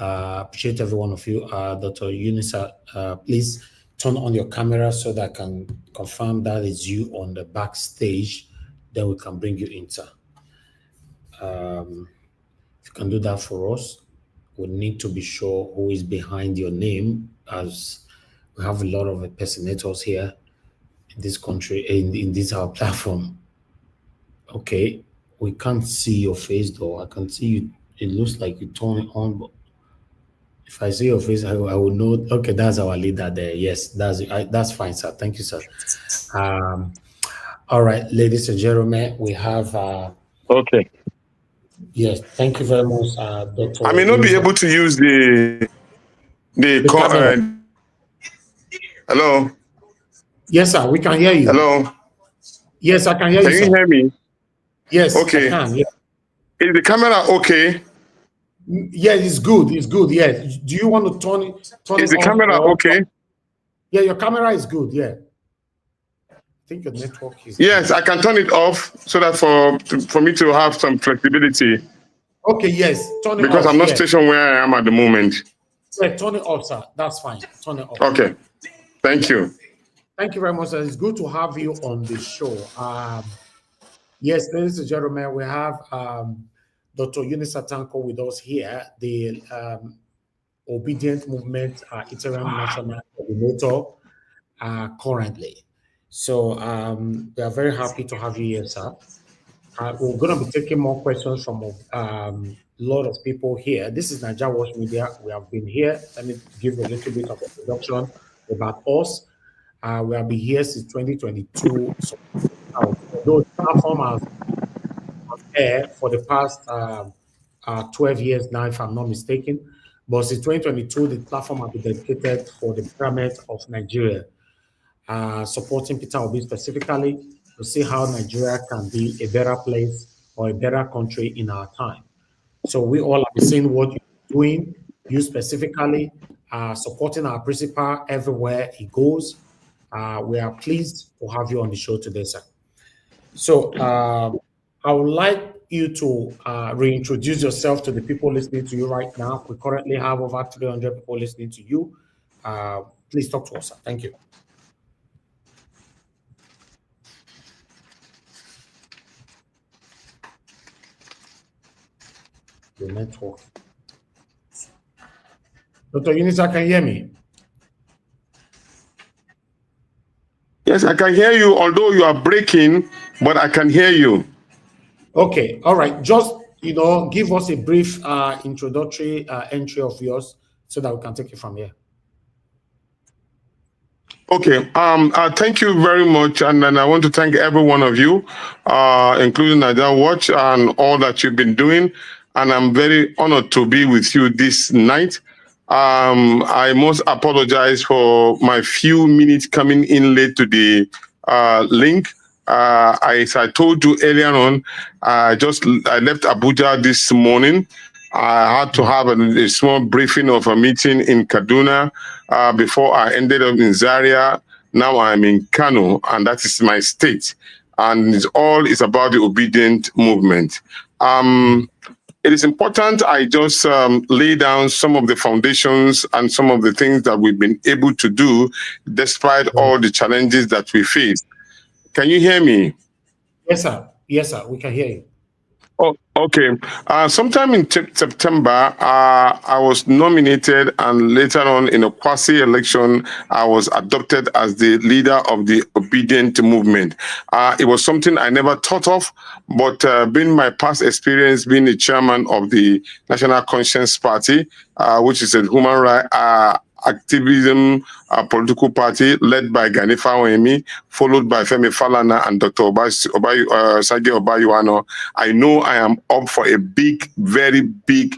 Appreciate every one of you. Dr. Yunusa, please turn on your camera so that I can confirm that is you on the backstage. Then we can bring you in, sir. If you can do that for us, we need to be sure who is behind your name, as we have a lot of impersonators here in this country, in this our platform. Okay, we can't see your face though. I can see you. It looks like you turn it on, but if I see your face, I will know. Okay, that's our leader there. Yes, that's fine, sir. Thank you, sir. All right, ladies and gentlemen, we have. Okay. Yes, thank you very much, Dr. I may not be able to use the hello. Yes, sir. We can hear you. Hello. Yes, I can hear you. Can you hear me? Yes, okay. I can. Yeah. Is the camera okay? Yeah, it's good. It's good. Yeah. Do you want to turn it? Is the camera okay? Yeah, your camera is good. Yeah. I think your network is. Yes, I can turn it off so that for me to have some flexibility. Okay. Yes, turn it because off. I'm not stationed where I am at the moment. Yeah, turn it off, sir. That's fine. Turn it off. Okay. Thank you. Thank you very much, sir. It's good to have you on the show. Yes, ladies and gentlemen, we have Dr. Yunusa Tanko with us here, the Obidient Movement Interim National Coordinator currently. So we are very happy to have you here, sir. We're going to be taking more questions from a lot of people here. This is Nigeria Watch Media. We have been here. Let me give a little bit of introduction about us. We have been here since 2022. So, those platforms are there for the past 12 years now, if I'm not mistaken. But since 2022, the platform has been dedicated for the betterment of Nigeria, supporting Peter Obi specifically to see how Nigeria can be a better place or a better country in our time. So we all have seen what you're doing, you specifically, supporting our principal everywhere he goes. We are pleased to have you on the show today, sir. So I would like you to reintroduce yourself to the people listening to you right now. We currently have over 300 people listening to you. Please talk to us, sir. Thank you. The network. Dr. Yunusa, can you hear me? Yes, I can hear you, although you are breaking, but I can hear you. Okay, all right. Just, give us a brief introductory entry of yours so that we can take it from here. Okay, thank you very much, and I want to thank every one of you, including Nigeria Watch and all that you've been doing, and I'm very honored to be with you this night. I must apologize for my few minutes coming in late to the link. As I told you earlier on, I left Abuja this morning. I had to have a small briefing of a meeting in Kaduna before I ended up in Zaria. Now I'm in Kano, and that is my state. And it's about the Obidient movement. It is important I just lay down some of the foundations and some of the things that we've been able to do despite all the challenges that we face. Can you hear me? Yes, sir. Yes, sir. We can hear you. Oh, okay. Sometime in September, I was nominated, and later on in a quasi-election, I was adopted as the leader of the Obidient movement. It was something I never thought of, but being my past experience being the chairman of the National Conscience Party, which is a human rights activism political party led by Ganifa Oemi, followed by Femi Falana and Dr. Sage Obayuano, I know I am up for a big, very big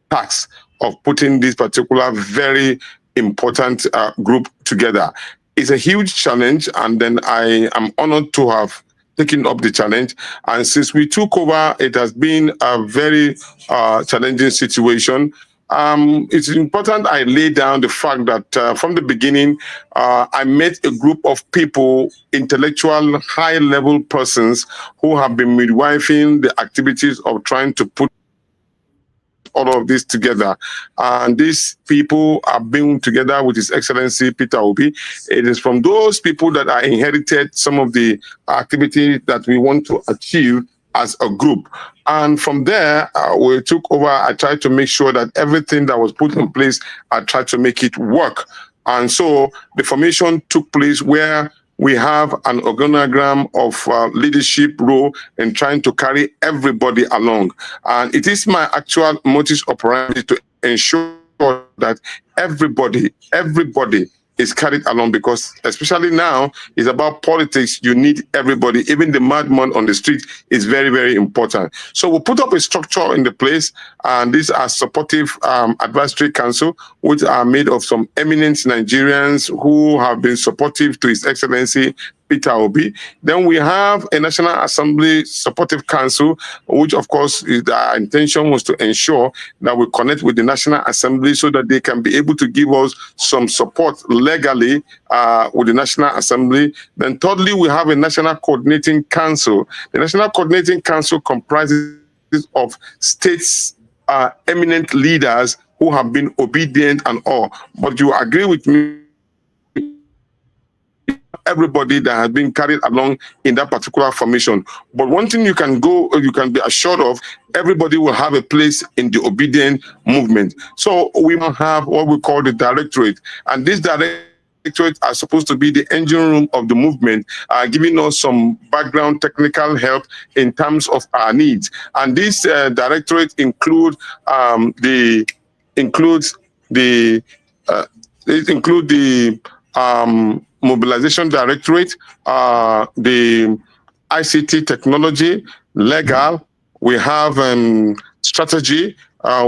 task of putting this particular very important group together. It's a huge challenge, and then I am honored to have taken up the challenge. And since we took over, it has been a very challenging situation. It's important I lay down the fact that from the beginning, I met a group of people, intellectual, high-level persons who have been midwifing the activities of trying to put all of this together. And these people are being together with His Excellency Peter Obi. It is from those people that I inherited some of the activities that we want to achieve as a group. And from there, we took over. I tried to make sure that everything that was put in place, I tried to make it work. And so the formation took place where we have an organogram of leadership role in trying to carry everybody along. And it is my actual modus operandi to ensure that everybody is carried along, because especially now it's about politics. You need everybody. Even the madman on the street is very, very important. So we put up a structure in the place, and these are supportive advisory council, which are made of some eminent Nigerians who have been supportive to His Excellency Peter Obi. Then we have a National Assembly Supportive Council, which of course our intention was to ensure that we connect with the National Assembly so that they can be able to give us some support legally with the National Assembly. Then thirdly, we have a National Coordinating Council. The National Coordinating Council comprises of states, eminent leaders who have been obedient and all. But you agree with me, everybody that has been carried along in that particular formation. But one thing you can be assured of, everybody will have a place in the obedient movement. So we will have what we call the directorate, and this directorate are supposed to be the engine room of the movement, giving us some background technical help in terms of our needs. And this directorate includes the Mobilization Directorate, the ICT Technology, Legal, we have Strategy,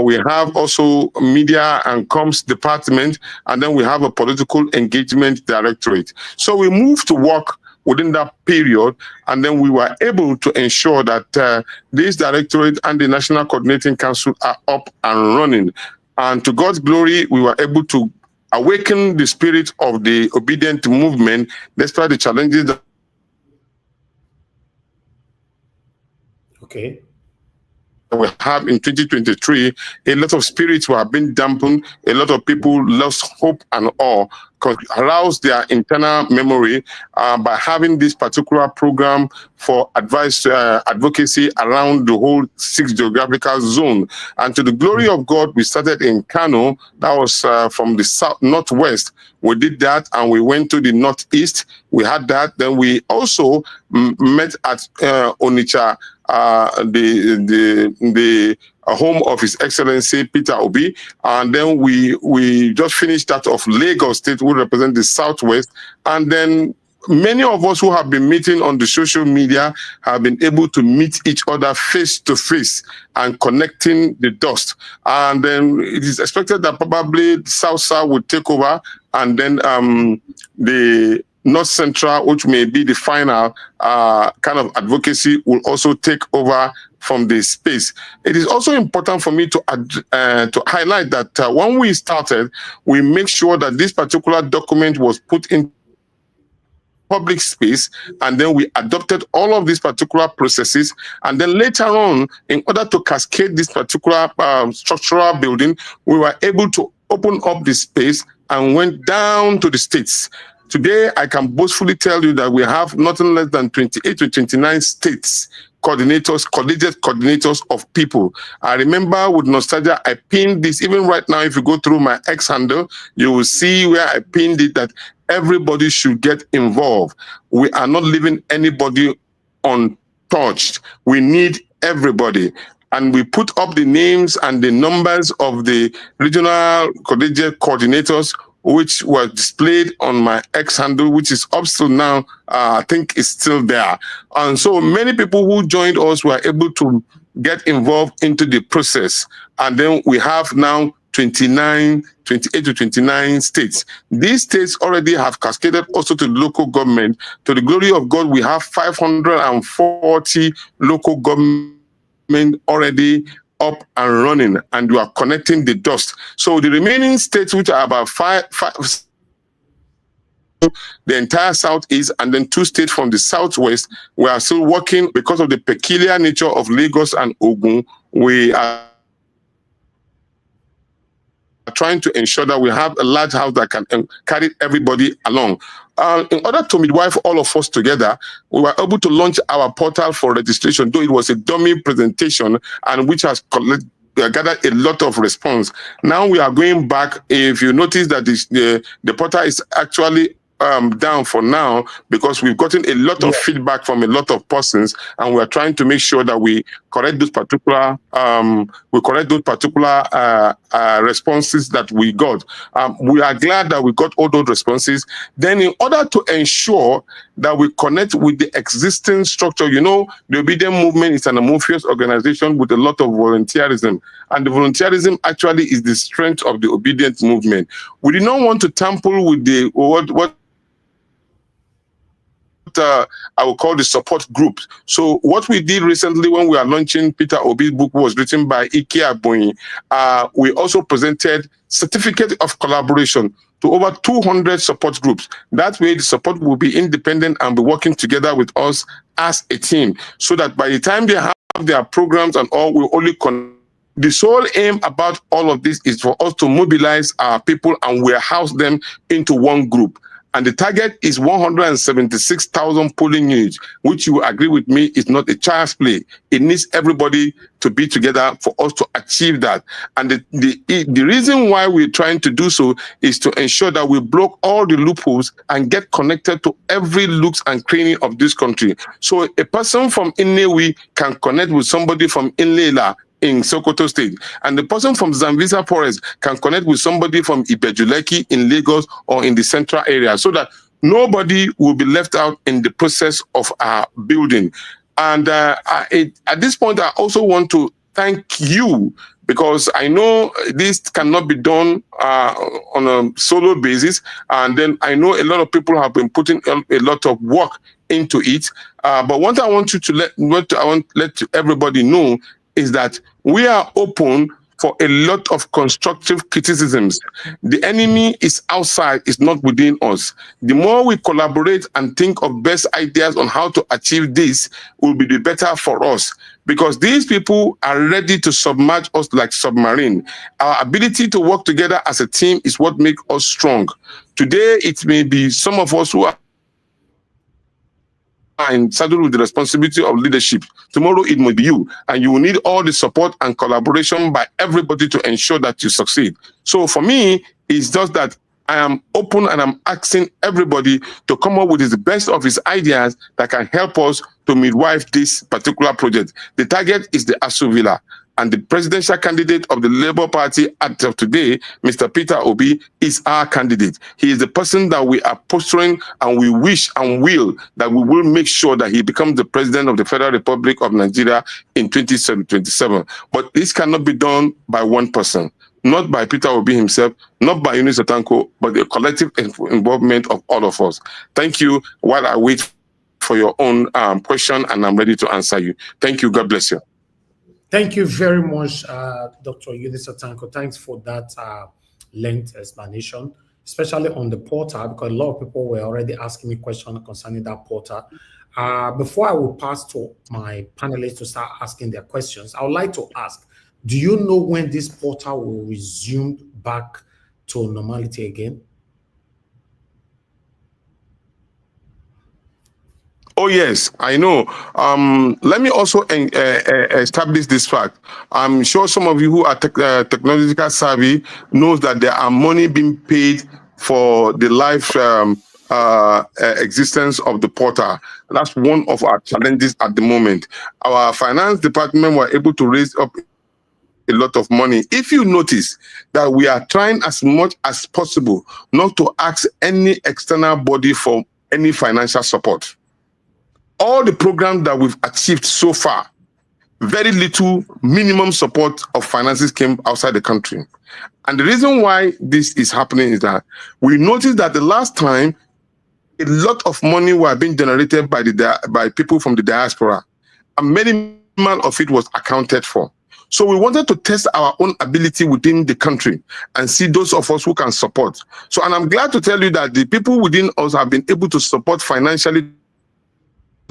we have also Media and Comms Department, and then we have a Political Engagement Directorate. So we moved to work within that period, and then we were able to ensure that this directorate and the National Coordinating Council are up and running. And to God's glory, we were able to awaken the spirit of the obedient movement despite the challenges that we have in 2023. A lot of spirits were being dampened. A lot of people lost hope and awe, aroused their internal memory by having this particular program for advocacy around the whole 6 geographical zone. And to the glory of God, we started in Kano. That was from the northwest. We did that, and we went to the northeast. We had that. Then we also met at Onitsha, the home of His Excellency Peter Obi, and then we just finished that of Lagos State, who represent the southwest. And then many of us who have been meeting on the social media have been able to meet each other face to face and connecting the dots. And then it is expected that probably South will take over, and then the North Central, which may be the final kind of advocacy, will also take over from the space. It is also important for me to highlight that when we started, we make sure that this particular document was put in public space, and then we adopted all of these particular processes. And then later on, in order to cascade this particular structural building, we were able to open up the space and went down to the states. Today, I can boastfully tell you that we have nothing less than 28 to 29 states coordinators, collegiate coordinators of people. I remember with nostalgia, I pinned this. Even right now, if you go through my X handle, you will see where I pinned it, that everybody should get involved. We are not leaving anybody untouched. We need everybody. And we put up the names and the numbers of the regional collegiate coordinators, which were displayed on my X handle, which is up till now. I think it's still there. And so many people who joined us were able to get involved into the process. And then we have now 28 to 29 states. These states already have cascaded also to the local government. To the glory of God, we have 540 local government already up and running, and you are connecting the dots. So the remaining states, which are about five, the entire southeast, and then 2 states from the southwest, we are still working because of the peculiar nature of Lagos and Ogun. We are trying to ensure that we have a large house that can carry everybody along. In order to midwife all of us together, we were able to launch our portal for registration, though it was a dummy presentation, and which has gathered a lot of response. Now we are going back. If you notice that the portal is actually down for now, because we've gotten a lot of feedback from a lot of persons, and we are trying to make sure that we correct those particular responses that we got. We are glad that we got all those responses. Then, in order to ensure that we connect with the existing structure, you know, the Obidient movement is an amorphous organization with a lot of volunteerism, and the volunteerism actually is the strength of the Obidient movement. We did not want to tamper with the what I will call the support groups. So what we did recently when we are launching Peter Obi's book was written by Ike Abonyi. We also presented certificate of collaboration to over 200 support groups. That way the support will be independent and be working together with us as a team, so that by the time they have their programs and all, we only the sole aim about all of this is for us to mobilize our people and warehouse them into one group. And the target is 176,000 polling units, which you agree with me is not a child's play. It needs everybody to be together for us to achieve that. And the reason why we're trying to do so is to ensure that we block all the loopholes and get connected to every looks and cranny of this country. So a person from Inewi can connect with somebody from Inlela in Sokoto State, and the person from Zambisa Forest can connect with somebody from Ibejuleki in Lagos or in the central area, so that nobody will be left out in the process of our building. And at this point, I also want to thank you, because I know this cannot be done on a solo basis, and then I know a lot of people have been putting a lot of work into it. But what I want to let everybody know is that we are open for a lot of constructive criticisms. The enemy is outside, it's not within us. The more we collaborate and think of best ideas on how to achieve this, will be the better for us. Because these people are ready to submerge us like submarine. Our ability to work together as a team is what makes us strong. Today, it may be some of us who are and saddled with the responsibility of leadership. Tomorrow it may be you, and you will need all the support and collaboration by everybody to ensure that you succeed. So for me, it's just that I am open and I'm asking everybody to come up with the best of his ideas that can help us to midwife this particular project. The target is the Aso Villa. And the presidential candidate of the Labour Party as of today, Mr. Peter Obi, is our candidate. He is the person that we are posturing, and we wish and will that we will make sure that he becomes the president of the Federal Republic of Nigeria in 2027. But this cannot be done by one person, not by Peter Obi himself, not by Yunusa Tanko, but the collective involvement of all of us. Thank you. While I wait for your own question, and I'm ready to answer you. Thank you. God bless you. Thank you very much, Dr. Yunusa Tanko. Thanks for that length explanation, especially on the portal, because a lot of people were already asking me questions concerning that portal. Before I will pass to my panelists to start asking their questions, I would like to ask, do you know when this portal will resume back to normality again? Oh, yes, I know. Let me also establish this fact. I'm sure some of you who are technological savvy knows that there are money being paid for the live existence of the portal. That's one of our challenges at the moment. Our finance department were able to raise up a lot of money. If you notice that we are trying as much as possible not to ask any external body for any financial support. All the programs that we've achieved so far, very little minimum support of finances came outside the country. And the reason why this is happening is that we noticed that the last time, a lot of money were being generated by people from the diaspora, and minimal of it was accounted for. So we wanted to test our own ability within the country and see those of us who can support. So, and I'm glad to tell you that the people within us have been able to support financially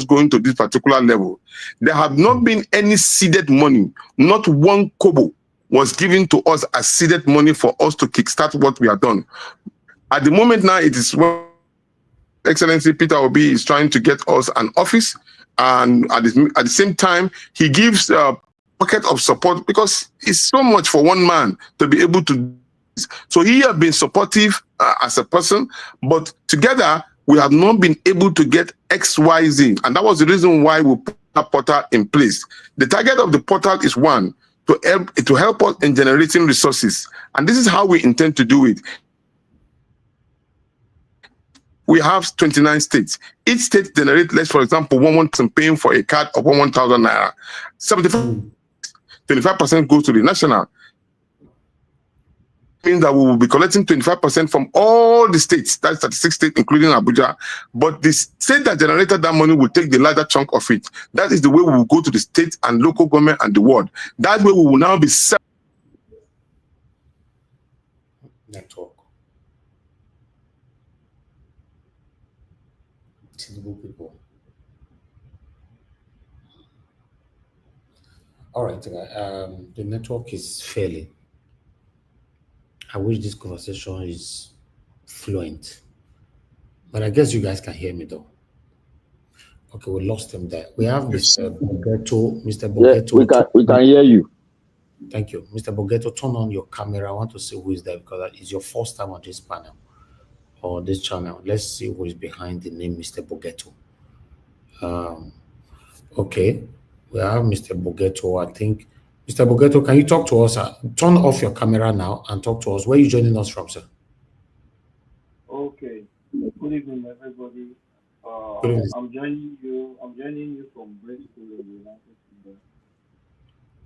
going to this particular level. There have not been any seeded money, not one kobo was given to us as seeded money for us to kickstart what we have done. At the moment now, it is what Excellency Peter Obi is trying to get us an office, and at the same time, he gives a pocket of support because it's so much for one man to be able to do this. So he has been supportive as a person, but together we have not been able to get XYZ, and that was the reason why we put that portal in place. The target of the portal is one, to help us in generating resources, and this is how we intend to do it. We have 29 states. Each state generates, let's for example, 1,000 paying for a card of 1,000 naira. 25% goes to the national. Means that we will be collecting 25% from all the states. That's 36 states, including Abuja. But the state that generated that money will take the larger chunk of it. That is the way we will go to the state and local government and the world. That way we will now be network. People. All right, the network is failing. I wish this conversation is fluent, but I guess you guys can hear me though. Okay, we lost him there. We have Mr. Bogetto. Mr. Bogetto. Yeah, we can hear you. Thank you. Mr. Bogetto, turn on your camera. I want to see who is there because it's your first time on this panel or this channel. Let's see who is behind the name Mr. Bogetto. Okay, we have Mr. Bogetto. I think, Mr. Bogetto, can you talk to us? Turn off your camera now and talk to us. Where are you joining us from, sir? Okay. Good evening, everybody. Good evening. I'm joining you from Bristol, United Kingdom.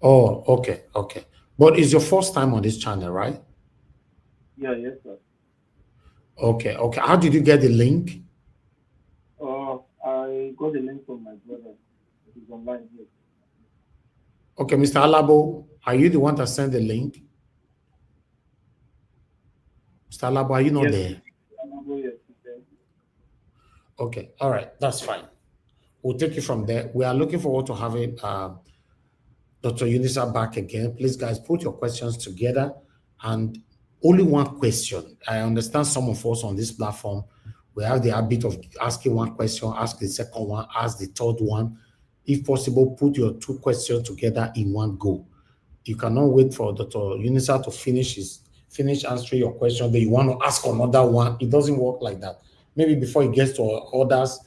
Oh, okay, okay. But it's your first time on this channel, right? Yeah, yes, sir. Okay, okay. How did you get the link? I got the link from my brother. He's online here. Okay, Mr. Alabo, are you the one that sent the link? Mr. Alabo, are you not there? Alabo, yes, he's there. Okay, all right, that's fine. We'll take it from there. We are looking forward to having Dr. Yunusa back again. Please, guys, put your questions together and only one question. I understand some of us on this platform, we have the habit of asking one question, ask the second one, ask the third one. If possible, put your two questions together in one go. You cannot wait for Dr. Yunusa to finish answering your question, then you want to ask another one. It doesn't work like that. Maybe before he gets to others,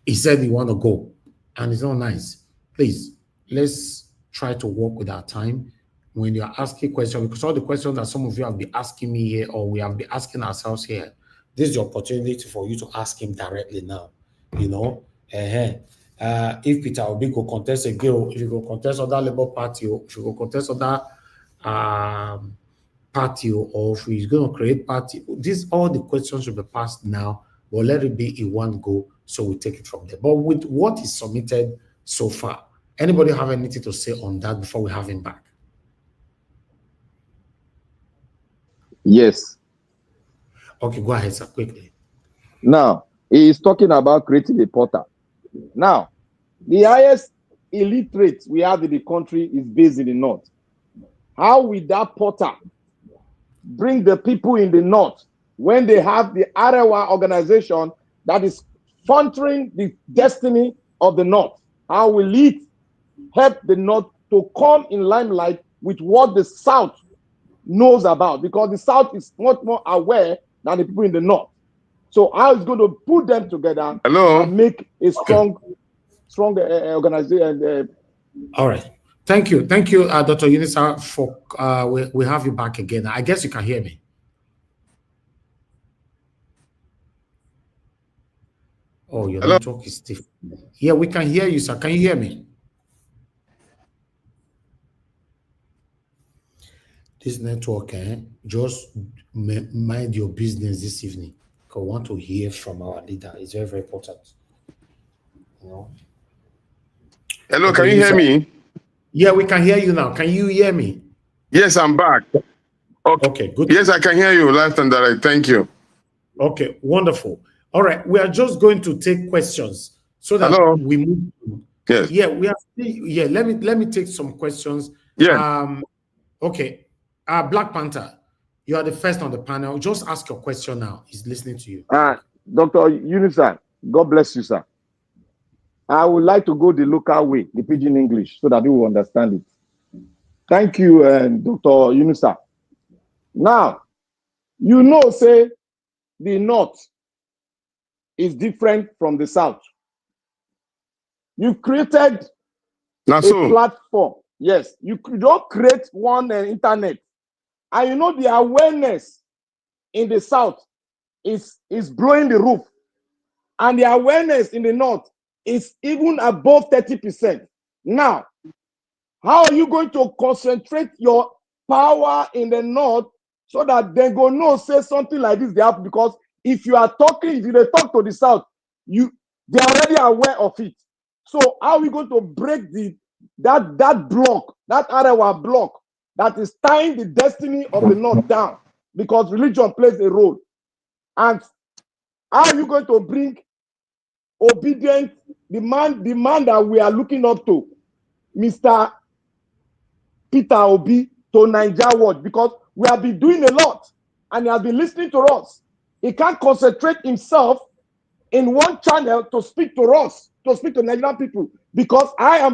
he said he want to go, and it's not nice. Please, let's try to work with our time when you're asking questions, because all the questions that some of you have been asking me here, or we have been asking ourselves here, this is the opportunity for you to ask him directly now. You know, if Peter Obi go contest again, if you go contest other Labour Party, or if you go contest other party, or if he's going to create party, all the questions will be passed now, but let it be in one go, so we take it from there. But with what is submitted so far, anybody have anything to say on that before we have him back? Yes. Okay, go ahead, sir, quickly. Now, he is talking about creating a portal. Now, the highest illiterate we have in the country is based in the north. How will that portal bring the people in the north when they have the Arewa organization that is furthering the destiny of the north? How will it help the north to come in limelight with what the south knows about? Because the south is much more aware than the people in the north. So how is going to put them together and make a strong organization? All right. Thank you, Dr. Yunusa, for we have you back again. I guess you can hear me. Oh, your network is stiff. Yeah, we can hear you, sir. Can you hear me? This network, just mind your business this evening. I want to hear from our leader. It's very, very important. You know? Hello, okay, can you hear me? Yeah, we can hear you now. Can you hear me? Yes, I'm back. Okay, good. Yes, I can hear you live and direct. Thank you. Okay, wonderful. All right, we are just going to take questions so that we move. Yes. Yeah, we are. Yeah, let me take some questions. Yeah. Okay. Black Panther, you are the first on the panel. Just ask your question now. He's listening to you. Dr. Yunusa, God bless you, sir. I would like to go the local way, the pidgin English, so that you will understand it. Thank you, Dr. Yunusa. Now, you know, say the North is different from the South. You created a platform. Yes, you don't create one internet. And you know the awareness in the South is blowing the roof. And the awareness in the North is even above 30%. Now, how are you going to concentrate your power in the North so that they go no say something like this they have? Because if you are talking, if they talk to the South, they're already aware of it. So how are we going to break that block, that Arewa block that is tying the destiny of the North down? Because religion plays a role. And how are you going to bring Obidient, the man that we are looking up to, Mr. Peter Obi, to Niger Watch? Because we have been doing a lot and he has been listening to us. He can't concentrate himself in one channel to speak to us, to speak to Nigerian people, because I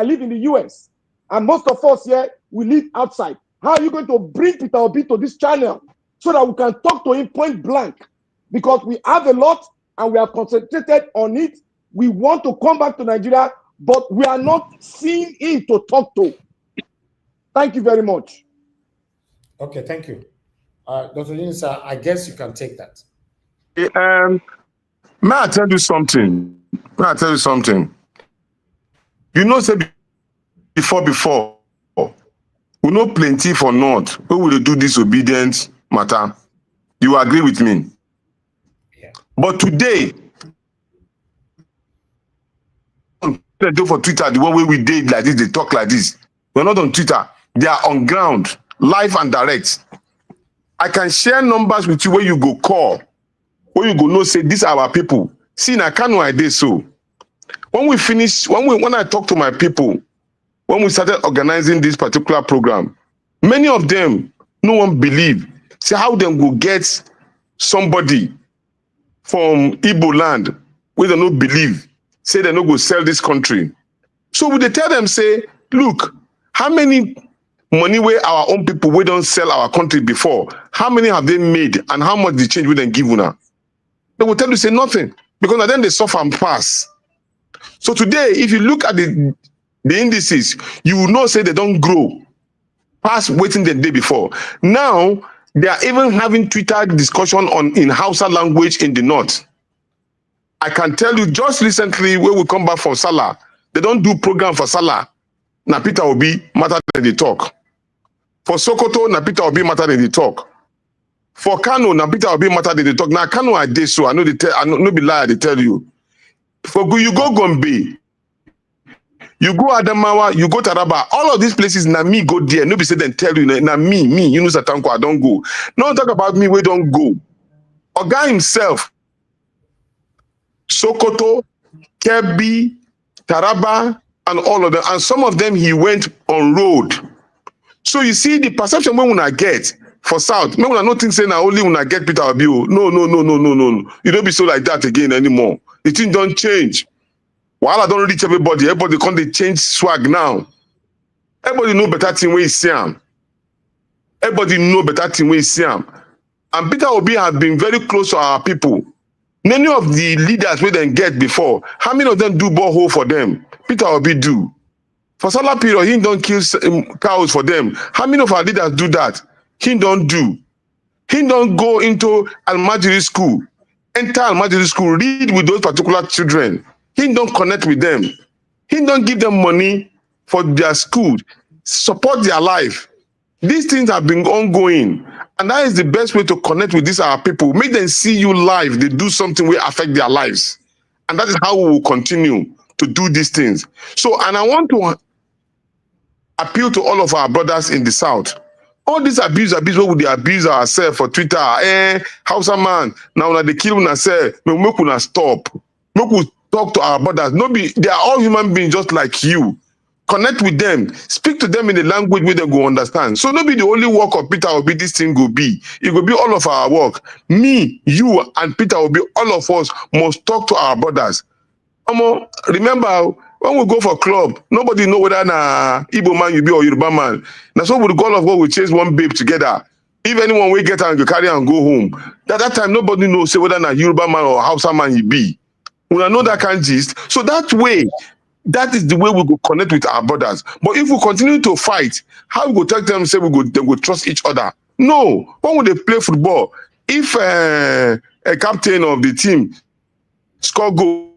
live in the US and most of us here, we live outside. How are you going to bring Peter Obi to this channel so that we can talk to him point blank? Because we have a lot and we are concentrated on it. We want to come back to Nigeria, but we are not seeing him to talk to. Thank you very much. Okay, thank you. Dr. Yunusa, I guess you can take that. May I tell you something? You know, say before, we know plenty for North. Who will do this obedience matter? You agree with me? Yeah. But today, they do for Twitter, the one way we did like this, they talk like this. We're not on Twitter. They are on ground, live and direct. I can share numbers with you where you go call, where you go know, say, these are our people. See, I can't know I did so. When we finish, when I talk to my people, when we started organizing this particular program, many of them, no one believe. See how them go get somebody from Igbo land where they no believe, say they no go sell this country. So we they tell them, say, look, how many money where our own people we don't sell our country before, how many have they made and how much the change we then give una? They will tell you, say nothing, because then they suffer and pass. So today, if you look at the indices, you will know, say they don't grow past waiting the day before. Now, they are even having Twitter discussion in Hausa language in the North. I can tell you just recently when we come back from Salah, they don't do program for Salah. Na Peter Obi matter than they talk. For Sokoto, na Peter Obi matter than they talk. For Kano, na Peter Obi matter than they talk. Now Kano I did so. I know no be lie, they tell you. For you go Gombe, you go Adamawa, you go Taraba, all of these places, na me go there. Nobody say then tell you, na me, Yunusa Tanko, I don't go. No talk about me, we don't go. Oga himself, Sokoto, Kebbi, Taraba, and all of them. And some of them, he went on road. So you see the perception when I get for South, when I not think saying only when I get Peter Obi. No. You don't be so like that again anymore. The thing don't change. While I don't reach everybody can't they change swag now. Everybody know better thing when you see him. Everybody know better thing when you see him. And Peter Obi has been very close to our people. Many of the leaders we then get before, how many of them do borehole for them? Peter Obi do. For Salah period, he don't kill cows for them. How many of our leaders do that? He don't do. He don't go into Al-Majiri school, enter Al-Majiri school, read with those particular children. He don't connect with them. He don't give them money for their school, support their life. These things have been ongoing. And that is the best way to connect with these our people. Make them see you live. They do something will affect their lives. And that is how we will continue to do these things. So, and I want to appeal to all of our brothers in the South. All this abuse, what would they abuse ourselves for Twitter? Hausa man, now they kill us, say, make us stop. Make us talk to our brothers. They are all human beings just like you. connect with them, speak to them in a language where they go understand. So no be the only work of Peter Obi this thing go be. It will be all of our work. Me, you, and Peter Obi, all of us must talk to our brothers. Remember, when we go for club, nobody know whether na Igbo man you be or Yoruba man. Now so with all of us we chase one babe together. If anyone will get and go carry and go home, that time nobody knows say whether na Yoruba man or Hausa man you be. We know that kind of gist. So that way, that is the way we go connect with our brothers. But if we continue to fight, how we go tell them say they go trust each other? No. When we they play football, if a captain of the team score goal,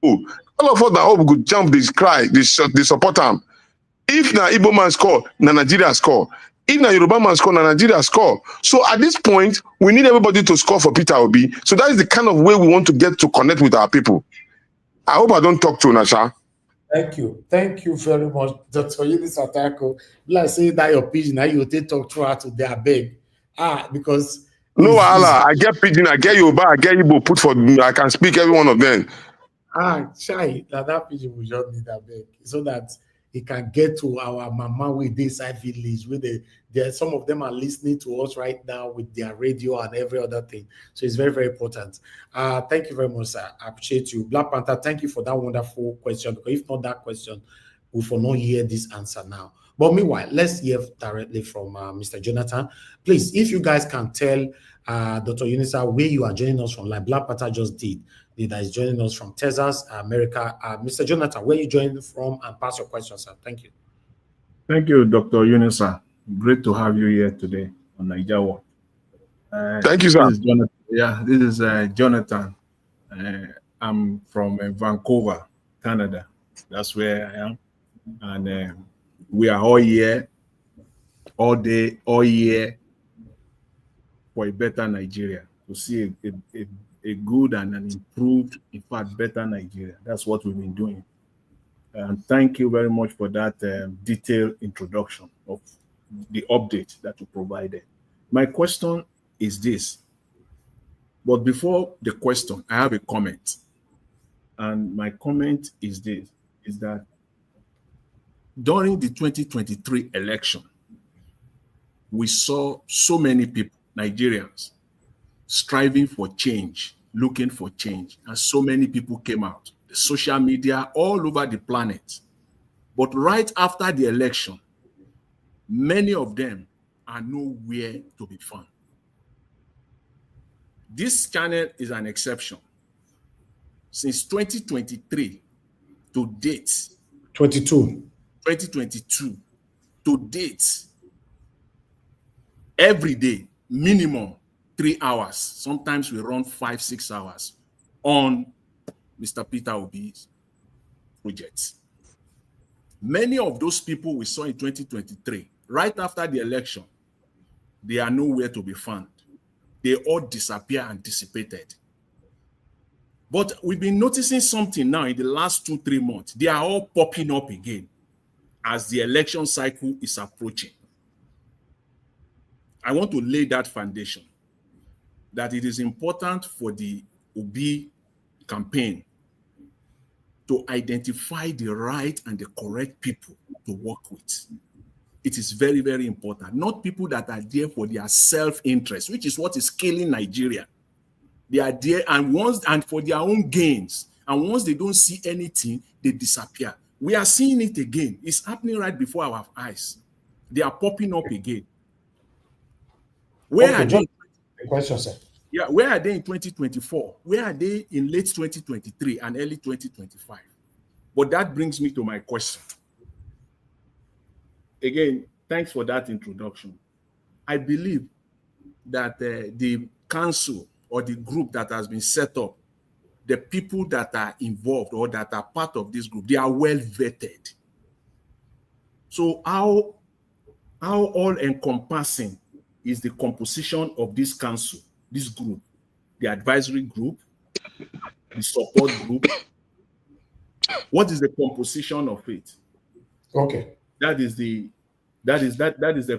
all of us now we go jump, they cry, they support them. If na Igbo man score, na Nigeria score. If na Yoruba man score, na Nigeria score. So at this point, we need everybody to score for Peter Obi. So that is the kind of way we want to get to connect with our people. I hope I don't talk to Nasha. Thank you. Thank you very much, Dr. Yunusa Tanko. Like say that your pigeon, now you take talk to her to their beg. Because no, Allah, I get pidgin, I get Yoruba, I get Igbo put for I can speak every one of them. Chai, that pigeon will just need that beg so that it can get to our mama with this side village where some of them are listening to us right now with their radio and every other thing. So it's very, very important. Thank you very much, sir. I appreciate you. Black Panther, thank you for that wonderful question. Because if not that question, we will not hear this answer now. But meanwhile, let's hear directly from Mr. Jonathan. Please, if you guys can tell Dr. Yunusa where you are joining us from, like Black Panther just did. That is joining us from Texas, America. Mr. Jonathan, where are you joining from? And pass your question, sir. Thank you. Thank you, Dr. Yunusa. Great to have you here today on Nigeria. Thank you, sir. This is Jonathan. This is Jonathan. I'm from Vancouver, Canada. That's where I am. And we are all here, all day, all year for a better Nigeria, to see a good and an improved, in fact, better Nigeria. That's what we've been doing. And thank you very much for that detailed introduction of the update that you provided. My question is this, but before the question, I have a comment. And my comment is this, is that during the 2023 election, we saw so many people, Nigerians, striving for change, looking for change. And so many people came out, the social media all over the planet. But right after the election, many of them are nowhere to be found. This channel is an exception. Since 2023 to date, 2022 to date, every day, minimum 3 hours. Sometimes we run 5-6 hours on Mr. Peter Obi's projects. Many of those people we saw in 2023, right after the election, they are nowhere to be found. They all disappear and dissipated. But we've been noticing something now in the last 2-3 months. They are all popping up again as the election cycle is approaching. I want to lay that foundation, that it is important for the Obi campaign to identify the right and the correct people to work with. It is very, very important. Not people that are there for their self-interest, which is what is killing Nigeria. They are there and for their own gains. And once they don't see anything, they disappear. We are seeing it again. It's happening right before our eyes. They are popping up again. Where are they? Question, sir. Yeah, where are they in 2024? Where are they in late 2023 and early 2025? But that brings me to my question. Again, thanks for that introduction. I believe that the council or the group that has been set up, the people that are involved or that are part of this group, they are well vetted. So how all-encompassing is the composition of this council, this group, the advisory group, the support group? What is the composition of it? Okay. That is the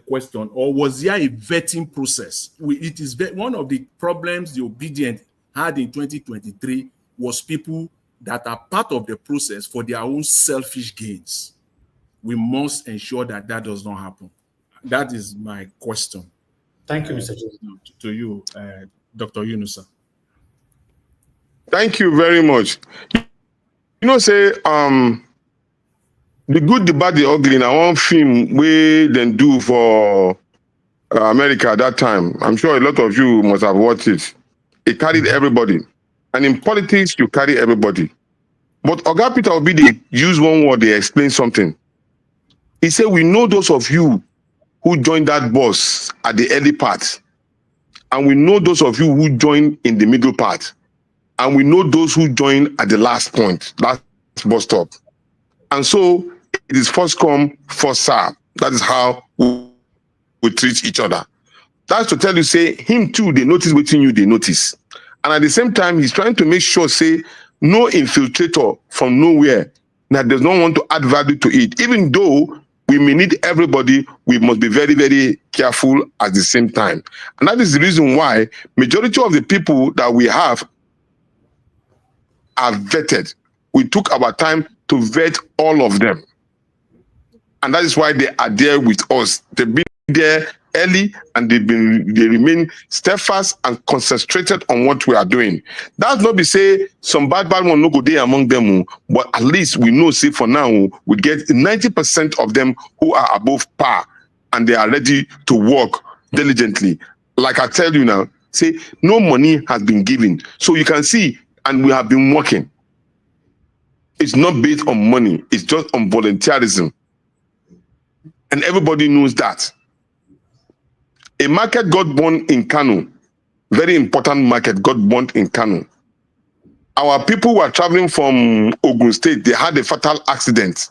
question. Or was there a vetting process? It is one of the problems the Obidient had in 2023 was people that are part of the process for their own selfish gains. we must ensure that that does not happen. That is my question. Thank you, Mr. Johnson. To you, Dr. Yunusa. Thank you very much. You know, say the good, the bad, the ugly. Now, one film we then do for America at that time. I'm sure a lot of you must have watched it. It carried everybody, and in politics, you carry everybody. But Oga Peter Obidient used one word. They explain something. He said, "We know those of you who joined that bus at the early part, and we know those of you who joined in the middle part, and we know those who joined at the last point, last bus stop. And so it is first come, first serve. That is how we treat each other." That's to tell you, say, him too, they notice within you, they notice. And at the same time, he's trying to make sure, say, no infiltrator from nowhere that does not want to add value to it. Even though we may need everybody, we must be very, very careful at the same time. And that is the reason why majority of the people that we have are vetted. We took our time to vet all of them. And that is why they are there with us. They've been there early, and they remain steadfast and concentrated on what we are doing. That's not be say some bad one no go there among them, but at least we know, say for now, we get 90% of them who are above par, and they are ready to work diligently. Like I tell you now, say no money has been given. So you can see, and we have been working. It's not based on money, it's just on volunteerism. And everybody knows that. A market got born in Kano, very important market got born in Kano. Our people were traveling from Ogun State, they had a fatal accident.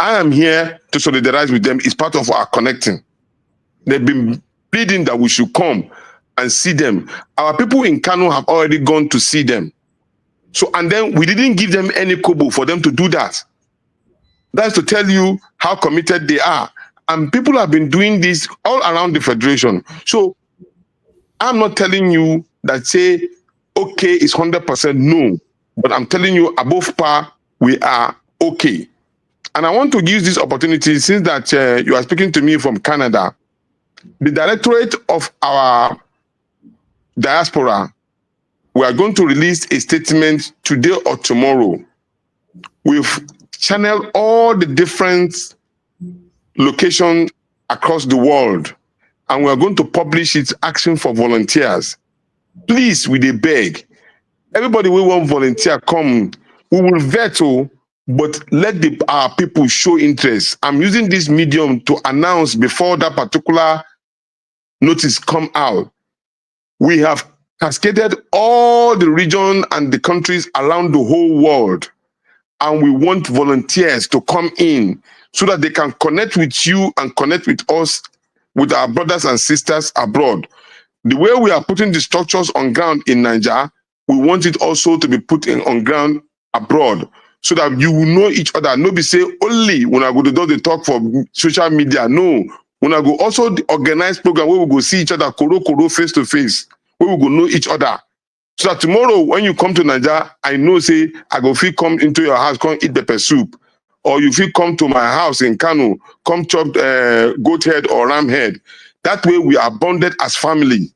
I am here to solidarize with them, it's part of our connecting. They've been pleading that we should come and see them. Our people in Kano have already gone to see them. So, and then we didn't give them any kobo for them to do that. That's to tell you how committed they are. And people have been doing this all around the federation. So I'm not telling you that say, okay, it's 100% no, but I'm telling you above par, we are okay. And I want to use this opportunity, since that you are speaking to me from Canada, the directorate of our diaspora, we are going to release a statement today or tomorrow. We've channeled all the different locations across the world, and we are going to publish it asking for volunteers. Please, we dey beg. Everybody we want volunteer, come. We will veto, but let our people show interest. I'm using this medium to announce before that particular notice come out. We have cascaded all the region and the countries around the whole world, and we want volunteers to come in so that they can connect with you and connect with us, with our brothers and sisters abroad. The way we are putting the structures on ground in Nigeria, we want it also to be put on ground abroad, so that you will know each other. No be say only when I go to do the talk for social media. No, when I go also the organized program where we go see each other, koro face to face, where we go know each other. So that tomorrow when you come to Nigeria, I know say I go feel come into your house, come eat pepper soup, or you feel come to my house in Kano, come chop goat head or ram head. That way we are bonded as family,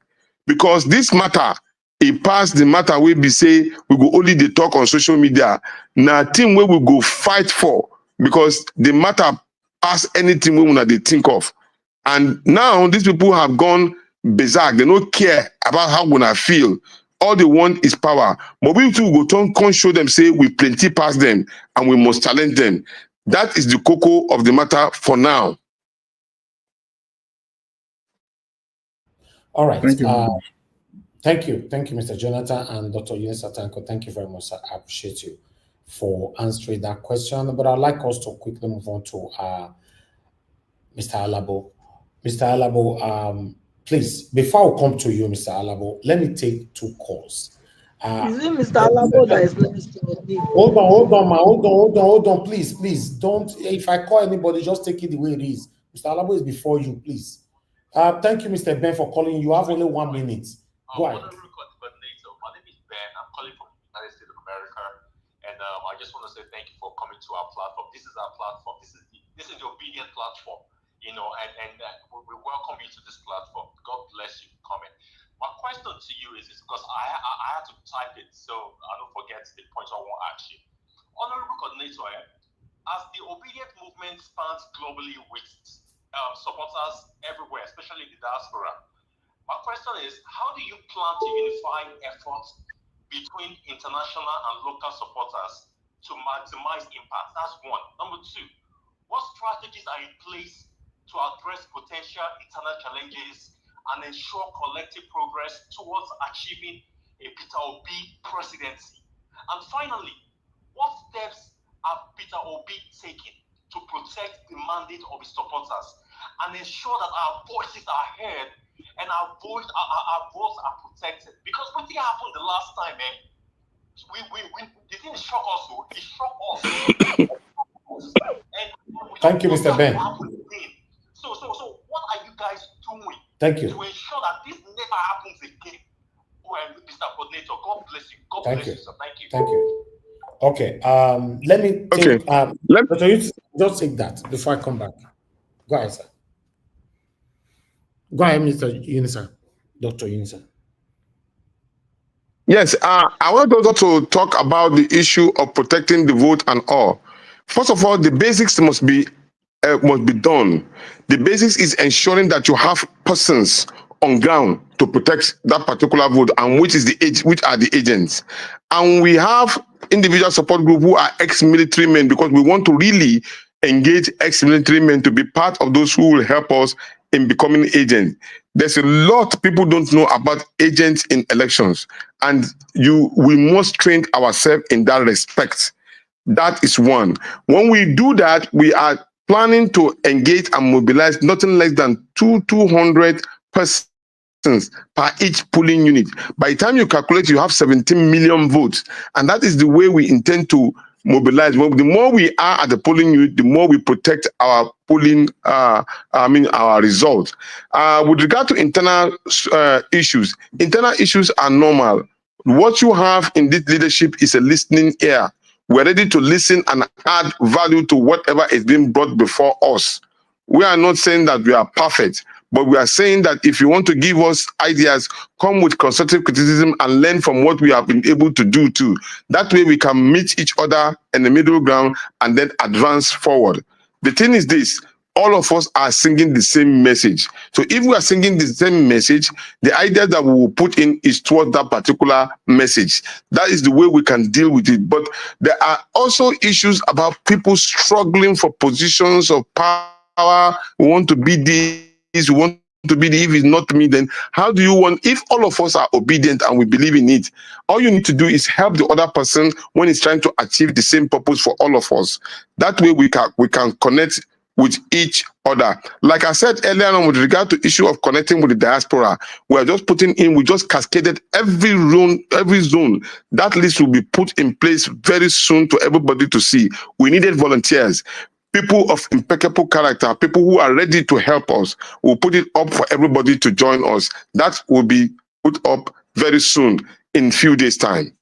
because this matter, it pass the matter we be say we go only dey talk on social media. Now thing where we go fight for, because the matter pass anything we wanna dey think of. And now these people have gone berserk. They don't care about how we wanna feel. All they want is power. But we too go turn, come show them, say we plenty past them and we must challenge them. That is the cocoa of the matter for now. All right. Thank you. Thank you, Mr. Jonathan and Dr. Yunusa Tanko. Thank you very much, sir. I appreciate you for answering that question. But I'd like us to quickly move on to Mr. Alabo. Mr. Alabo, please, before I come to you, Mr. Alabo, let me take two calls. Is it Mr. Alabo that is next to me? Hold on, please. Don't, if I call anybody, just take it the way it is. Mr. Alabo is before you, please. Thank you, Mr. Ben, for calling. You have only 1 minute. Go ahead. My name is Ben. I'm calling from the United States of America, and I just want to say thank you for coming to our platform. This is our platform. This This is the Obidient platform, and we welcome you to this platform. God bless you for coming. My question to you is because I had to type it, so I don't forget the points I want to ask you. Honorable Coordinator, as the Obidient movement spans globally with supporters everywhere, especially the diaspora, my question is, how do you plan to unify efforts between international and local supporters to maximize impact? That's one. Number two, what strategies are in place to address potential internal challenges and ensure collective progress towards achieving a Peter Obi presidency? And finally, what steps have Peter Obi taken to protect the mandate of his supporters and ensure that our voices are heard and our votes are protected? Because what happened the last time, the thing shocked us, it shocked us. Thank you, Mr. Ben. So what are you guys doing Thank you to ensure that this never happens again? Mr. Coordinator, God bless you. God Thank bless you. you, sir. Thank you. Thank you. Okay. Let me take. Dr. Yunusa, just take that before I come back. Go ahead, sir. Go ahead, Mr. Yunusa. Dr. Yunusa. Yes, I want also to talk about the issue of protecting the vote and all. First of all, the basics must be done. The basics is ensuring that you have persons on ground to protect that particular vote, and which are the agents. And we have individual support group who are ex-military men, because we want to really engage ex-military men to be part of those who will help us in becoming agents. There's a lot people don't know about agents in elections, and we must train ourselves in that respect. That is one. When we do that, we are planning to engage and mobilize nothing less than 200 persons per each polling unit. By the time you calculate, you have 17 million votes, and that is the way we intend to mobilize. Well, the more we are at the polling unit, the more we protect our polling, our results. With regard to internal issues are normal. What you have in this leadership is a listening ear. We're ready to listen and add value to whatever is being brought before us. We are not saying that we are perfect, but we are saying that if you want to give us ideas, come with constructive criticism and learn from what we have been able to do too. That way we can meet each other in the middle ground and then advance forward. The thing is this: all of us are singing the same message. So if we are singing the same message, the idea that we will put in is towards that particular message. That is the way we can deal with it. But there are also issues about people struggling for positions of power. We want to be this, we want to be the, if it's not me, then how do you want, if all of us are obedient and we believe in it, all you need to do is help the other person when he's trying to achieve the same purpose for all of us. That way we can connect with each other. Like I said earlier on, with regard to issue of connecting with the diaspora, we just cascaded every zone. That list will be put in place very soon to everybody to see. We needed volunteers, people of impeccable character, people who are ready to help us. We'll put it up for everybody to join us. That will be put up very soon, in few days' time.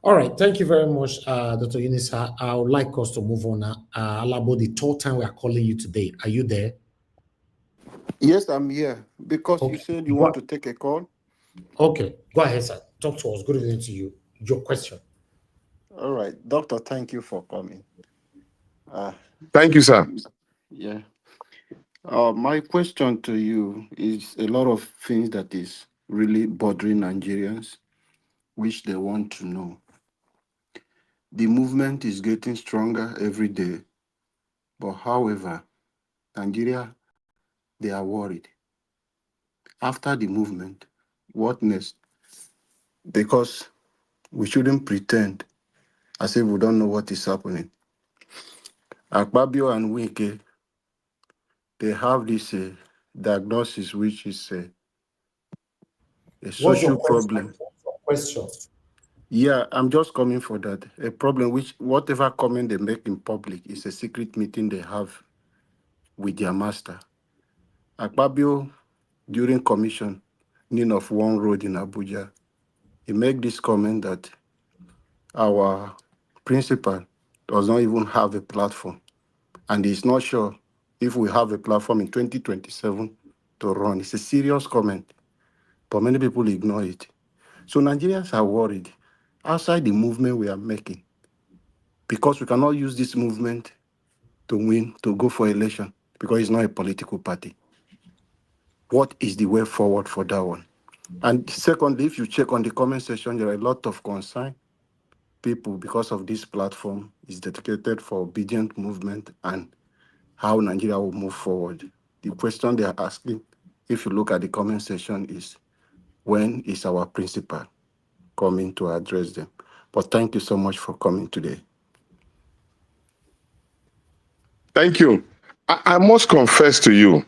All right, thank you very much, Dr. Yunusa. I would like us to move on now. Alabo, the third time we are calling you today. Are you there? Yes, I'm here because you said you want to take a call. Okay, go ahead, sir. Talk to us. Good evening to you. Your question. All right, Doctor, thank you for coming. Thank you, sir. Yeah. My question to you is a lot of things that is really bothering Nigerians, which they want to know. The movement is getting stronger every day, but however, Nigeria, they are worried. After the movement, what next? Because we shouldn't pretend as if we don't know what is happening. Akpabio and Wike, they have this diagnosis, which is a social problem. Question. Yeah, I'm just coming for that. A problem which, whatever comment they make in public is a secret meeting they have with their master. Akpabio, during commissioning of one road in Abuja, he made this comment that our principal does not even have a platform, and he's not sure if we have a platform in 2027 to run. It's a serious comment, but many people ignore it. So Nigerians are worried outside the movement we are making, because we cannot use this movement to win, to go for election, because it's not a political party. What is the way forward for that one? And secondly, if you check on the comment section, there are a lot of concern people because of this platform is dedicated for obedient movement and how Nigeria will move forward. The question they are asking, if you look at the comment section, is when is our principal coming to address them? But thank you so much for coming today. Thank you. I must confess to you,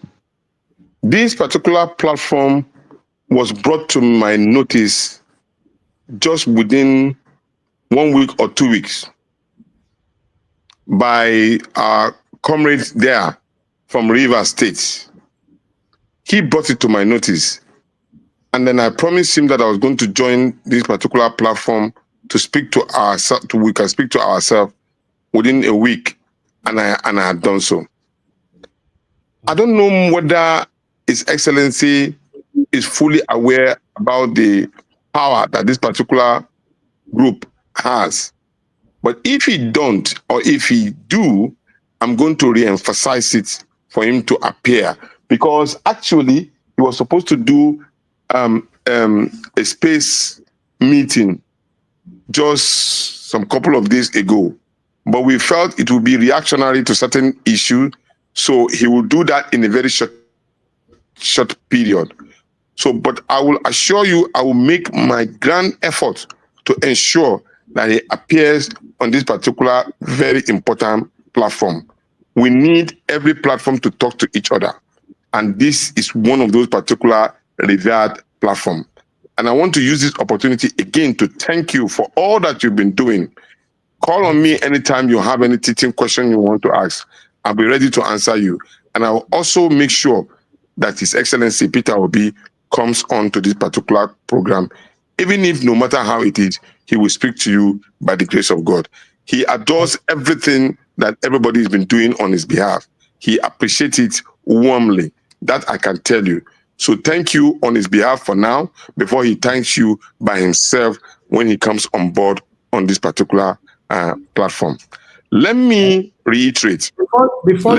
this particular platform was brought to my notice just within 1 week or 2 weeks by our comrades there from Rivers State. He brought it to my notice, and then I promised him that I was going to join this particular platform to speak to ourselves. We can speak to ourselves within a week, and I had done so. I don't know whether His Excellency is fully aware about the power that this particular group has. But if he don't, or if he do, I'm going to re-emphasize it for him to appear, because actually he was supposed to do a space meeting just some couple of days ago, but we felt it would be reactionary to certain issues, so he will do that in a very short period. So, but I will assure you, I will make my grand effort to ensure that he appears on this particular very important platform. We need every platform to talk to each other, and this is one of those particular revered platforms. And I want to use this opportunity again to thank you for all that you've been doing. Call on me anytime you have any teaching question you want to ask. I'll be ready to answer you. And I will also make sure that His Excellency Peter Obi comes on to this particular program. Even if no matter how it is, he will speak to you by the grace of God. He adores everything that everybody has been doing on his behalf. He appreciates it warmly. That I can tell you. So thank you on his behalf for now, before he thanks you by himself when he comes on board on this particular platform. Let me reiterate. Before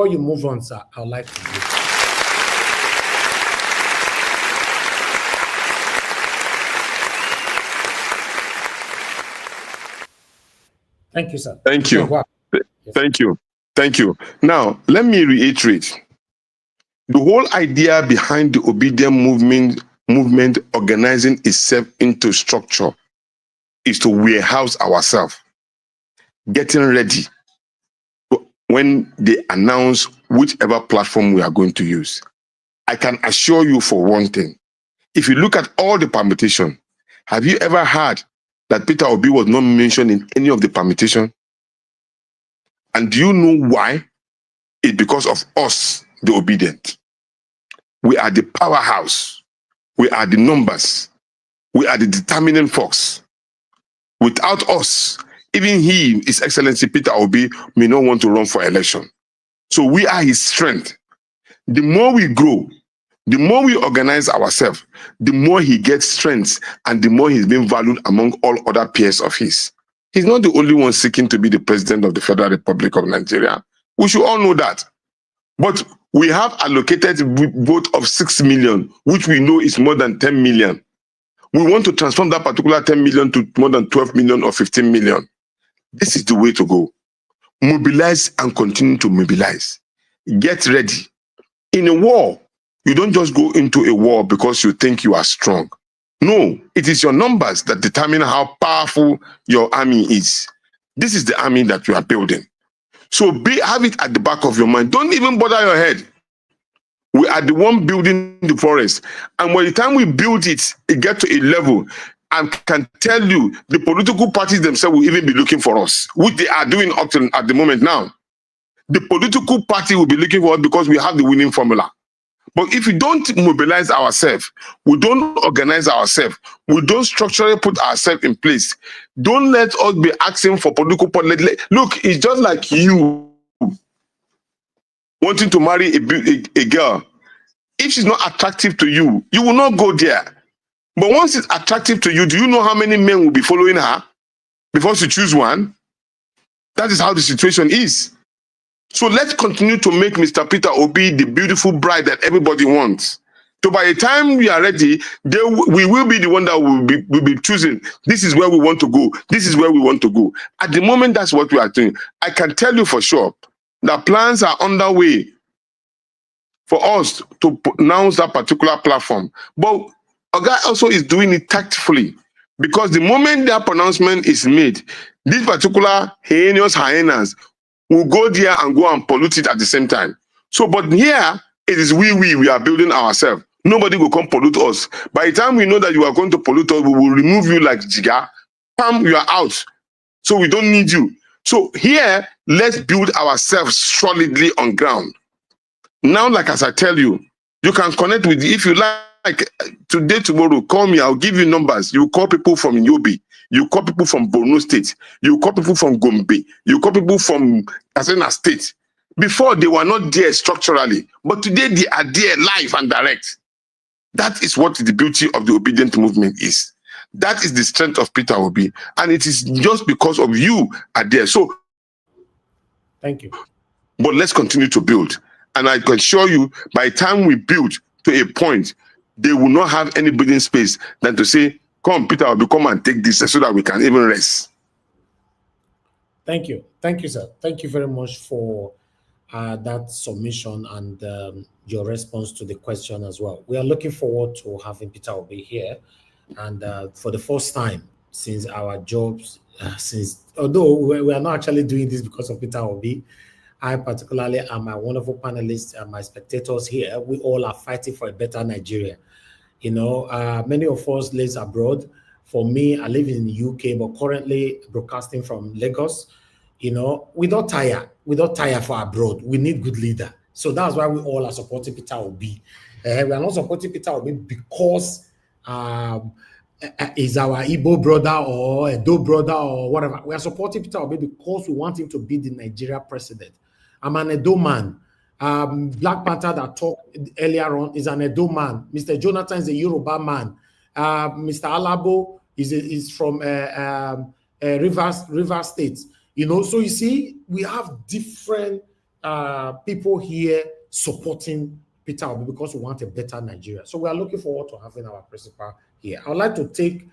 you move on, sir, I would like to do. Thank you, sir. Thank you. Thank you. Thank you. Now, let me reiterate. The whole idea behind the Obidient movement organizing itself into structure is to warehouse ourselves, getting ready when they announce whichever platform we are going to use. I can assure you for one thing, if you look at all the permutation, have you ever heard that Peter Obi was not mentioned in any of the permutation? And do you know why? It's because of us, the Obidient. We are the powerhouse. We are the numbers. We are the determining force. Without us, even he, His Excellency Peter Obi, may not want to run for election. So we are his strength. The more we grow, the more we organize ourselves, the more he gets strength, and the more he's being valued among all other peers of his. He's not the only one seeking to be the president of the Federal Republic of Nigeria. We should all know that. But we have allocated vote of 6 million, which we know is more than 10 million. We want to transform that particular 10 million to more than 12 million or 15 million. This is the way to go. Mobilize and continue to mobilize. Get ready. In a war, you don't just go into a war because you think you are strong. No, it is your numbers that determine how powerful your army is. This is the army that you are building. So have it at the back of your mind. Don't even bother your head. We are the one building the forest. And by the time we build it, it gets to a level, I can tell you, the political parties themselves will even be looking for us, which they are doing up to at the moment now. The political party will be looking for us because we have the winning formula. But if we don't mobilize ourselves, we don't organize ourselves, we don't structurally put ourselves in place, don't let us be asking for political. Look, it's just like you wanting to marry a girl. If she's not attractive to you, you will not go there. But once it's attractive to you, do you know how many men will be following her before she choose one? That is how the situation is. So let's continue to make Mr. Peter Obi the beautiful bride that everybody wants. So by the time we are ready, we will be the one that will be choosing. This is where we want to go. This is where we want to go. At the moment, that's what we are doing. I can tell you for sure that plans are underway for us to announce that particular platform. But Oga also is doing it tactfully, because the moment that pronouncement is made, these particular hyenas will go there and go and pollute it at the same time. So, but here, it is we are building ourselves. Nobody will come pollute us. By the time we know that you are going to pollute us, we will remove you like Jiga. Pam, you are out. So we don't need you. So here, let's build ourselves solidly on ground. Now, like as I tell you, you can connect with, if you like, today, tomorrow, call me, I'll give you numbers. You call people from Yobe, you call people from Borno State, you call people from Gombe, you call people from Katsina State. Before, they were not there structurally, but today they are there live and direct. That is what the beauty of the Obidient movement is. That is the strength of Peter Obi, and it is just because of you are there. So, thank you. But let's continue to build. And I can assure you, by the time we build to a point, they will not have any breathing space than to say, come, Peter, Obi, come and take this so that we can even rest. Thank you. Thank you, sir. Thank you very much for that submission and your response to the question as well. We are looking forward to having Peter Obi here. And for the first time since our jobs, although we are not actually doing this because of Peter Obi, I particularly and my wonderful panelists and my spectators here, we all are fighting for a better Nigeria. You know, many of us live abroad. For me, I live in the UK, but currently broadcasting from Lagos. You know, we don't tire. We don't tire for abroad. We need good leader. So that's why we all are supporting Peter Obi. We are not supporting Peter Obi because is our Igbo brother or Edo brother or whatever. We are supporting Peter Obi because we want him to be the Nigeria president. I'm an Edo man. Black Panther that talked earlier on is an Edo man. Mr. Jonathan is a Yoruba man. Mr. Alabo is from Rivers State. You know, so you see, we have different people here supporting Peter Obi because we want a better Nigeria. So we are looking forward to having our principal here. I would like to take,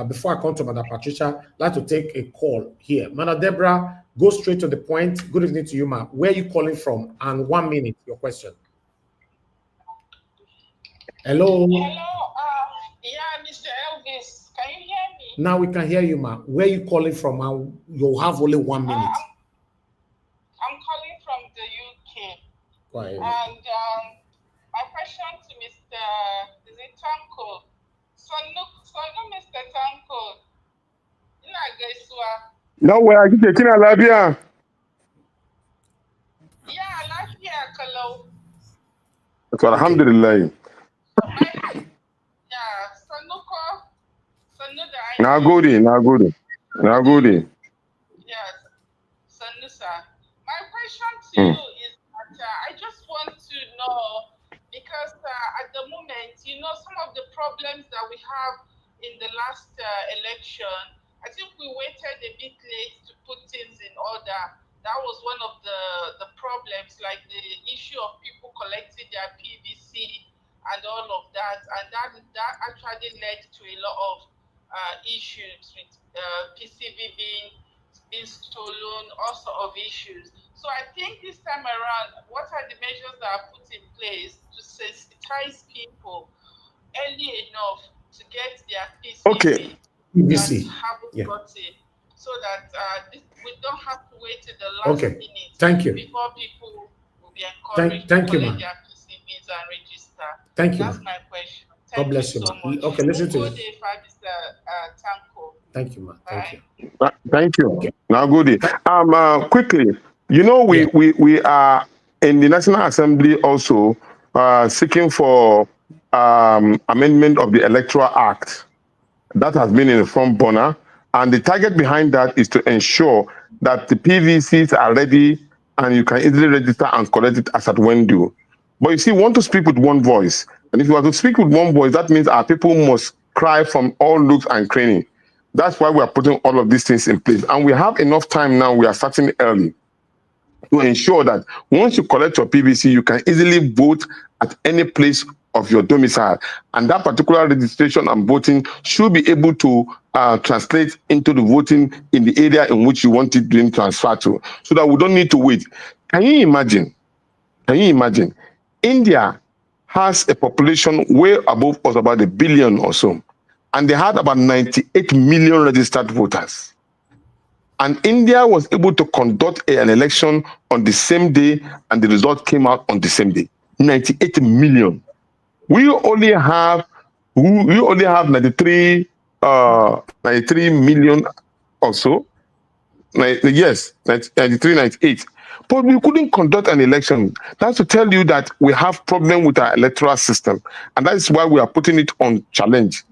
before I come to Madam Patricia, I'd like to take a call here. Madam Deborah, go straight to the point. Good evening to you, ma'am. Where are you calling from? And 1 minute, your question. Hello. Hello, yeah, Mr. Elvis, can you hear me? Now we can hear you, ma'am. Where are you calling from? And you'll have only 1 minute. I'm calling from the UK. Quiet. And my question to Mr. Is it Tanko? So Mr. Tanko, No, where are you taking a labia? Yeah, I like you, Kalo. Alhamdulillah. Yeah, Now good. Yes, Sanusa. My question to you is that I just want to know, because at the moment, you know, some of the problems that we have in the last election, I think we waited a bit late to put things in order. That was one of the problems, like the issue of people collecting their PVC and all of that. And that actually led to a lot of issues with PCV being stolen, all sort of issues. So I think this time around, what are the measures that are put in place to sensitize people early enough to get their PCV that haven't got it, so that we don't have to wait till the last minute before people will be encouraged to collect their PCVs and register. Thank you. That's my question. God bless you, so ma'am. much. Okay, listen to this. Tanko. Thank you, ma'am. Thank you. Thank you. Okay. Now good. Quickly, you know, we are in the National Assembly also. seeking for amendment of the Electoral Act. That has been in the front burner. And the target behind that is to ensure that the PVCs are ready and you can easily register and collect it as at when due. But you see, we want to speak with one voice. And if you are to speak with one voice, that means our people must cry from all nooks and crannies. That's why we are putting all of these things in place. And we have enough time now. We are starting early to ensure that once you collect your PVC, you can easily vote at any place of your domicile. And that particular registration and voting should be able to translate into the voting in the area in which you want it being transferred to, so that we don't need to wait. Can you imagine? Can you imagine? India has a population way above us, about 1 billion or so, and they had about 98 million registered voters. And India was able to conduct an election on the same day, and the result came out on the same day. 98 million. We only have 93 million or so. Yes, 93, 98. But we couldn't conduct an election. That's to tell you that we have problem with our electoral system, and that is why we are putting it on challenge.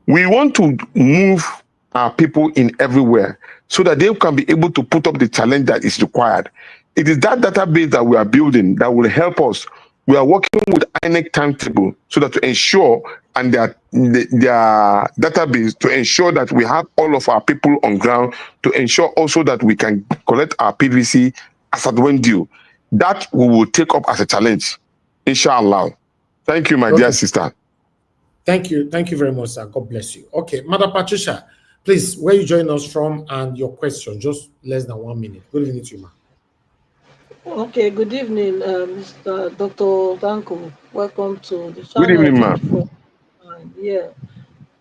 We want to move our people in everywhere so that they can be able to put up the challenge that is required. It is that database that we are building that will help us. We are working with INEC timetable so that to ensure, and their database to ensure that we have all of our people on ground, to ensure also that we can collect our PVC as at when due. That we will take up as a challenge, inshallah. Thank you, my dear sister. Thank you. Thank you very much, sir. God bless you. Okay, Mother Patricia, please, where you join us from and your question, just less than 1 minute. Good evening to you, ma'am. Okay, good evening, Mr. Dr. Tanko. Welcome to the channel. Good evening, ma'am. Yeah,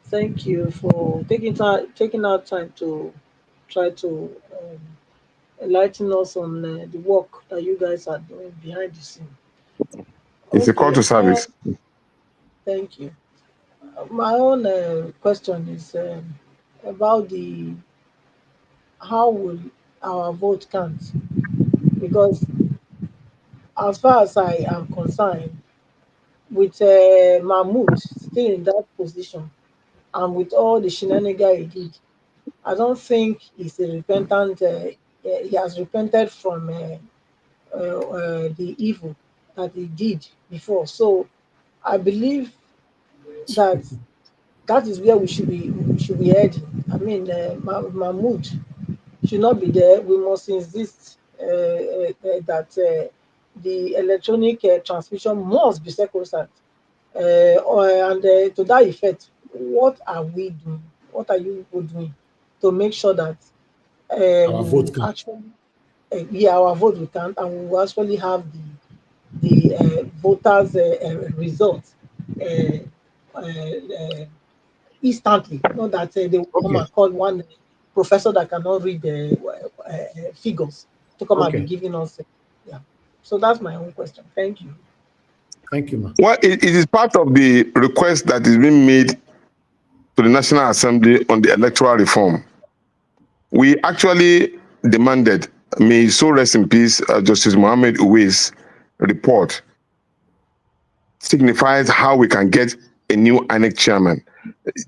thank you for taking out time to try to enlighten us on the work that you guys are doing behind the scene. It's a call to service. Thank you. My own question is about how will our vote count? Because as far as I am concerned, with Mahmoud still in that position and with all the shenanigans he did, I don't think he's a repentant. He has repented from the evil that he did before. So I believe that is where we should be heading. I mean, Mahmoud should not be there. We must insist that the electronic transmission must be sacrosanct. And to that effect, what are we doing? What are you people doing to make sure that Our vote count. actually, our vote will count, and we will actually have the voters' results instantly? Not that they will come and call one professor that cannot read the figures to come and be giving us. Yeah. So that's my own question. Thank you. Thank you, ma'am. Well, it is part of the request that is being made to the National Assembly on the electoral reform. We actually demanded, may so rest in peace, Justice Mohammed Uwais report signifies how we can get a new INEC chairman.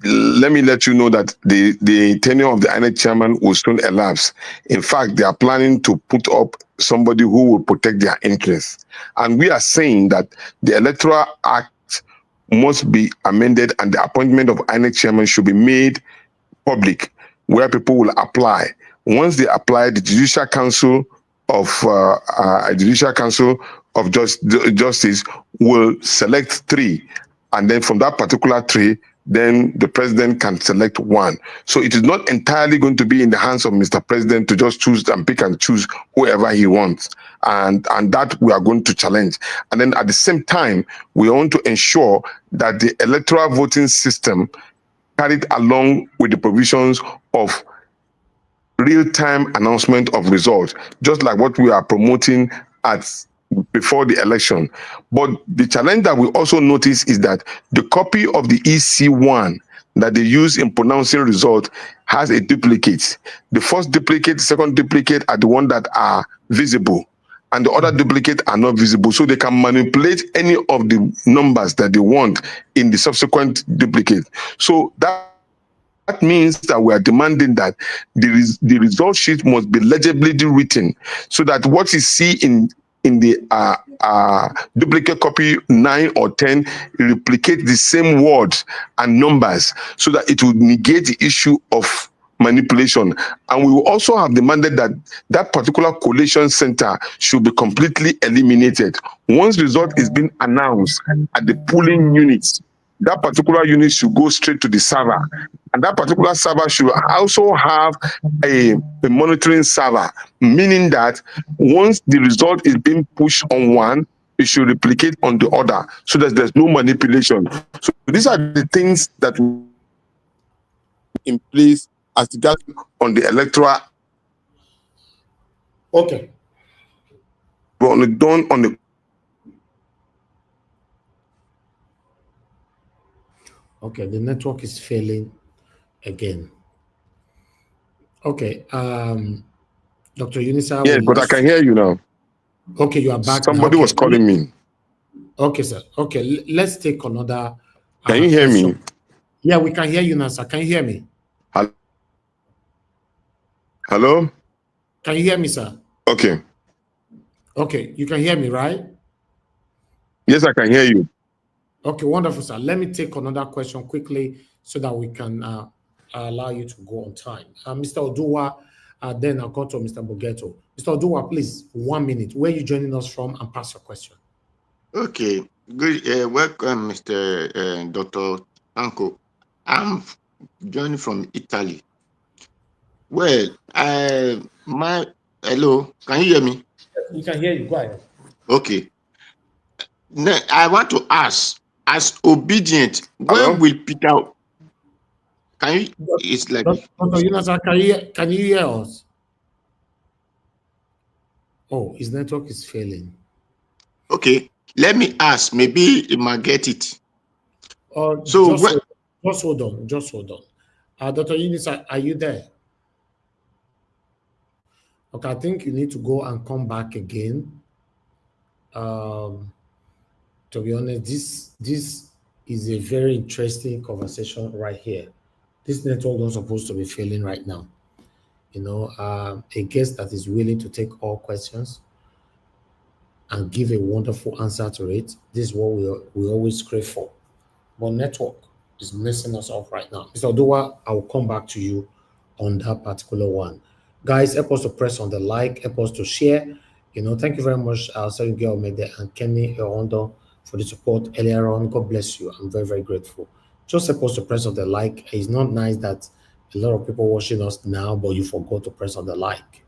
Let me let you know that the tenure of the INEC chairman will soon elapse. In fact, they are planning to put up somebody who will protect their interests. And we are saying that the Electoral Act must be amended and the appointment of INEC chairman should be made public, where people will apply. Once they apply, the Judicial Council of Justice will select 3, and then from that particular 3, then the president can select 1. So it is not entirely going to be in the hands of Mr. President to just choose and pick and choose whoever he wants. And that we are going to challenge. And then at the same time, we want to ensure that the electoral voting system carried along with the provisions of real-time announcement of results, just like what we are promoting before the election. But the challenge that we also notice is that the copy of the EC1 that they use in pronouncing result has a duplicate. The first duplicate, second duplicate are the ones that are visible. and the other duplicate are not visible. So they can manipulate any of the numbers that they want in the subsequent duplicate. So that means that we are demanding that the result sheet must be legibly written, so that what you see in the duplicate copy 9 or 10 replicate the same words and numbers, so that it would negate the issue of manipulation. And we will also have demanded that that particular collation center should be completely eliminated. Once result is being announced at the polling units, that particular unit should go straight to the server, and that particular server should also have a monitoring server, meaning that once the result is being pushed on one, it should replicate on the other, so that there's no manipulation. So these are the things that in place as regards on the electoral. Okay. Done on the. Okay, the network is failing again. Okay, Dr. Yunusa. Yes, but I can hear you now. Okay, you are back. Somebody now. was calling me. Okay, sir. Okay, let's take another. Can you hear me? Yeah, we can hear you now, sir. Can you hear me? Hello? Can you hear me, sir? Okay. Okay, you can hear me, right? Yes, I can hear you. Okay, wonderful, sir. Let me take another question quickly so that we can allow you to go on time. Mr. Oduwa, then I'll go to Mr. Bogeto. Mr. Oduwa, please, 1 minute. Where are you joining us from, and pass your question? Okay, good. Welcome, Mr. Dr. Tanko. I'm joining from Italy. Well, hello, can you hear me? We can hear you. Go ahead. Okay. Now, I want to ask, as Obidient, when will Peter? Can you? It's like. Dr. Yunusa, can you hear us? Oh, his network is failing. Okay, let me ask. Maybe he might get it. So just hold on. Just hold on. Dr. Yunusa, are you there? Okay, I think you need to go and come back again. To be honest, this is a very interesting conversation right here. This network is supposed to be failing right now. You know, a guest that is willing to take all questions and give a wonderful answer to it. This is what we always crave for. But network is messing us up right now. Mr. Oduwa, I will come back to you on that particular one. Guys, help us to press on the like, help us to share. You know, thank you very much, Sergio Omede and Kenny Erondo, for the support earlier on. God bless you. I'm very, very grateful. Just supposed to press on the like. It's not nice that a lot of people watching us now, but you forgot to press on the like.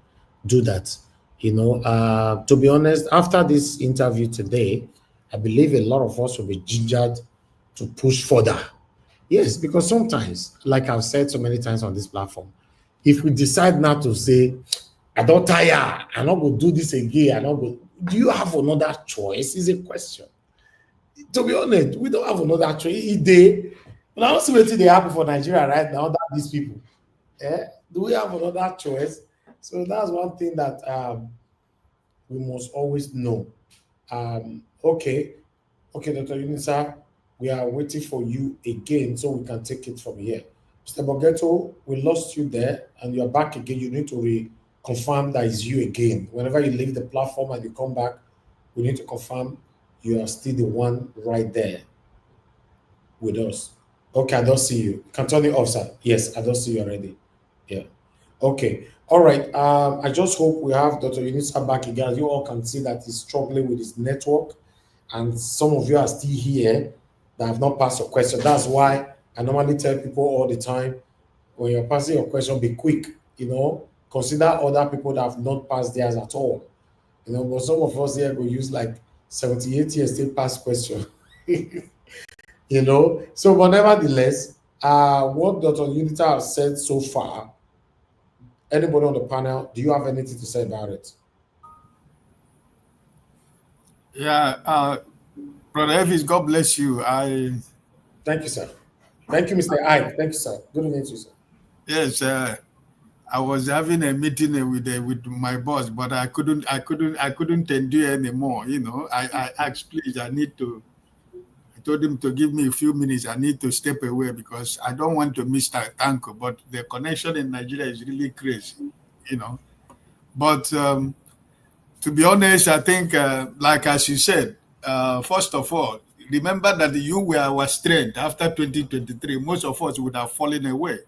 Do that. You know, to be honest, after this interview today, I believe a lot of us will be gingered to push further. Yes, because sometimes, like I've said so many times on this platform, if we decide not to say, I don't tire, I'm not going to do this again, do you have another choice? Is a question. To be honest, we don't have another choice. When I see what they happen for Nigeria right now, that these people, do we have another choice? So that's one thing that we must always know. Okay, Dr. Yunusa, we are waiting for you again so we can take it from here. Mr. Bogeto, we lost you there and you're back again. You need to confirm that it's you again. Whenever you leave the platform and you come back, we need to confirm you are still the one right there with us. Okay, I don't see you. Can turn it off, sir. Yes, I don't see you already. Yeah. Okay. All right. I just hope we have Dr. Yunusa back again. You all can see that he's struggling with his network, and some of you are still here that have not passed your question. That's why I normally tell people all the time, when you're passing your question, be quick. You know, consider other people that have not passed theirs at all. You know, but some of us here will use like 78 years still pass question. You know, so but nevertheless, what Dr. Yunusa has said so far, anybody on the panel, do you have anything to say about it? Yeah, Brother Elvis, God bless you. Thank you, sir. Thank you, Mr. I. Thank you, sir. Good evening to you, sir. Yes, I was having a meeting with my boss, but I couldn't endure anymore. You know, I asked, please, I told him to give me a few minutes. I need to step away because I don't want to miss Tanko. But the connection in Nigeria is really crazy, you know. But to be honest, I think, like as you said, first of all, remember that you were our strength after 2023. Most of us would have fallen away,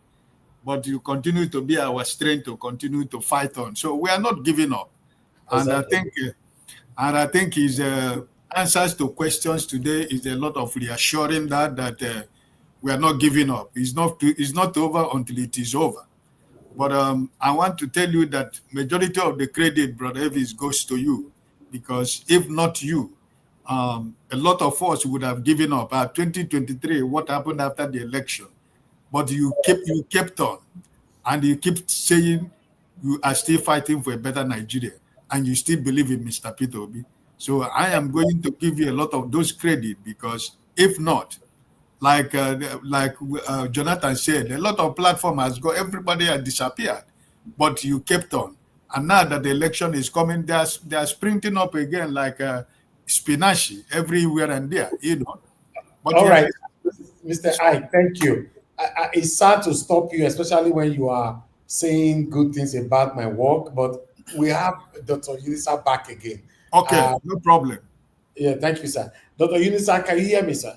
but you continue to be our strength to continue to fight on. So we are not giving up. Exactly. And I think his answers to questions today is a lot of reassuring that we are not giving up. It's not over until it is over. But I want to tell you that majority of the credit, Brother Evis, goes to you, because if not you, a lot of us would have given up. 2023, what happened after the election? But you kept on, and you keep saying you are still fighting for a better Nigeria, and you still believe in Mr. Peter Obi. So I am going to give you a lot of those credit, because if not, like Jonathan said, a lot of platform has got, everybody has disappeared, but you kept on. And now that the election is coming, they are sprinting up again like spinach everywhere and there, you know. But All yeah, right, Mr. I, thank you. It's sad to stop you, especially when you are saying good things about my work, but we have Dr. Yunusa back again. Okay, no problem. Yeah, thank you, sir. Dr. Yunusa, can you hear me, sir?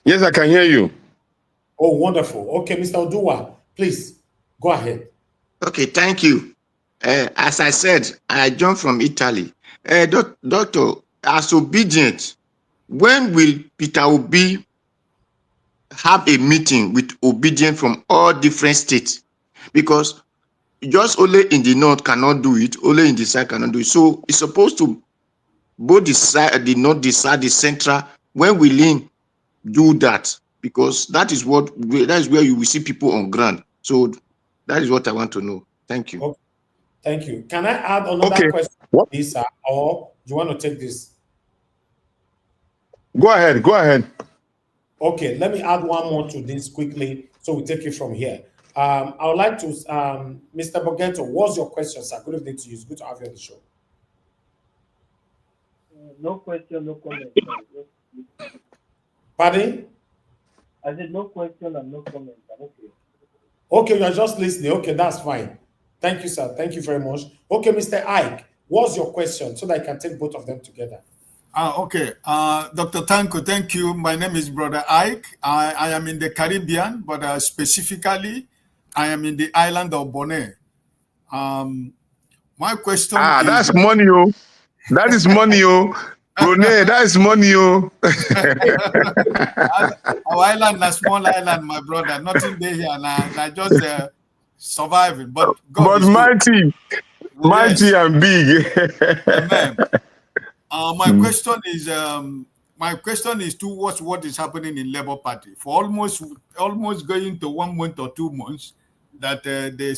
Yes, I can hear you. Oh, wonderful. Okay, Mr. Oduwa, please go ahead. Okay, thank you. As I said, I jumped from Italy. Doctor, as Obidient, when will Peter Obi have a meeting with Obidient from all different states? Because just only in the north cannot do it, only in the south cannot do it. So it's supposed to both the side, the north, the south, the central. When will he do that? Because that is where you will see people on ground. So that is what I want to know. Thank you. Okay. Thank you. Can I add another question to this, sir, or do you want to take this? Go ahead. Go ahead. Okay, let me add one more to this quickly, so we take it from here. I would like to, Mr. Bogeto, what's your question, sir? Good evening to you. It's good to have you on the show. No question, no comment. Pardon? I said no question and no comment. I'm okay. Okay, you're just listening. Okay, that's fine. Thank you, sir. Thank you very much. Okay, Mr. Ike, what's your question so that I can take both of them together? Okay. Dr. Tanko, thank you. My name is Brother Ike. I am in the Caribbean, but specifically, I am in the island of Bonaire. My question is... that's money, oh. That is money, oh. Brunei, that is money, oh. Our island, a small island, my brother. Nothing there here, and I just surviving. But God but is mighty, good. mighty Yes. and big. Amen. My question is towards what is happening in Labour Party. For almost going to 1 month or 2 months, that the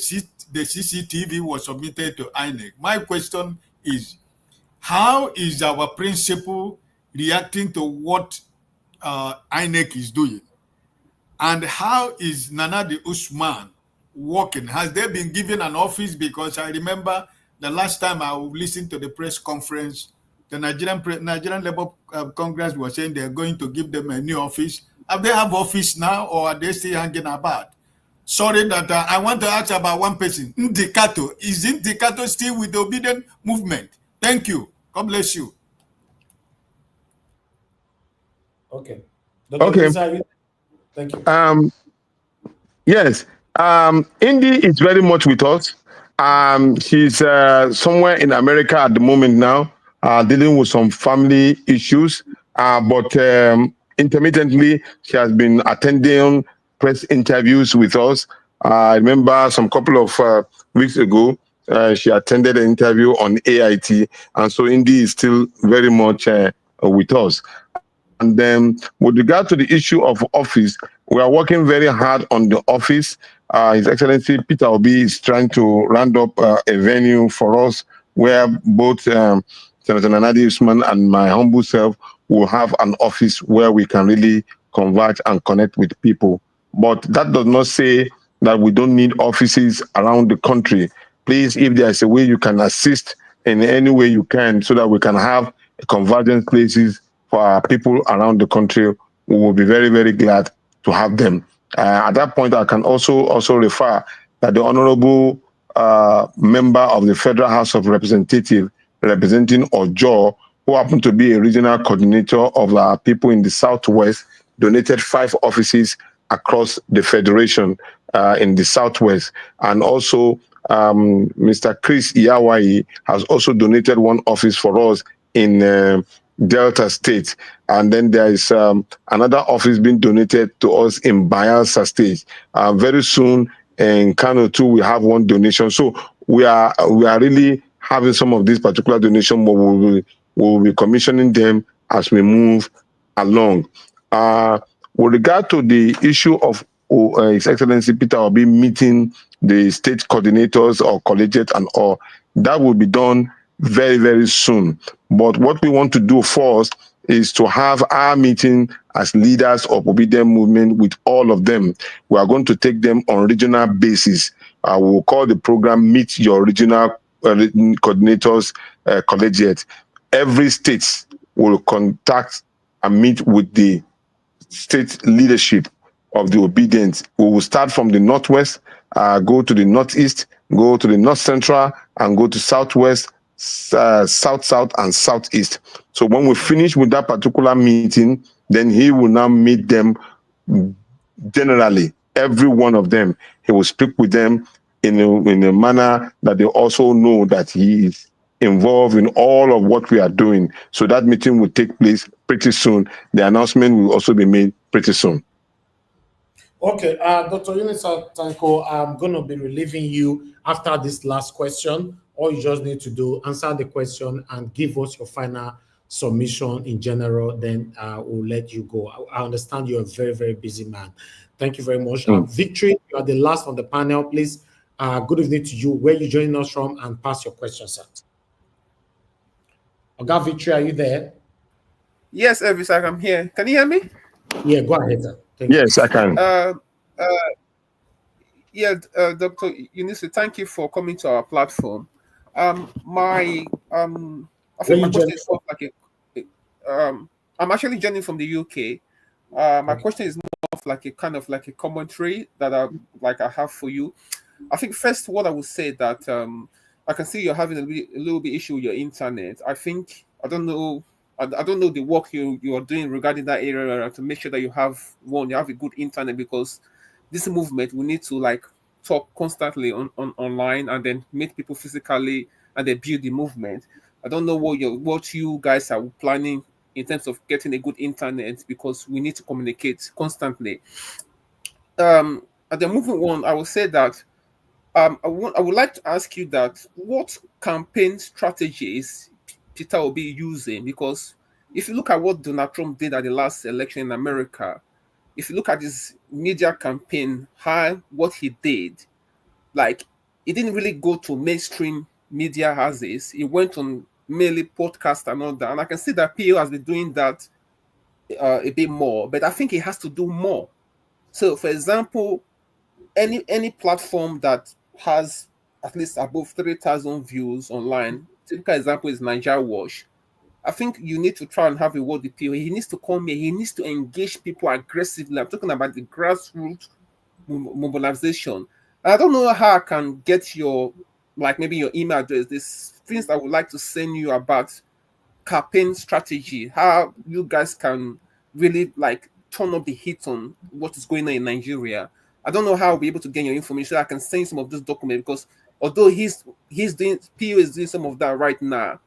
CCTV was submitted to INEC. My question is, how is our principal reacting to what INEC is doing? And how is Nanadi Usman working? Has they been given an office? Because I remember the last time I listened to the press conference, the Nigerian Labour Congress was saying they're going to give them a new office. Have they have office now, or are they still hanging about? Sorry that I want to ask about one person. Ndikato. Is Ndikato still with the Obidient movement? Thank you. God bless you. Okay. Dr. Okay. Lisa, thank you. Yes. Indy is very much with us. She's somewhere in America at the moment now, dealing with some family issues. But intermittently, she has been attending press interviews with us. I remember some couple of weeks ago, she attended an interview on AIT. And so Indy is still very much with us. And then with regard to the issue of office, we are working very hard on the office. His Excellency Peter Obi is trying to round up a venue for us where both Senator Nanadi Usman and my humble self will have an office where we can really converge and connect with people. But that does not say that we don't need offices around the country. Please, if there's a way you can assist in any way you can so that we can have convergence places for our people around the country, we will be very, very glad to have them. At that point, I can also refer that the honorable member of the Federal House of Representatives representing Ojo, who happened to be a regional coordinator of our people in the Southwest, donated 5 offices across the Federation in the Southwest. And also, Mr. Chris Yawai has also donated 1 office for us in Delta State. And then there is another office being donated to us in Bayelsa State. Very soon in Kano too, we have 1 donation. So we are really having some of these particular donations, but we will be commissioning them as we move along. With regard to the issue of His Excellency Peter Obi meeting the state coordinators or collegiate and all, that will be done very, very soon. But what we want to do first is to have our meeting as leaders of Obidient movement with all of them. We are going to take them on regional basis. We will call the program Meet Your Regional Coordinators Collegiate. Every state will contact and meet with the state leadership of the Obidient. We will start from the Northwest, go to the Northeast, go to the North Central, and go to Southwest, South, and Southeast. So when we finish with that particular meeting, then he will now meet them generally, every one of them. He will speak with them in a manner that they also know that he is involved in all of what we are doing. So that meeting will take place pretty soon. The announcement will also be made pretty soon. Okay, Dr. Yunusa Tanko, I'm going to be relieving you after this last question. All you just need to do, answer the question and give us your final submission in general, then we'll let you go. I understand you're a very, very busy man. Thank you very much. Victory, you are the last on the panel. Please, good evening to you. Where you joining us from, and pass your question, sir. Okay, Victory, are you there? Yes, Elvis, I'm here. Can you hear me? Yeah, go ahead, sir. Yes, I can. Dr. Yunusa, thank you for coming to our platform. I think my question is more like I'm actually joining from the UK. My question is more of like a kind of like a commentary that I have for you. I think first, what I would say that I can see you're having a little bit issue with your internet. I don't know the work you are doing regarding that area to make sure that you have a good internet, because this movement, we need to like talk constantly online and then meet people physically and then build the movement. I don't know what you guys are planning in terms of getting a good internet, because we need to communicate constantly. And then moving on, I will say that I would like to ask you that what campaign strategies Peter will be using, because if you look at what Donald Trump did at the last election in America, if you look at his media campaign, what he did, like, he didn't really go to mainstream media houses. He went on mainly podcast and all that. And I can see that PO has been doing that a bit more, but I think he has to do more. So, for example, any platform that has at least above 3,000 views online, typical example is Niger Watch. I think you need to try and have a word with PO. He needs to come here. He needs to engage people aggressively. I'm talking about the grassroots mobilization. I don't know how I can get your, like, maybe your email address. There's things I would like to send you about campaign strategy, how you guys can really like turn up the heat on what is going on in Nigeria. I don't know how I'll be able to get your information so I can send some of this document, because although he's doing, PO is doing some of that right now,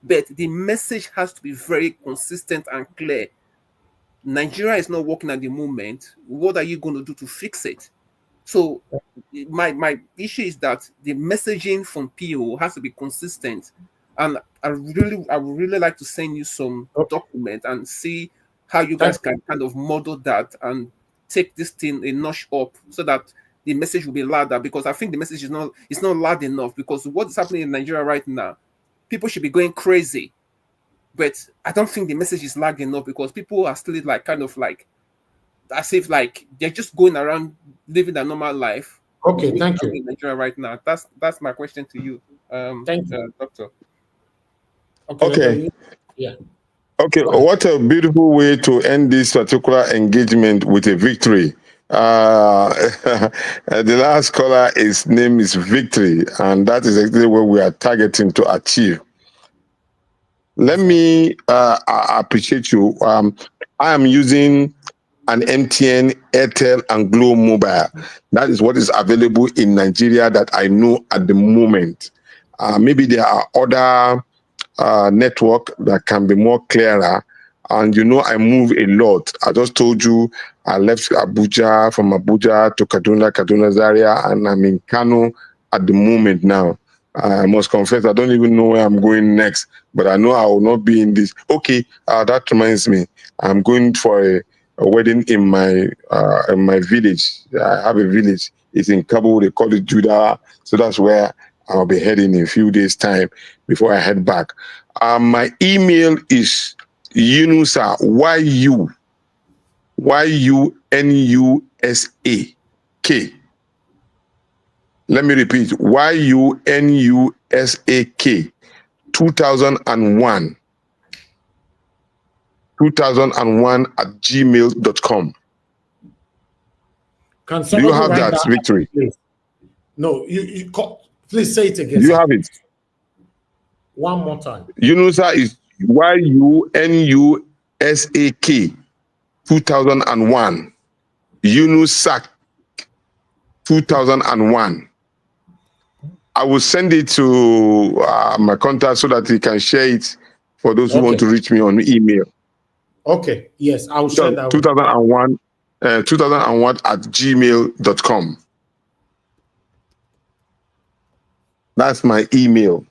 but the message has to be very consistent and clear. Nigeria is not working at the moment. What are you going to do to fix it? So my issue is that the messaging from PO has to be consistent, and I would really like to send you some document and see how you guys can kind of model that and take this thing a notch up so that the message will be louder, because I think the message is not loud enough, because what's happening in Nigeria right now, people should be going crazy, but I don't think the message is loud enough, because people are still like kind of like as if like they're just going around living their normal life, Okay, thank you. In Nigeria right now. That's my question to you, Thank you. Doctor. Okay. Yeah. Okay, what a beautiful way to end this particular engagement with a victory. The last caller, his name is Victory, and that is exactly what we are targeting to achieve. Let me appreciate you. I am using an MTN, Airtel, and Glo Mobile. That is what is available in Nigeria that I know at the moment. Maybe there are other network that can be more clearer. And you know, I move a lot. I just told you I left Abuja, from Abuja to Kaduna, Kaduna Zaria, and I'm in Kano at the moment now. I must confess, I don't even know where I'm going next, but I know I will not be in this. Okay, that reminds me, I'm going for a wedding in my village. I have a village. It's in Kabul. They call it Judah. So that's where I'll be heading in a few days' time before I head back. My email is Yunusa, Yunusak. Let me repeat, Yunusak 2001 at gmail.com. Can Do you somebody have write that, Victory? Please? No, please say it again. Do you sir. have it? One more time. Yunusa is Yunusak 2001. Yunusak 2001. I will send it to my contact so that he can share it for those who want to reach me on email. Okay, yes, I'll share that. 2001 at gmail.com. That's my email.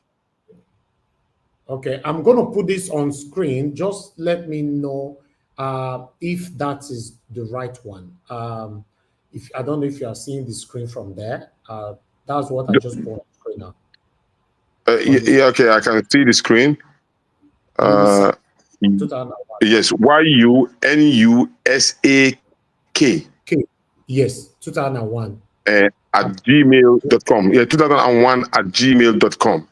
Okay, I'm going to put this on screen. Just let me know if that is the right one. If I don't know if you are seeing the screen from there. That's what I just put on screen now. Yeah, okay, I can see the screen. Yes, Yunusak. Yes, 2001. At gmail.com. Yeah, 2001 at gmail.com.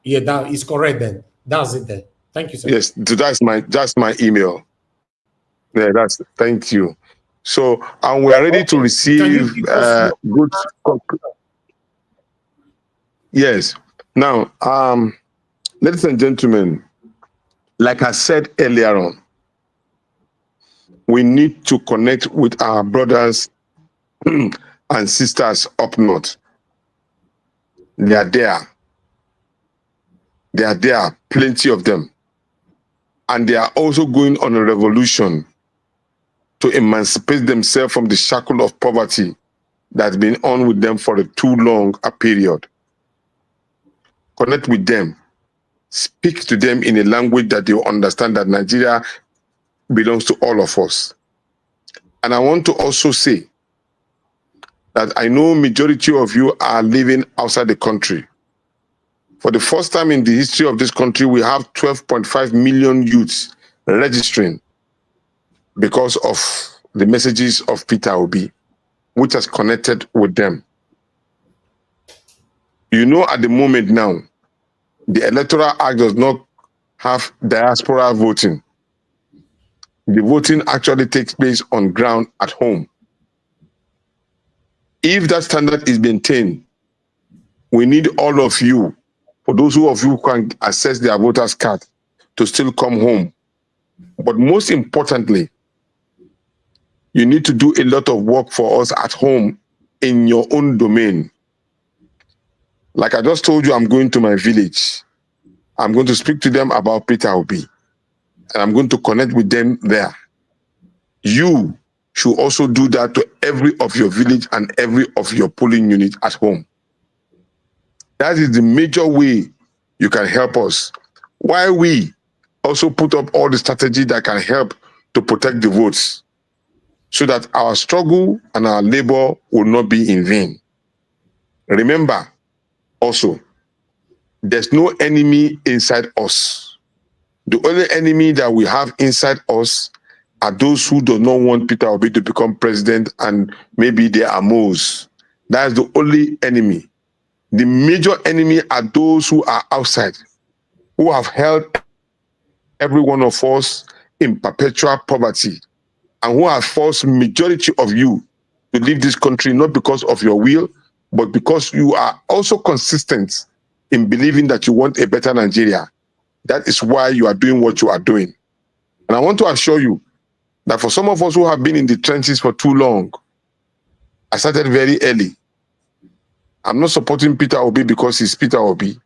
Yeah, that is correct then. That's it then. Thank you, sir. Yes, that's my email. Yeah, thank you. So, and we are ready to receive good. Yes. Now, ladies and gentlemen, like I said earlier on, we need to connect with our brothers and sisters up north. They are there. They are there, plenty of them. And they are also going on a revolution to emancipate themselves from the shackle of poverty that's been on with them for too long a period. Connect with them. Speak to them in a language that they understand, that Nigeria belongs to all of us. And I want to also say that I know majority of you are living outside the country. For the first time in the history of this country, we have 12.5 million youths registering because of the messages of Peter Obi, which has connected with them. You know, at the moment now, the Electoral Act does not have diaspora voting. The voting actually takes place on ground at home. If that standard is maintained, we need all of you, for those of you who can access their voters' card, to still come home. But most importantly, you need to do a lot of work for us at home in your own domain. Like I just told you, I'm going to my village. I'm going to speak to them about Peter Obi, and I'm going to connect with them there. You should also do that to every of your village and every of your polling unit at home. That is the major way you can help us. While we also put up all the strategy that can help to protect the votes, so that our struggle and our labor will not be in vain. Remember, also, there's no enemy inside us. The only enemy that we have inside us are those who do not want Peter Obi to become president, and maybe they are most. That is the only enemy. The major enemy are those who are outside, who have held every one of us in perpetual poverty, and who have forced majority of you to leave this country, not because of your will, but because you are also consistent in believing that you want a better Nigeria. That is why you are doing what you are doing. And I want to assure you that for some of us who have been in the trenches for too long, I started very early. I'm not supporting Peter Obi because he's Peter Obi.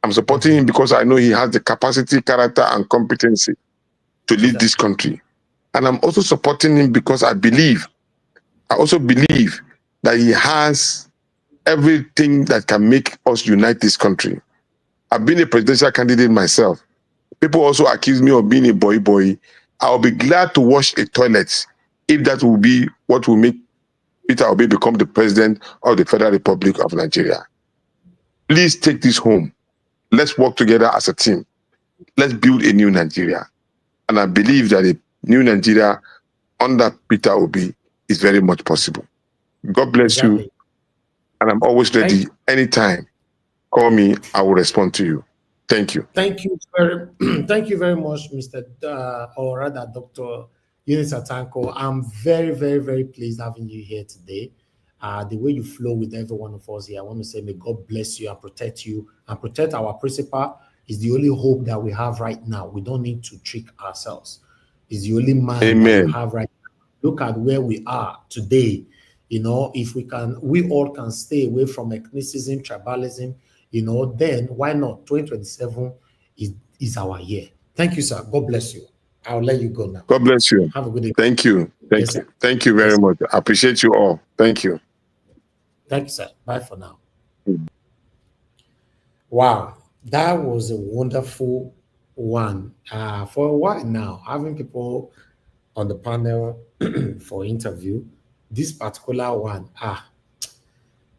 I'm supporting him because I know he has the capacity, character, and competency to lead this country. And I'm also supporting him because I also believe that he has everything that can make us unite this country. I've been a presidential candidate myself. People also accuse me of being a boy. I'll be glad to wash a toilet if that will be what will make Peter Obi become the president of the Federal Republic of Nigeria. Please take this home. Let's work together as a team. Let's build a new Nigeria. And I believe that a new Nigeria under Peter Obi is very much possible. God bless you. And I'm always ready. Anytime, call me, I will respond to you. Thank you. Thank you very much, Mr. Or rather, Dr. Yunusa Tanko. I'm very, very, very pleased having you here today. The way you flow with every one of us here, I want to say may God bless you and protect our principal. Is the only hope that we have right now. We don't need to trick ourselves. It's the only man that we have right now. Look at where we are today. You know, if we all can stay away from ethnicism, tribalism, you know, then why not? 2027 is our year. Thank you, sir. God bless you. I'll let you go now. God bless you. Have a good day. Thank you. Thank you. Thank you very much. I appreciate you all. Thank you. Thank you, sir. Bye for now. Wow. That was a wonderful one. For a while now, having people on the panel for interview, this particular one,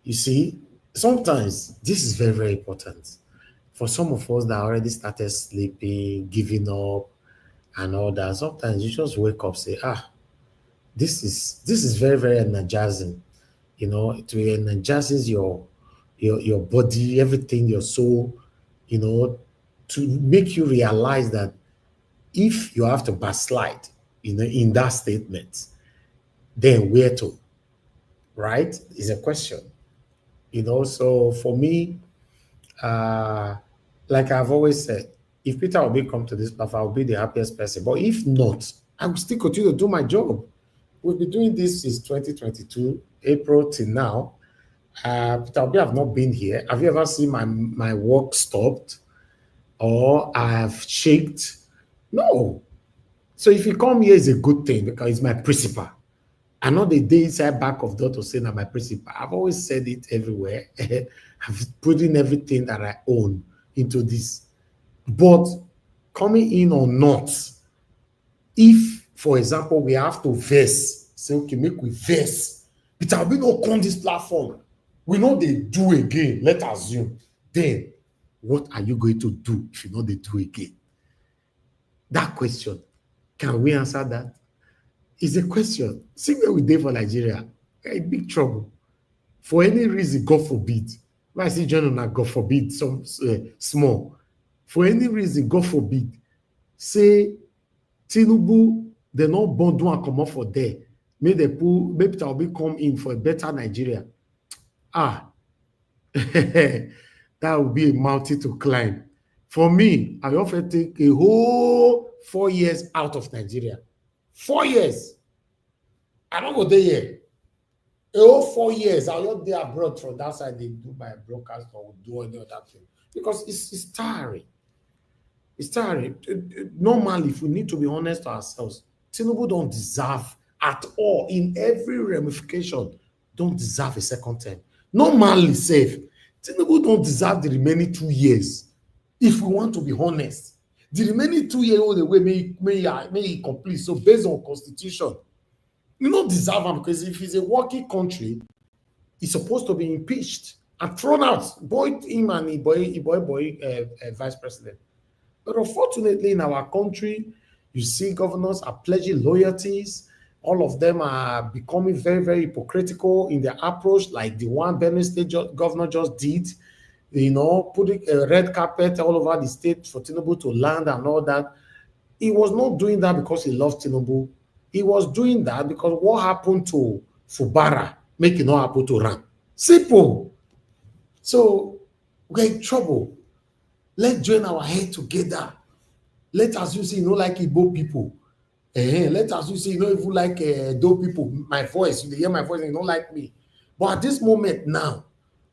you see, sometimes this is very, very important. For some of us that already started sleeping, giving up, and all that, sometimes you just wake up, say, this is very, very energizing. You know, it energizes your body, everything, your soul, you know, to make you realize that if you have to backslide, you know, in that statement, then where to, right? Is a question. You know, so for me, like I've always said, if Peter Obi come to this platform, I'll be the happiest person. But if not, I will still continue to do my job. We've been doing this since 2022, April till now. Peter Obi have not been here. Have you ever seen my work stopped or I've shaked? No. So if you come here, it's a good thing because it's my principal. I'm not the day inside back of door to say that my principal. I've always said it everywhere. I've put in everything that I own into this. But coming in or not, if, for example, we have to verse, say, okay, make we verse. Peter Obi no come this platform. We know they do again. Let's assume. Then, what are you going to do if you know they do again? That question, can we answer that? It's a question. See where we did for Nigeria. We're in big trouble. For any reason, God forbid. When I see John, God forbid, some small. For any reason, God forbid, say Tinubu, they not bond one come up for there. Maybe Peter Obi come in for a better Nigeria. That would be a mountain to climb. For me, I often take a whole 4 years out of Nigeria. 4 years. I don't go there yet. A whole 4 years, I'll not there abroad from that side. They do my broadcast or do any other thing. Because it's tiring. It's tiring. Normally, if we need to be honest to ourselves, Tinubu don't deserve at all, in every ramification, don't deserve a second term. Normally, safe. Tinubu don't deserve the remaining 2 years. If we want to be honest, the remaining 2 years all the way may he complete. So based on constitution, you don't deserve him because if he's a working country, he's supposed to be impeached and thrown out. Boy, him and vice president. But unfortunately, in our country, you see governors are pledging loyalties. All of them are becoming very, very hypocritical in their approach, like the one Benue State governor just did, putting a red carpet all over the state for Tinubu to land and all that. He was not doing that because he loved Tinubu. He was doing that because what happened to Fubara make it not happen to Ram. Simple. So we're in trouble. Let's join our head together. Let us use like Igbo people. Let us use even like Edo people. My voice, you hear my voice and you don't like me. But at this moment now,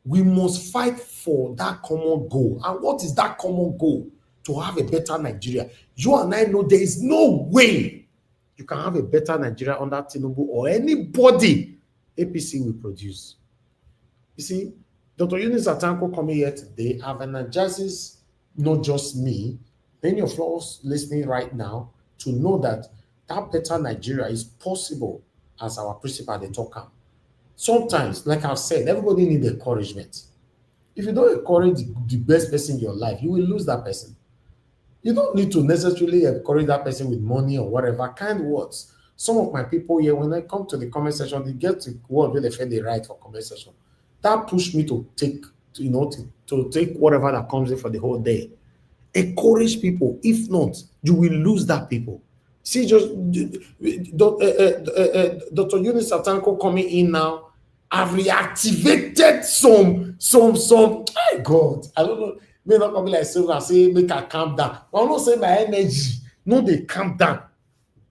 we must fight for that common goal. And what is that common goal? To have a better Nigeria. You and I know there is no way you can have a better Nigeria under Tinubu or anybody APC will produce. You see, Dr. Yunusa Tanko coming here today have energizes not just me, many of us listening right now, to know that better Nigeria is possible as our principal they talk about. Sometimes, like I've said, everybody needs encouragement. If you don't encourage the best person in your life, you will lose that person. You don't need to necessarily encourage that person with money or whatever, kind words. Some of my people here, when I come to the comment section, they get to word where they feel they write for comment section. That pushed me to take, to take whatever that comes in for the whole day. Encourage people. If not, you will lose that people. See, just Dr. Yunusa Tanko coming in now. I've reactivated some. Oh God, I don't know. May not come like Silver and say make her calm down. But I'm not saying my energy. No, they calm down.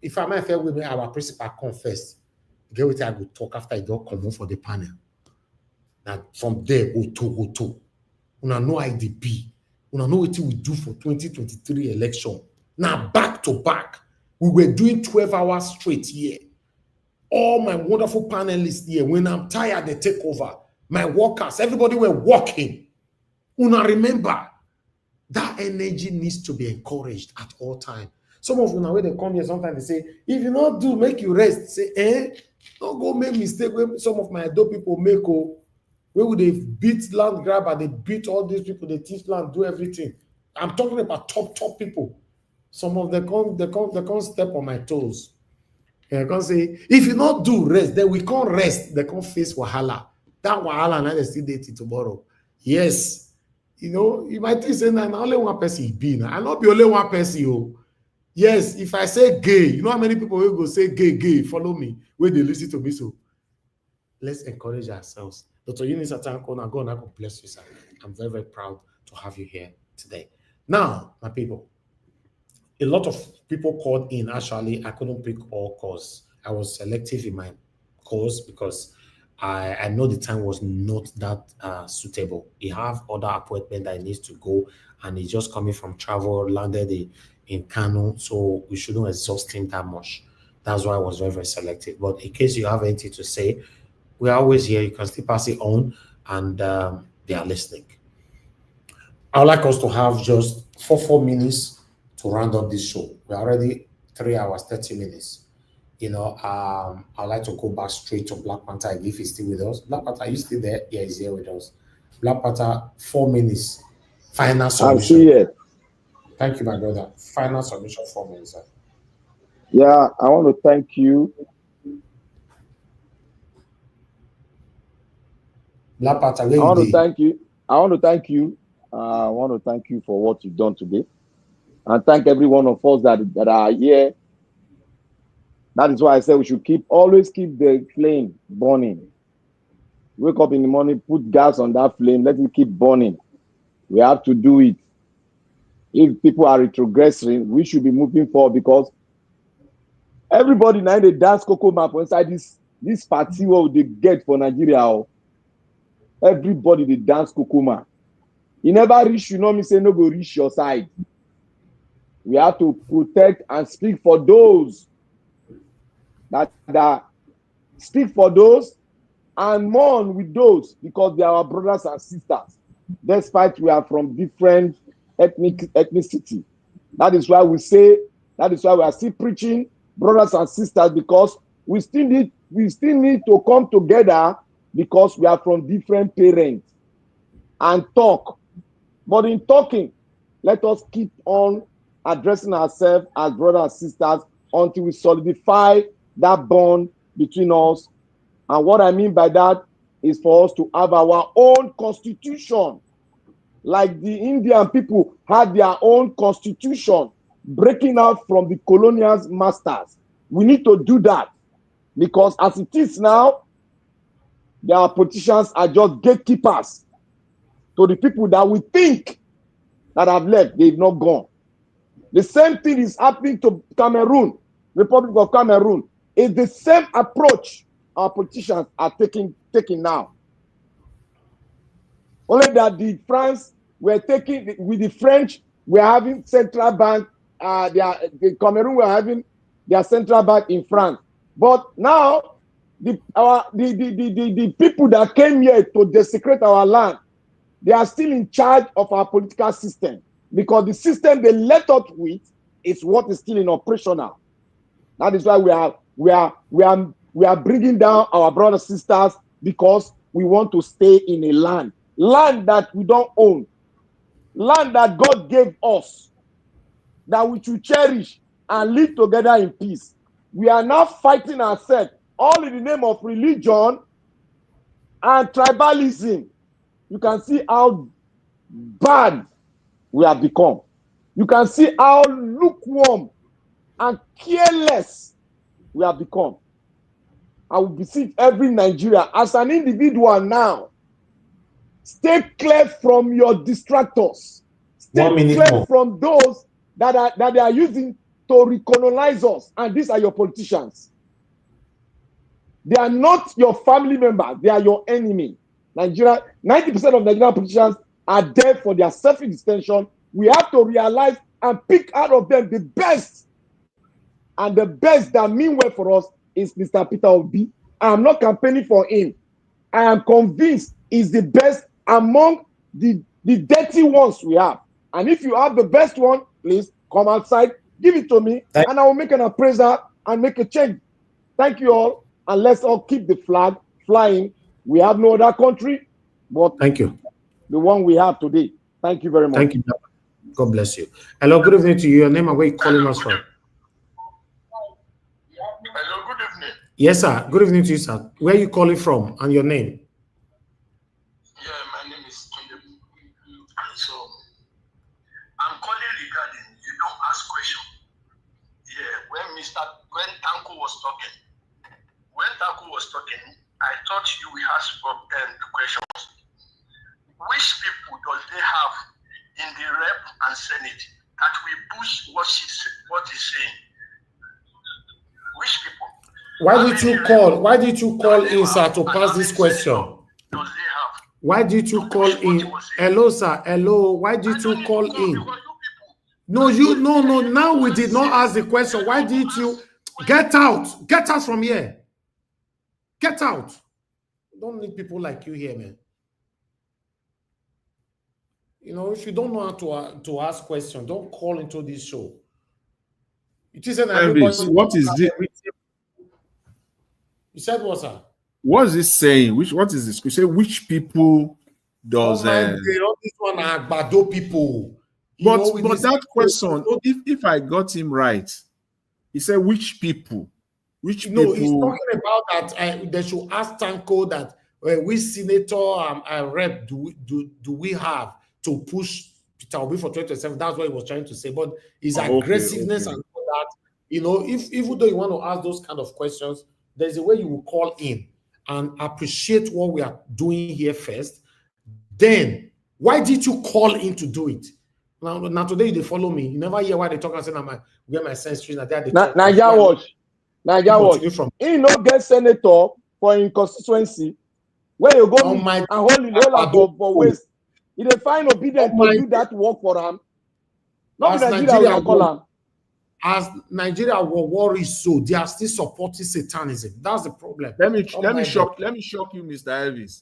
If I might fair with me, our principal confess. Get what I go talk after I don't come home for the panel. Now from there, Oto. Una know IDP. Una know what we do for 2023 election. Now back to back. We were doing 12 hours straight here. All my wonderful panelists here, when I'm tired, they take over. My workers, everybody were working. Una remember, that energy needs to be encouraged at all times. Some of you now, when they come here, sometimes they say, if you not do, make you rest. Say, don't go make mistake when some of my adult people make, where would they beat land grabber, they beat all these people, they thief land, do everything. I'm talking about top people. Some of them come step on my toes. They can't say, if you not do rest, then we can't rest. They can't face wahala. That wahala, now they still date it tomorrow. Yes. You might think say, nah, only one person be now. I not be only one person. Yes, if I say gay, you know how many people will go say gay, follow me, where they listen to me. So let's encourage ourselves. Dr. Yunusa Tanko, now God bless you, sir. I'm very, very proud to have you here today. Now, my people, a lot of people called in. Actually, I couldn't pick all calls. I was selective in my calls because I know the time was not that suitable. He have other appointment that he needs to go, and he's just coming from travel, landed in Kano, so we shouldn't exhaust him that much. That's why I was very, very selective. But in case you have anything to say, we're always here. You can still pass it on, and they are listening. I would like us to have just 4 minutes to round up this show. We're already 3 hours, 30 minutes. I'd like to go back straight to Black Panther if he's still with us. Black Panther, are you still there? Yeah, he's here with us. Black Panther, 4 minutes. Final submission. I'm still here. Thank you, my brother. Final submission, 4 minutes. Sir. Yeah, I want to thank you. Black Panther, I want to thank you. I want to thank you for what you've done today. And thank every one of us that are here. That is why I said we should always keep the flame burning. Wake up in the morning, put gas on that flame, let it keep burning. We have to do it. If people are retrogressing, we should be moving forward because everybody now they dance cocoa map inside this party what they get for Nigeria. Everybody they dance cocoa map. You never reach, me say no go reach your side. We have to protect and speak for those that speak for those and mourn with those because they are our brothers and sisters, despite we are from different ethnicity. That is why we are still preaching brothers and sisters because we still need to come together because we are from different parents and talk. But in talking, let us keep on addressing ourselves as brothers and sisters until we solidify that bond between us. And what I mean by that is for us to have our own constitution, like the Indian people had their own constitution, breaking out from the colonial masters. We need to do that, because as it is now, their politicians are just gatekeepers to the people that we think that have left. They've not gone. The same thing is happening to Cameroon, Republic of Cameroon. It's the same approach our politicians are taking now. Only that the France were taking, with the French, we're having central bank, the Cameroon were having their central bank in France. But now, the people that came here to desecrate our land, they are still in charge of our political system, because the system they let us with is what is still in operational. That is why we are bringing down our brothers and sisters, because we want to stay in a land that we don't own, land that God gave us, that we should cherish and live together in peace. We are now fighting ourselves, all in the name of religion and tribalism. You can see how bad we have become. You can see how lukewarm and careless we have become. I will beseech every Nigerian, as an individual now, stay clear from your distractors. Stay clear from those that they are using to recolonize us. And these are your politicians. They are not your family members. They are your enemy. Nigeria, 90% of Nigerian politicians are there for their selfish extension. We have to realize and pick out of them the best. And the best that mean well for us is Mr. Peter Obi. I am not campaigning for him. I am convinced he's the best among the dirty ones we have. And if you have the best one, please come outside, give it to me, and I will make an appraisal and make a change. Thank you all, and let's all keep the flag flying. We have no other country, but thank you. The one we have today. Thank you very much. Thank you. God bless you. Hello, good evening to you. Your name and where you calling us from? Hello, good evening. Yes, sir. Good evening to you, sir. Where are you calling from and your name? Yeah, my name is Tunde. So, I'm calling regarding, you don't ask question. Yeah, when Tanko was talking, I thought you will ask for the questions. Which people does they have in the rep and senate that will push what he's saying? Which people? Why did you call in, sir, to pass this question? Does they have? Why did you call in? Hello, sir. Hello. Why did you call in? No. Now we did not ask the question. Why did you get out? Get out from here. Get out. Don't need people like you here, man. You know, if you don't know how to ask questions, don't call into this show. It isn't everybody. What is this? You said what, sir? What is this saying? What is this? You say which people does? All this one are Bado people. But that question, if I got him right, he said which people? Which people? No, he's talking about that they should ask Tanko that which senator and rep do we have to push Peter Obi for 2027. That's what he was trying to say. But his aggressiveness and all that, you know, even though you want to ask those kind of questions, there's a way you will call in and appreciate what we are doing here first. Then, why did you call in to do it? Now today they follow me. You never hear why they talk and say, where my sense is. Naija watch. He no get senator for in constituency. Where you go and hold for waste. He dey find Obidient to do that work for him. Not Nigeria call him. As Nigeria worries, so they are still supporting Satanism. That's the problem. Let me shock you, Mr. Elvis,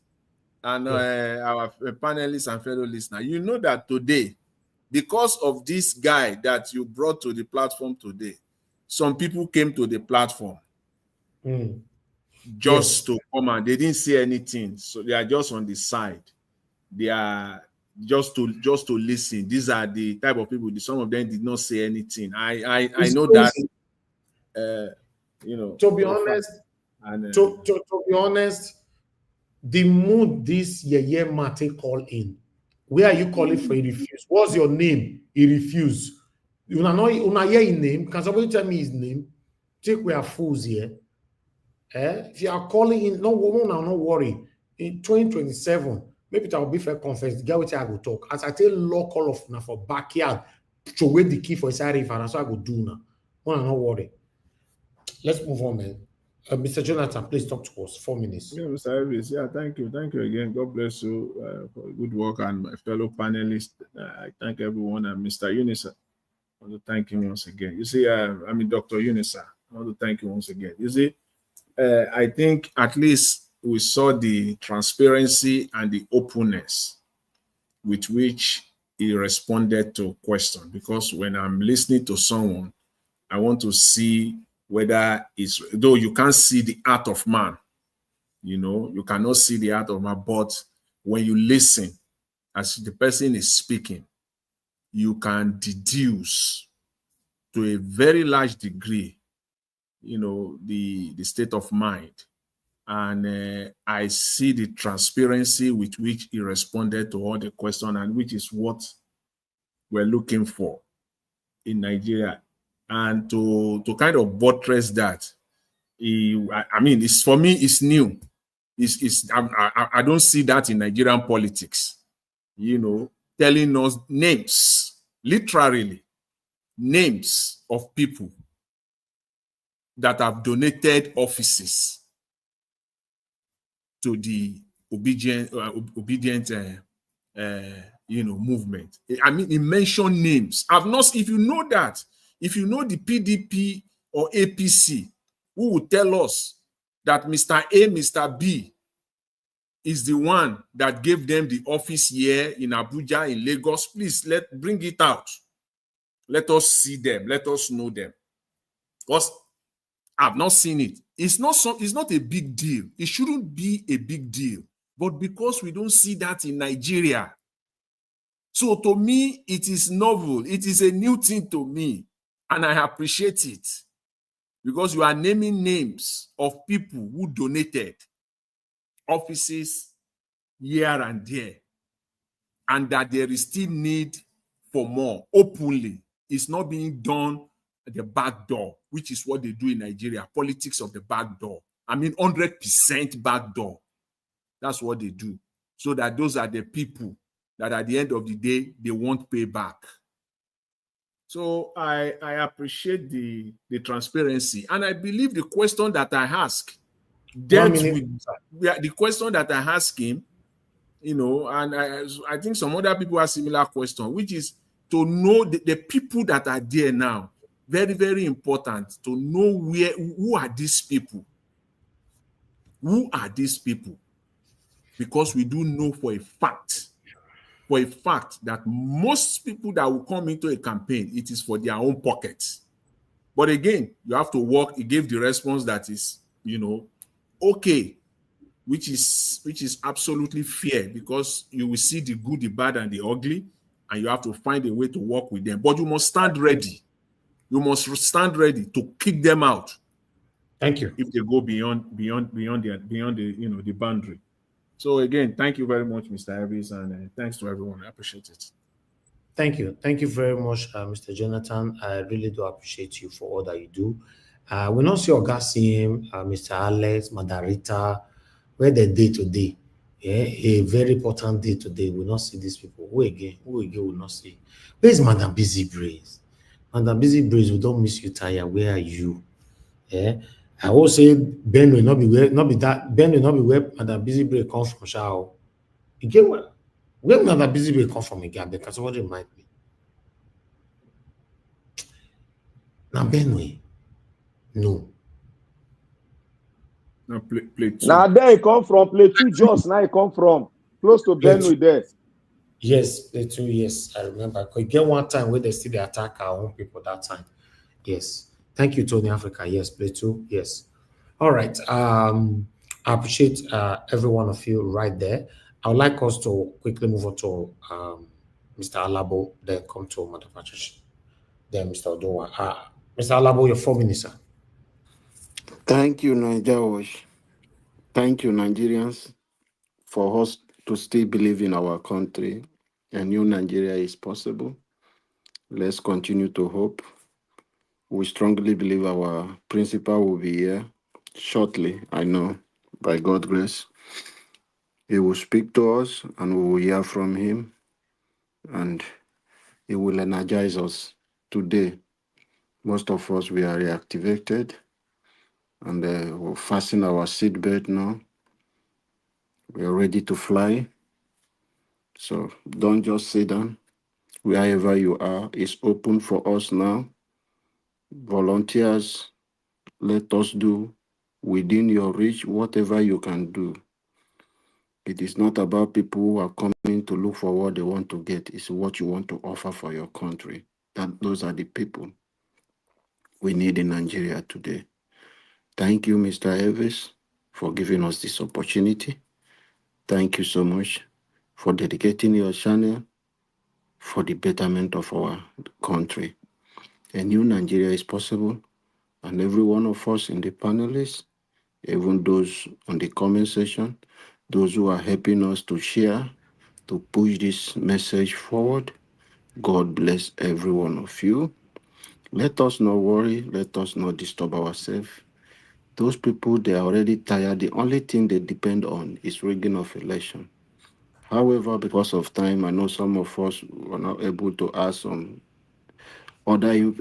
and our panelists and fellow listeners. You know that today, because of this guy that you brought to the platform today, some people came to the platform just to come and they didn't say anything. So they are just on the side. They are just to listen. These are the type of people. Some of them did not say anything. I know crazy. That you know. To be honest, and to be honest, the mood this Yeye Mate call in. Where are you calling for? He refused. What's your name? He refused. Una hear his name? Can somebody tell me his name? Take we are fools here. If you are calling in, no worry. In 2027, maybe that will be fair conference. Get what I go talk. As I tell law call of now for backyard, throw away the key for his river, and so I go do now. No worry. Let's move on, man. Mr. Jonathan, please talk to us. 4 minutes. Yeah, Mr. Elvis. Yeah, thank you again. God bless you for good work, and my fellow panelists. I thank everyone, and Mr. Yunusa. I want to thank him once again. You see, Dr. Yunusa. I want to thank you once again. You see, I think at least we saw the transparency and the openness with which he responded to question. Because when I'm listening to someone, I want to see whether it's, though you can't see the art of man, you know, you cannot see the art of man, but when you listen as the person is speaking, you can deduce to a very large degree, you know, the state of mind. And I see the transparency with which he responded to all the questions, and which is what we're looking for in Nigeria. And to kind of buttress that, I mean, it's, for me, it's new. I don't see that in Nigerian politics, you know, telling us names, literally names of people that have donated offices to the obedient you know, movement. I mean, he mentioned names. I've not, if you know that, if you know the PDP or APC, who will tell us that Mr. A, Mr. B is the one that gave them the office here in Abuja, in Lagos, please bring it out. Let us see them. Let us know them. Because I've not seen it. It's not a big deal. It shouldn't be a big deal. But because we don't see that in Nigeria, so to me, it is novel. It is a new thing to me. And I appreciate it. Because you are naming names of people who donated offices here and there. And that there is still need for more openly. It's not being done at the back door, which is what they do in Nigeria. Politics of the back door. I mean, 100% back door. That's what they do. So that those are the people that at the end of the day, they won't pay back. So I appreciate the transparency. And I believe the question that I asked dealt with the question that I asked him, you know, and I think some other people have similar question, which is to know the people that are there now. Very, very important to know who are these people. Who are these people? Because we do know for a fact that most people that will come into a campaign, it is for their own pockets. But again, you have to work. He gave the response that is, you know, okay, which is absolutely fair, because you will see the good, the bad, and the ugly, and you have to find a way to work with them. But you must stand ready. You must stand ready to kick them out. Thank you. If they go beyond the you know, the boundary. So again, thank you very much, Mr. Elvis, and thanks to everyone. I appreciate it. Thank you. Thank you very much, Mr. Jonathan. I really do appreciate you for all that you do. We not see Ogasim, Mr. Alex, Madarita, where they day to day. Yeah, a very important day today. We not see these people. Who again will not see? Where's Madam Busy Breeze? Madam Busy Breeze, we don't miss you, Taya. Where are you? Yeah. I will say Ben will not be where Madam Busy Breeze comes from. Shao. You get what? Where Madam Busy Breeze come from again? Because somebody remind me. Now Benue. No. Now play two. Now there he come from, play two just now he come from. Close to Benue there. Yes, play two, yes. I remember. Because get one time where they still they attack our own people that time. Yes. Thank you, Tony Africa. Yes, play two. Yes. All right. I appreciate every one of you right there. I would like us to quickly move on to Mr. Alabo, then come to Madam Patricia, then Mr. Odowa. Mr. Alabo, your 4 minutes, sir. Thank you, Niger Wash. Thank you, Nigerians, for us to still believe in our country. A new Nigeria is possible. Let's continue to hope. We strongly believe our principal will be here shortly, I know, by God's grace. He will speak to us and we will hear from him, and he will energize us today. Most of us, we are reactivated, and we'll fasten our seatbelt now. We are ready to fly. So don't just sit down. Wherever you are, it's open for us now. Volunteers, let us do within your reach whatever you can do. It is not about people who are coming to look for what they want to get. It's what you want to offer for your country. Those are the people we need in Nigeria today. Thank you, Mr. Elvis, for giving us this opportunity. Thank you so much for dedicating your channel for the betterment of our country. A new Nigeria is possible, and every one of us in the panelists, even those on the comment section, those who are helping us to share, to push this message forward, God bless every one of you. Let us not worry. Let us not disturb ourselves. Those people, they are already tired. The only thing they depend on is rigging of election. However, because of time, I know some of us were not able to ask some other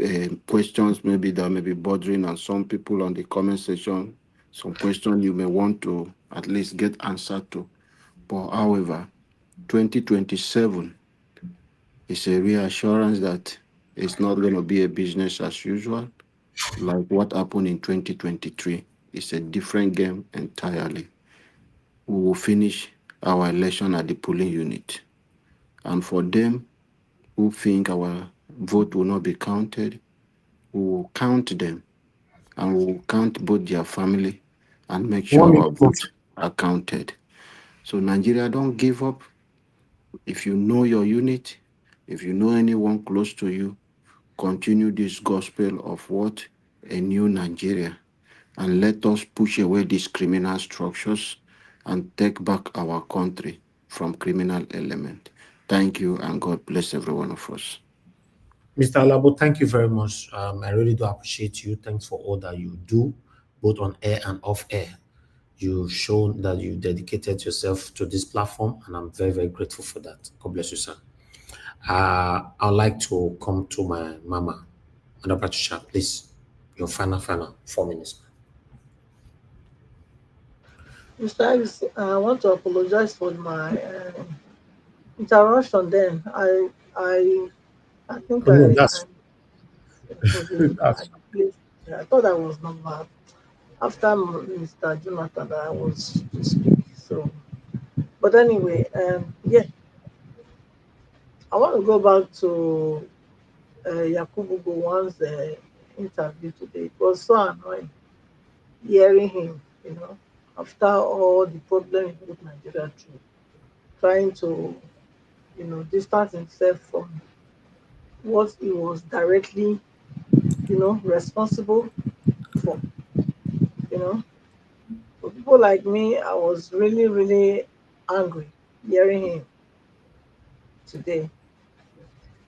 questions, maybe that may be bothering, and some people on the comment section, some questions you may want to at least get answered to. But however, 2027 is a reassurance that it's not going to be a business as usual, like what happened in 2023. It's a different game entirely. We will finish our election at the polling unit. And for them who think our vote will not be counted, we will count them, and we will count both their family and make sure 1 our minute. votes are counted. So Nigeria, don't give up. If you know your unit, if you know anyone close to you, continue this gospel of what? A new Nigeria. And let us push away these criminal structures and take back our country from criminal element. Thank you, and God bless every one of us. Mr. Alabo, thank you very much. I really do appreciate you. Thanks for all that you do, both on air and off air. You've shown that you dedicated yourself to this platform, and I'm very, very grateful for that. God bless you, sir. I'd like to come to my mama, Madam Patricia, please. Your final 4 minutes. Mr. Harris, I want to apologize for my interruption. Then I think No, I that's was in that's a place. I thought I was number after Mr. Jonathan that I was to speak. So, but anyway, yeah, I want to go back to Yakubu Gowon's interview today. It was so annoying hearing him, after all the problems he put Nigeria through, trying to, distance himself from what he was directly, responsible for. You know, for people like me, I was really, really angry hearing him today.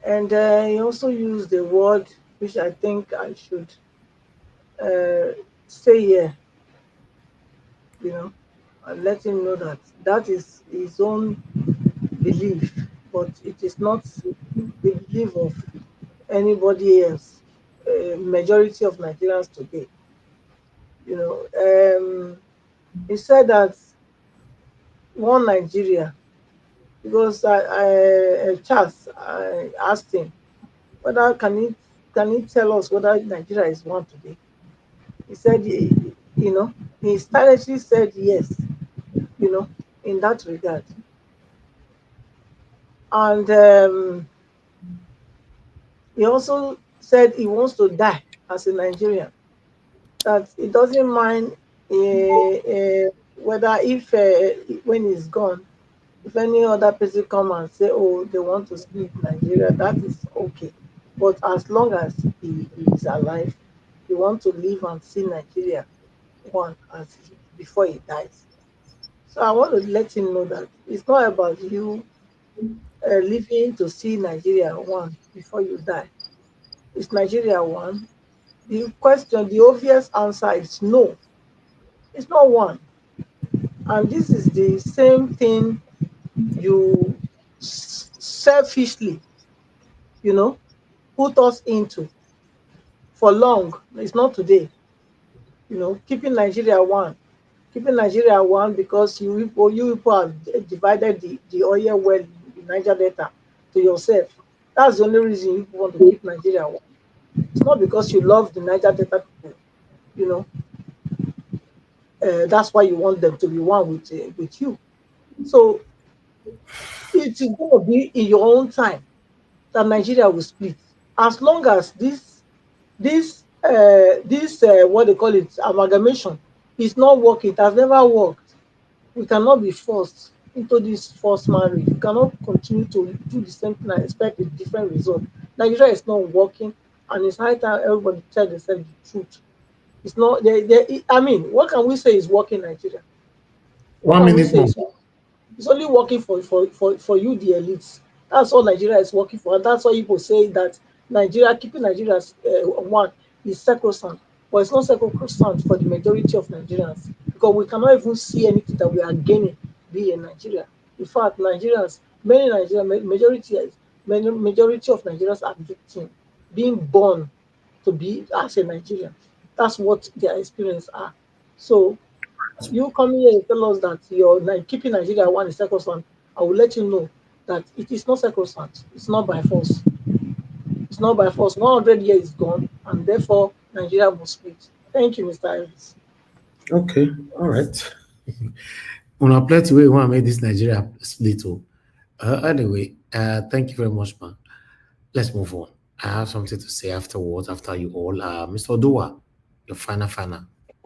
And he also used the word which I think I should uh, say here, you know, and let him know that that is his own belief, but it is not the belief of anybody else. Majority of Nigerians today, you know, he said that one Nigeria, because Charles, I asked him whether can he tell us whether Nigeria is one today. He said, he silently said yes, you know, in that regard. And he also said he wants to die as a Nigerian, that he doesn't mind whether if when he's gone, if any other person come and say, oh, they want to split Nigeria, that is okay. But as long as he is alive, he want to live and see Nigeria, one as before he dies. So I want to let him know that it's not about you living to see Nigeria one before you die. Is Nigeria one? The question, the obvious answer is no. It's not one. And this is the same thing you selfishly, you know, put us into for long. It's not today. Keeping Nigeria one. Keeping Nigeria one because you people have divided the oil well in Niger Delta to yourself. That's the only reason you want to keep Nigeria one. It's not because you love the Niger Delta people. You know, that's why you want them to be one with you. So it is going to be in your own time that Nigeria will split. As long as this what they call it amalgamation is not working, it has never worked. We cannot be forced into this forced marriage. We cannot continue to do the same thing and expect a different result. Nigeria is not working, and it's high time everybody tell themselves the truth. It's not. I mean, what can we say is working in Nigeria? What One can we minute say more. is working? It's only working for you, the elites. That's all Nigeria is working for. And that's why people say that Nigeria, keeping Nigeria one is sacrosanct. But it's not sacrosanct for the majority of Nigerians because we cannot even see anything that we are gaining being in Nigeria. In fact, Nigerians, many Nigerians, majority of Nigerians are victims, being born to be as a Nigerian. That's what their experience are. So you coming here and tell us that you're keeping Nigeria one is sacrosanct, I will let you know that it is not sacrosanct. It's not by force. It's not by force. 100 years is gone, and therefore Nigeria must split. Thank you, Mr. Ellis. Okay, all right. Una plenty way we want to make this Nigeria split. Oh. Anyway, thank you very much, man. Let's move on. I have something to say afterwards, after you all. Mr. Odua, your final,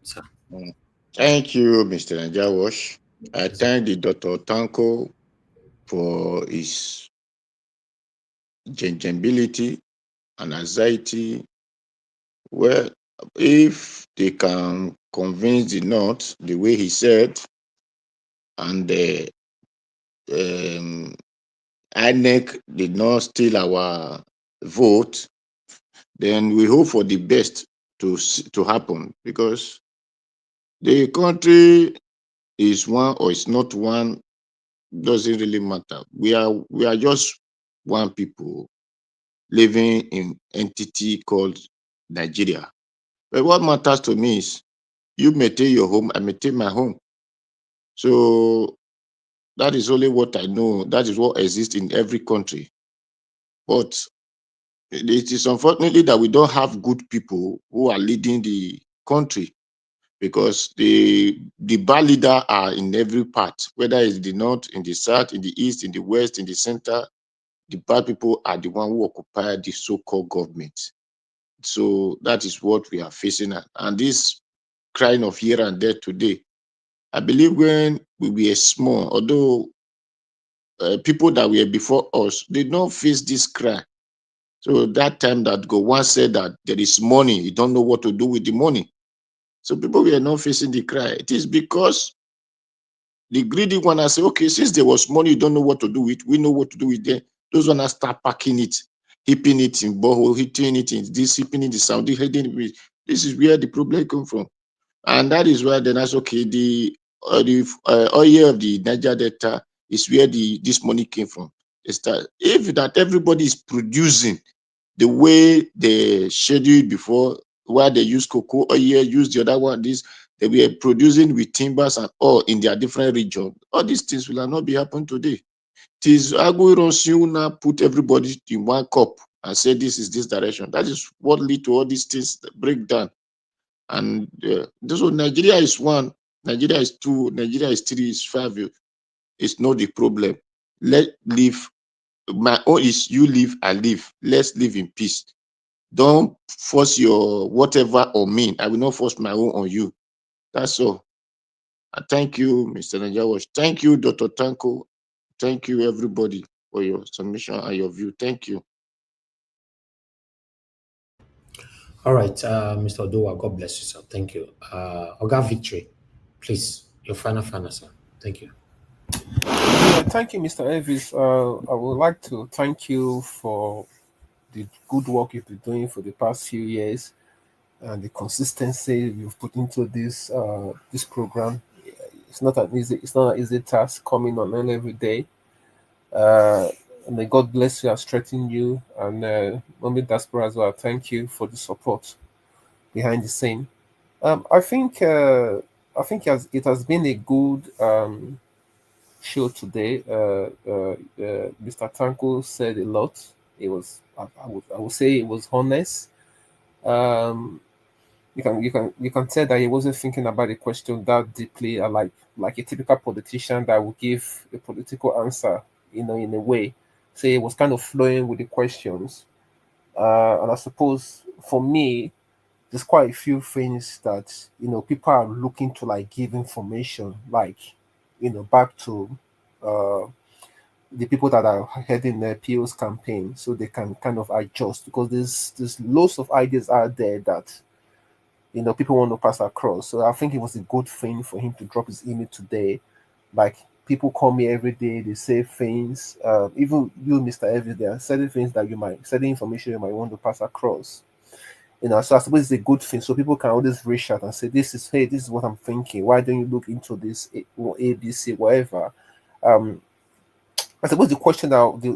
sir. Mm. Thank you, Mr. Najawash. I Yes, sir. thank the Dr. Tanko for his gingerability and anxiety. Well, if they can convince the North the way he said, and the INEC did not steal our vote, then we hope for the best to happen, because the country is one or it's not one doesn't really matter. We are just one people living in entity called Nigeria. But what matters to me is you maintain your home, I maintain my home. So that is only what I know. That is what exists in every country. But it is unfortunately that we don't have good people who are leading the country, because the bad leaders are in every part, whether it's the north, in the south, in the east, in the west, in the center. The bad people are the one who occupy the so-called government. So that is what we are facing. And this crying of here and there today, I believe when we were small, although people that were before us did not face this cry. So that time that go one said that there is money, you don't know what to do with the money. So people were not facing the cry. It is because the greedy one has said, okay, since there was money, you don't know what to do with, we know what to do with them. Those one start packing it, heaping it in borehole, hitting it in this, heaping it in the Saudi, heading it. This is where the problem come from. And that is why then that's okay. The oil of the Niger Delta is where this money came from. If that everybody is producing the way they scheduled before, where they use cocoa oil, use the other one, they were producing with timbers and all in their different regions. All these things will not be happening today. It is Aguirre now put everybody in one cup and say this is this direction. That is what lead to all these things that break down. And so Nigeria is one, Nigeria is two, Nigeria is three, is five. It's not the problem. Let live. My own is you live, I live. Let's live in peace. Don't force your whatever on me. I will not force my own on you. That's all. Thank you, Mr. Najawash. Thank you, Dr. Tanko. Thank you, everybody, for your submission and your view. Thank you. All right, Mr. Odoa, God bless you, sir. Thank you. Oga Victory, please, your final, sir. Thank you. Yeah, thank you, Mr. Elvis. I would like to thank you for the good work you've been doing for the past few years and the consistency you've put into this program. It's not an easy task coming on every day. Uh, and may God bless you and strengthen you. And Mommy Diaspora as well. Thank you for the support behind the scene. I think it has been a good show today. Mr. Tanko said a lot. It was I would say it was honest. Um, you can tell that he wasn't thinking about the question that deeply, like a typical politician that would give a political answer, in a way. So he was kind of flowing with the questions. And I suppose for me, there's quite a few things that people are looking to like give information, like back to uh, the people that are heading the PO's campaign, so they can kind of adjust because there's lots of ideas out there that people want to pass across. So I think it was a good thing for him to drop his email today. Like people call me every day, they say things. Even you, Mr. Evans, there are certain things that certain information you might want to pass across. So I suppose it's a good thing. So people can always reach out and say, hey, this is what I'm thinking. Why don't you look into this A, B, C, whatever? Um, I suppose the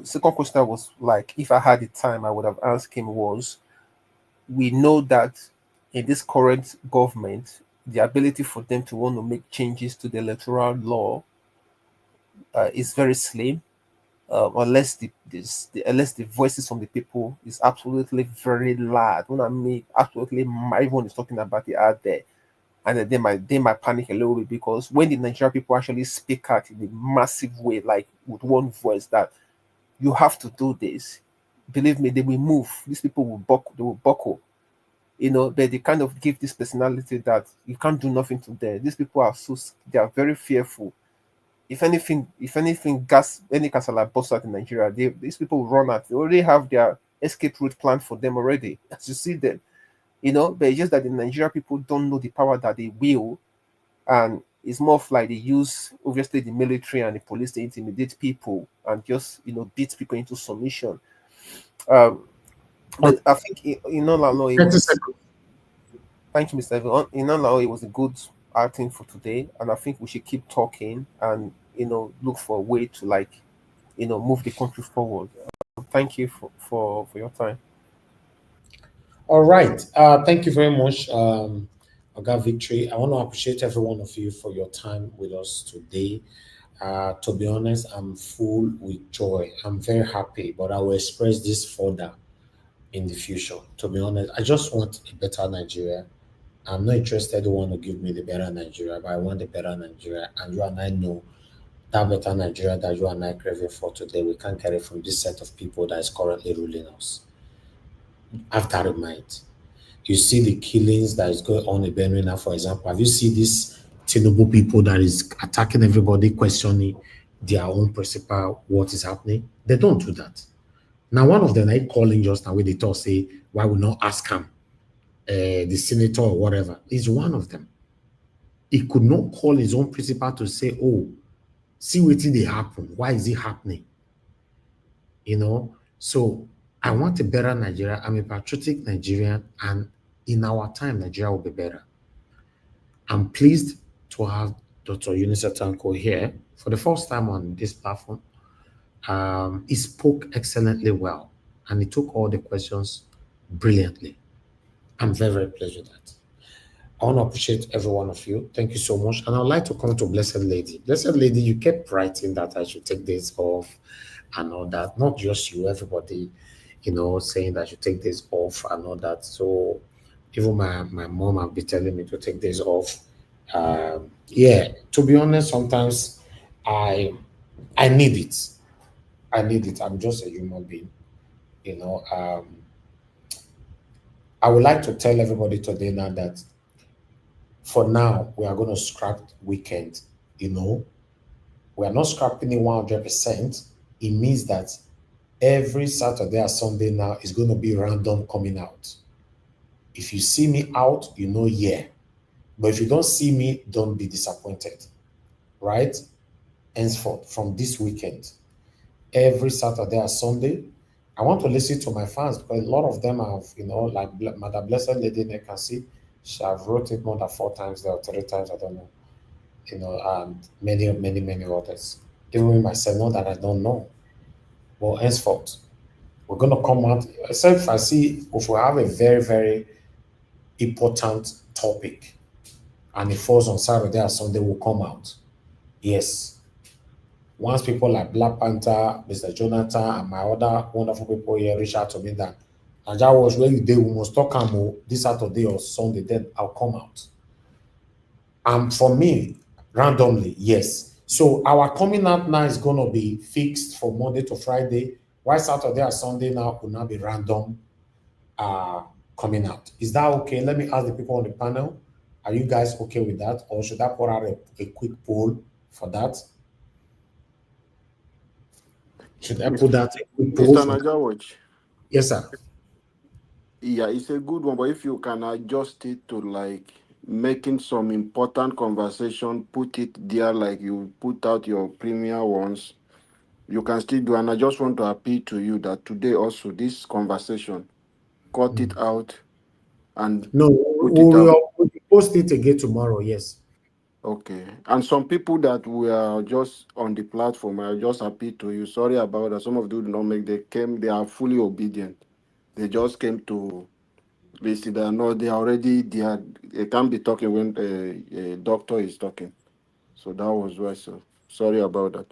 second question that was like, if I had the time, I would have asked him was, we know that in this current government, the ability for them to want to make changes to the electoral law is very slim, unless unless the voices from the people is absolutely very loud. When I mean absolutely, everyone is talking about it out there, and then they might panic a little bit because when the Nigerian people actually speak out in a massive way, like with one voice, that you have to do this. Believe me, they will move. These people will buckle. They will buckle. But they kind of give this personality that you can't do nothing to them. These people they are very fearful. If anything, any casala busts out in Nigeria, these people will run out. They already have their escape route planned for them already. As you see them, but it's just that the Nigeria people don't know the power that they will, and it's more of like they use obviously the military and the police to intimidate people and just beat people into submission. But I think in all in all, it 30 was. seconds. Thank you, Mr. Evan. In all, it was a good outing for today, and I think we should keep talking and look for a way to move the country forward. Thank you for your time. All right. Thank you very much, Oga Victory. I want to appreciate every one of you for your time with us today. To be honest, I'm full with joy. I'm very happy, but I will express this further in the future. To be honest, I just want a better Nigeria. I'm not interested who want to give me the better Nigeria, but I want the better Nigeria. And you and I know that better Nigeria that you and I craving for today, we can't get it from this set of people that is currently ruling us. Have that in mind. You see the killings that is going on in Benue now, for example. Have you seen these Tinubu people that is attacking everybody, questioning their own principle, what is happening? They don't do that. Now, one of them I calling just now where they talk say, why we not ask him, the senator or whatever, is one of them. He could not call his own principal to say, oh, see what did they happen? Why is it happening? So I want a better Nigeria. I'm a patriotic Nigerian, and in our time, Nigeria will be better. I'm pleased to have Dr. Yunusa Tanko here for the first time on this platform. He spoke excellently well, and he took all the questions brilliantly. I'm very, very pleased with that. I want to appreciate every one of you. Thank you so much. And I'd like to come to Blessed Lady. Blessed Lady, you kept writing that I should take this off and all that. Not just you, everybody, saying that I should take this off and all that. So even my mom have been telling me to take this off. Yeah, to be honest, sometimes I need it. I need it. I'm just a human being. I would like to tell everybody today now that for now, we are going to scrap weekend. We are not scrapping it 100%. It means that every Saturday or Sunday now is going to be random coming out. If you see me out, you know, yeah. But if you don't see me, don't be disappointed, right? Henceforth, from this weekend, every Saturday and Sunday, I want to listen to my fans because a lot of them have, you know, like Mother Blessed Lady Nekasi, she have wrote it more than 4 times or 3 times, I don't know, you know, and many others. Even myself, not that I don't know. But henceforth, we're gonna come out, except if I see if we have a very important topic and it falls on Saturday or Sunday, will come out. Yes. Once people like Black Panther, Mr. Jonathan, and my other wonderful people here reach out to me that Naja was where you did, we must talk this Saturday or Sunday, then I'll come out. And for me, randomly, yes. So our coming out now is gonna be fixed for Monday to Friday. Why Saturday or Sunday now will not be random coming out. Is that okay? Let me ask the people on the panel. Are you guys okay with that? Or should I put out a quick poll for that? Should I put that a quick poll? Mr. Najawaj, Yes, sir. yeah, it's a good one, but if you can adjust it to like making some important conversation, put it there like you put out your premier ones, you can still do. And I just want to appeal to you that today also this conversation, cut it out and No, put it out. we'll post it again tomorrow. Yes. Okay. And some people that were just on the platform, I just appeal to you. Sorry about that. Some of you did not make, they are fully obedient. They just came to listen. They are not, they can't be talking when a doctor is talking. So that was why, so sorry about that.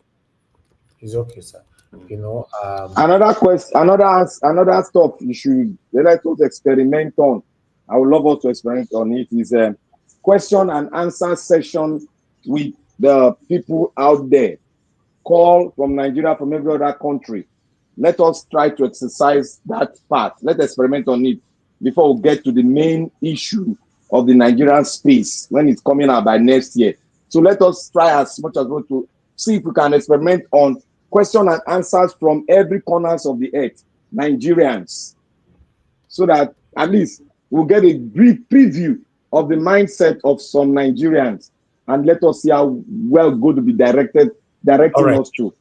It's okay, sir. You know, Another question, another stuff you should let us experiment on. I would love us to experiment on it. Is a question and answer session with the people out there. Call from Nigeria, from every other country. Let us try to exercise that part. Let's experiment on it before we get to the main issue of the Nigerian space when it's coming out by next year. So let us try as much as possible to see if we can experiment on question and answers from every corners of the earth, Nigerians, so that at least we'll get a brief preview of the mindset of some Nigerians, and let us see how well going to be directing us to.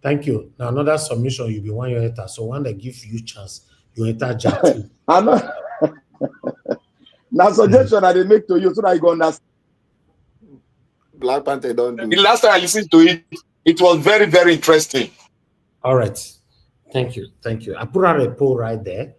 Thank you. Now another submission, you'll be one year enter. So when they give you chance, you enter Jack too. Now suggestion that they make to you so that you go understand. Black Panther don't do. The last time I listened to it, it was very interesting. All right. Thank you. I put out a poll right there.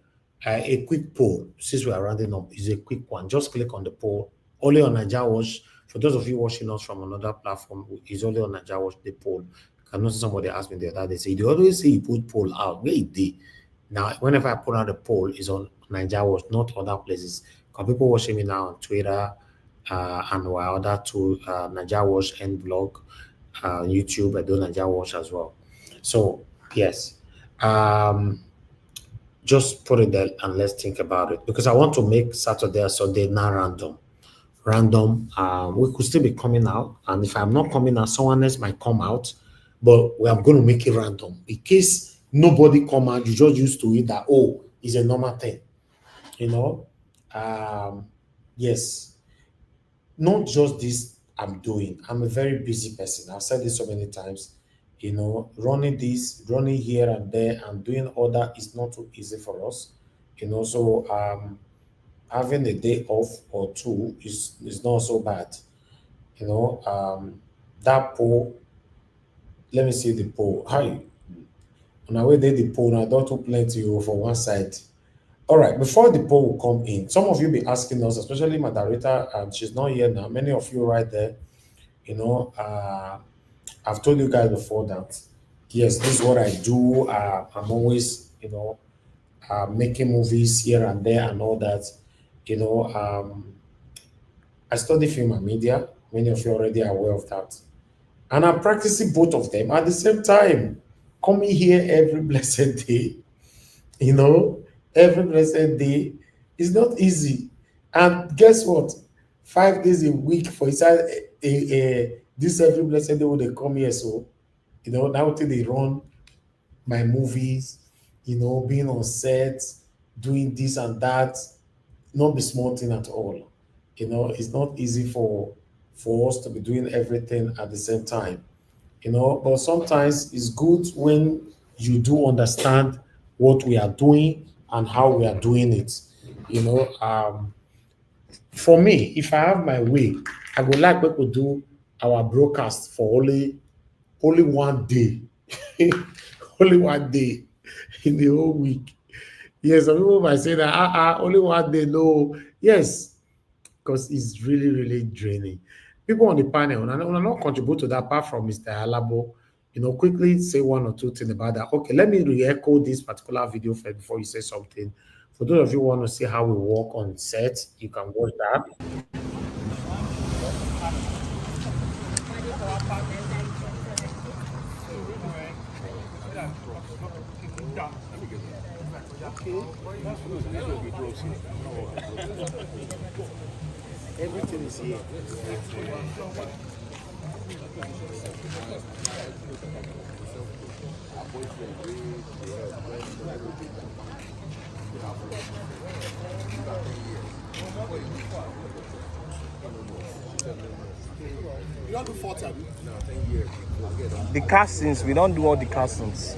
A quick poll. Since we are rounding up, is a quick one. Just click on the poll. Only on Naija Watch. For those of you watching us from another platform, it's only on Naija Watch, the poll. I know somebody asked me the other day, say, they always say you put poll out. Where it did? Now, whenever I put out a poll, it's on Naija Watch, not other places. Because people watching me now on Twitter and our other two, Naija Watch and blog, YouTube, I do Naija Watch as well. So, yes. Just put it there and let's think about it, because I want to make Saturday or Sunday not random. We could still be coming out, and if I'm not coming out, someone else might come out, but we are going to make it random in case nobody come out. You just used to it that, oh, it's a normal thing, you know. Yes, not just this I'm doing. I'm a very busy person. I've said this so many times. You know, running here and there and doing all that is not too easy for us. You know, so having a day off or two is not so bad. You know, that poll, let me see the poll. Hi. On our way there, the poll, I don't too plenty for one side. All right, before the poll will come in, some of you be asking us, especially my director, and she's not here now. Many of you right there, you know, I've told you guys before that, yes, this is what I do. I'm always, you know, making movies here and there and all that. You know, I study film and media. Many of you already are aware of that. And I'm practicing both of them at the same time. Coming here every blessed day, you know, every blessed day is not easy. And guess what? 5 days a week for inside this every blessed day when they come here. So, you know, now till they run my movies, you know, being on set, doing this and that. not be small thing at all. You know, it's not easy for us to be doing everything at the same time. You know, but sometimes it's good when you do understand what we are doing and how we are doing it. You know, for me, if I have my way, I would like people do our broadcast for only one day, only one day in the whole week. Yes, some people might say that only one day. No, yes, because it's really, really draining. People on the panel, and I will not contribute to that apart from Mr. Alabo. You know, quickly say one or two things about that. Okay, let me re-echo this particular video first before you say something. For those of you who want to see how we work on set, you can watch that. Everything is here. You don't do 40, no, 10 years. The castings, we don't do all the castings.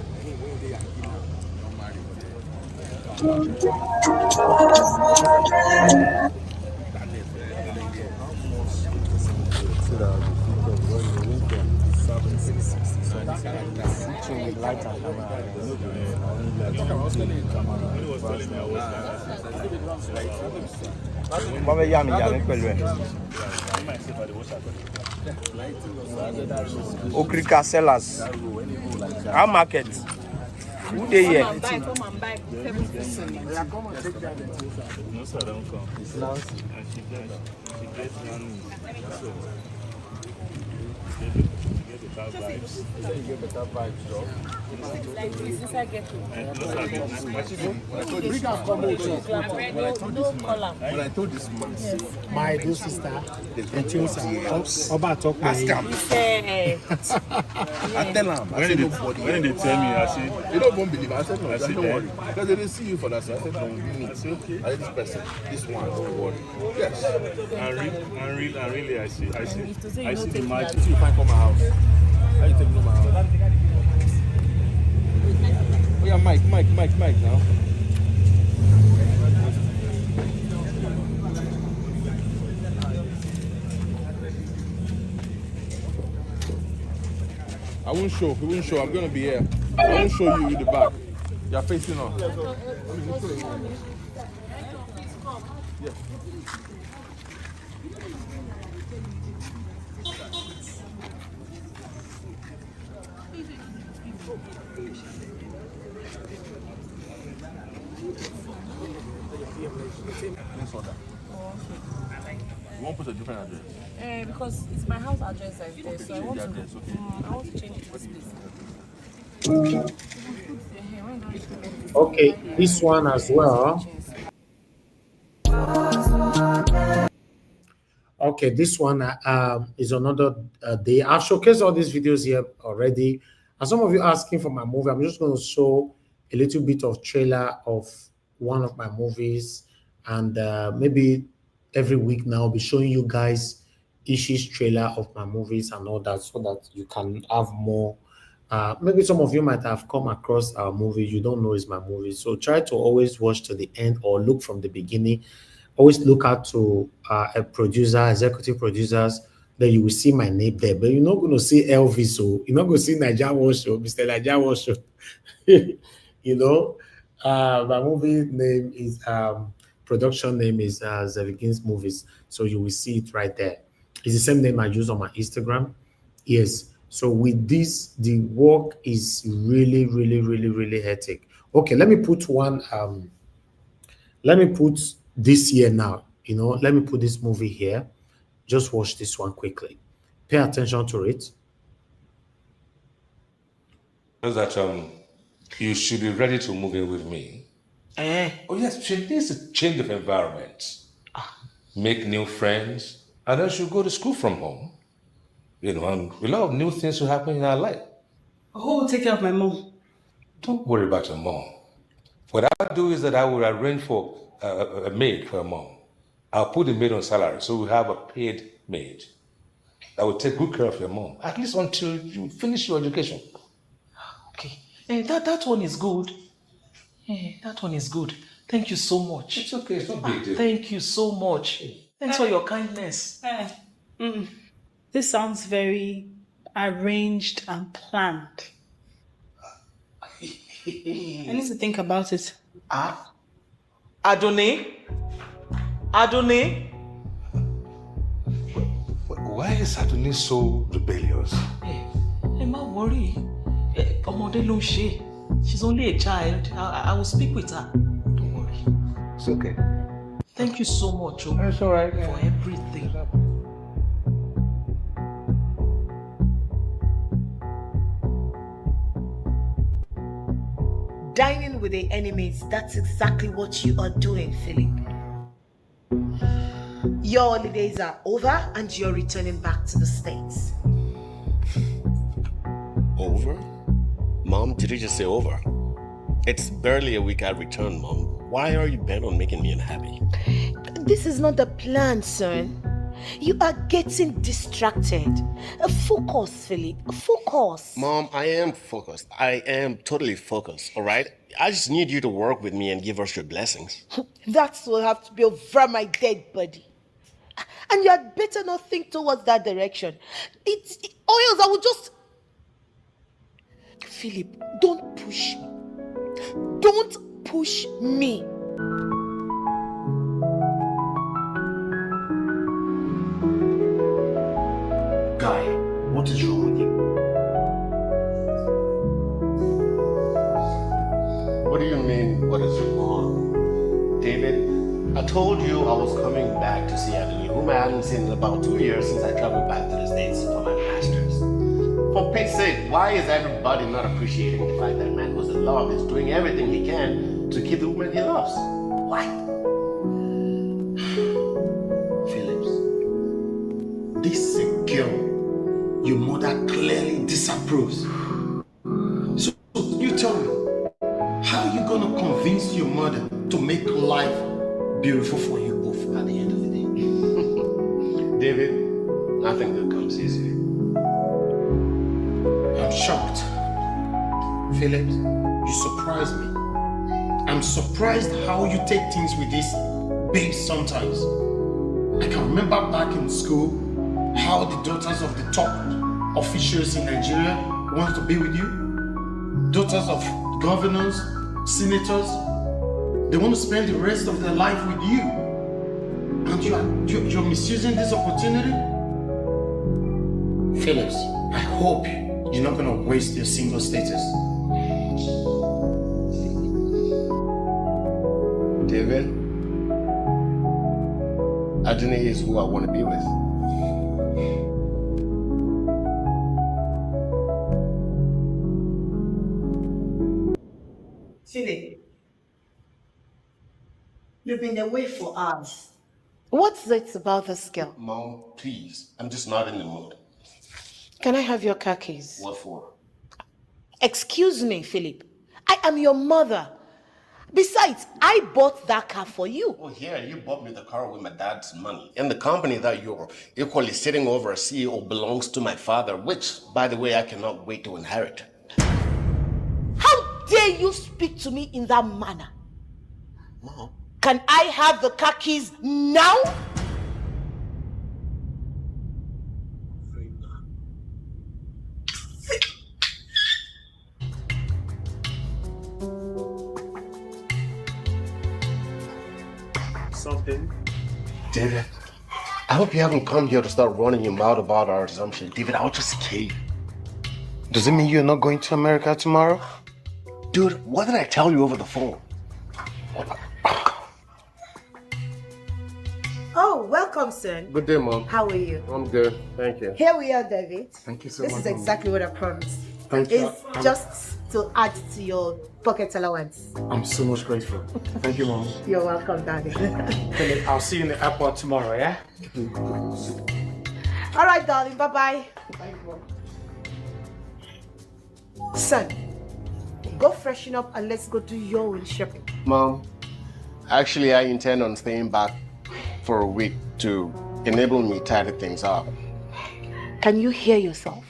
Okrika sellers. Our market. Who they here? No, sir, don't come. It's Nancy. And she gets money. Better vibes. You get better vibes, though. Like this, I get to. Bring her come when I told this man, my dear sister, about talk my I tell him. When they tell me, I say, you don't believe. I said, no, don't worry. Because they didn't see you for that. So I said, no, I said, okay. I this person, this one, don't worry. Yes. And really, I see the magic. You find from my house. How you take my house? Oh yeah, Mike now. I won't show. He won't show. I'm gonna be here. I won't show you in the back. You're facing on. Yes. You won't put a different address? Because it's my house address right there, so I want to change it to this place. Okay, this one as well. Okay, this one is another day. I've showcased all these videos here already. And some of you asking for my movie, I'm just going to show a little bit of trailer of one of my movies. And maybe every week now I'll be showing you guys each trailer of my movies and all that so that you can have more. Maybe some of you might have come across our movie. You don't know it's my movie. So try to always watch to the end or look from the beginning. Always look out to a producer, executive producers, then you will see my name there. But you're not going to see Elvis, so you're not going to see Naija Washo, Mr. Naija Washo. You know, my movie name is, production name is Zevigins Movies. So you will see it right there. It's the same name I use on my Instagram. Yes. So with this, the work is really, really, really, really hectic. Okay, let me put one, let me put this here now, you know, let me put this movie here. Just watch this one quickly. Pay attention to it. That you should be ready to move in with me. Oh yes, she needs a change of environment. Make new friends, and then she'll go to school from home. You know, and a lot of new things will happen in our life. Who will take care of my mom? Don't worry about your mom. What I'll do is that I will arrange for a maid for your mom. I'll put the maid on salary, so we have a paid maid that will take good care of your mom, at least until you finish your education. Okay. That one is good. That one is good. Thank you so much. It's okay, it's not big deal. Thank you so much. Thanks for your kindness. This sounds very arranged and planned. I need to think about it. Adonai? Why is Adonai so rebellious? Don't worry. Ọmọdé ló ń ṣe. She's only a child. I will speak with her. Don't worry. It's okay. Thank you so much, That's all right. for everything. Dining with the enemies, that's exactly what you are doing, Philip. Your holidays are over and you're returning back to the States. Over? Mom, did you just say over? It's barely a week I returned, Mom. Why are you bent on making me unhappy? This is not the plan, son. You are getting distracted. Focus, Philip. Focus. Mom, I am focused. I am totally focused, all right? I just need you to work with me and give us your blessings. That will have to be over my dead body. And you had better not think towards that direction. Or else I will just... Philip, don't push me. Don't push me. Guy, what is wrong with you? What do you mean, what is wrong? David, I told you I was coming back to see Adeline, whom I hadn't seen in about 2 years since I traveled back to the States for my master's. For Pete's sake, why is everybody not appreciating the fact that a man who's in love is doing everything he can to keep the woman he loves? Why? Phillips, this is a girl your mother clearly disapproves. So you tell me, how are you going to convince your mother to make life beautiful for you both at the end of the day? David, nothing good comes easy. I'm shocked. Phillips, you surprise me. I'm surprised how you take things with this babe sometimes. I can remember back in school how the daughters of the top officials in Nigeria want to be with you. Daughters of governors, senators, they want to spend the rest of their life with you. And you're misusing this opportunity? Phillips, I hope you're not going to waste your single status. David, Adonai is who I want to be with. Philip, you've been away for hours. What's it about this girl? Mom, please, I'm just not in the mood. Can I have your car keys? What for? Excuse me, Philip. I am your mother. Besides, I bought that car for you. Oh, yeah, you bought me the car with my dad's money. And the company that you're equally sitting over as CEO belongs to my father, which, by the way, I cannot wait to inherit. How dare you speak to me in that manner? Mom. Can I have the car keys now? Something? David, I hope you haven't come here to start running your mouth about our assumption. David, I'll just kill you. Does it mean you're not going to America tomorrow? Dude, what did I tell you over the phone? Oh, welcome, son. Good day, Mom. How are you? I'm good. Thank you. Here we are, David. Thank you so This much. is exactly what I promised. Thank you. It's just to add to your pocket allowance. I'm so much grateful. Thank you, Mom. You're welcome, Daddy. Philip, I'll see you in the airport tomorrow, yeah? All right, darling. Bye-bye. Son, go freshen up and let's go do your own shopping. Mom, Actually, I intend on staying back for a week to enable me tidy things up. Can you hear yourself?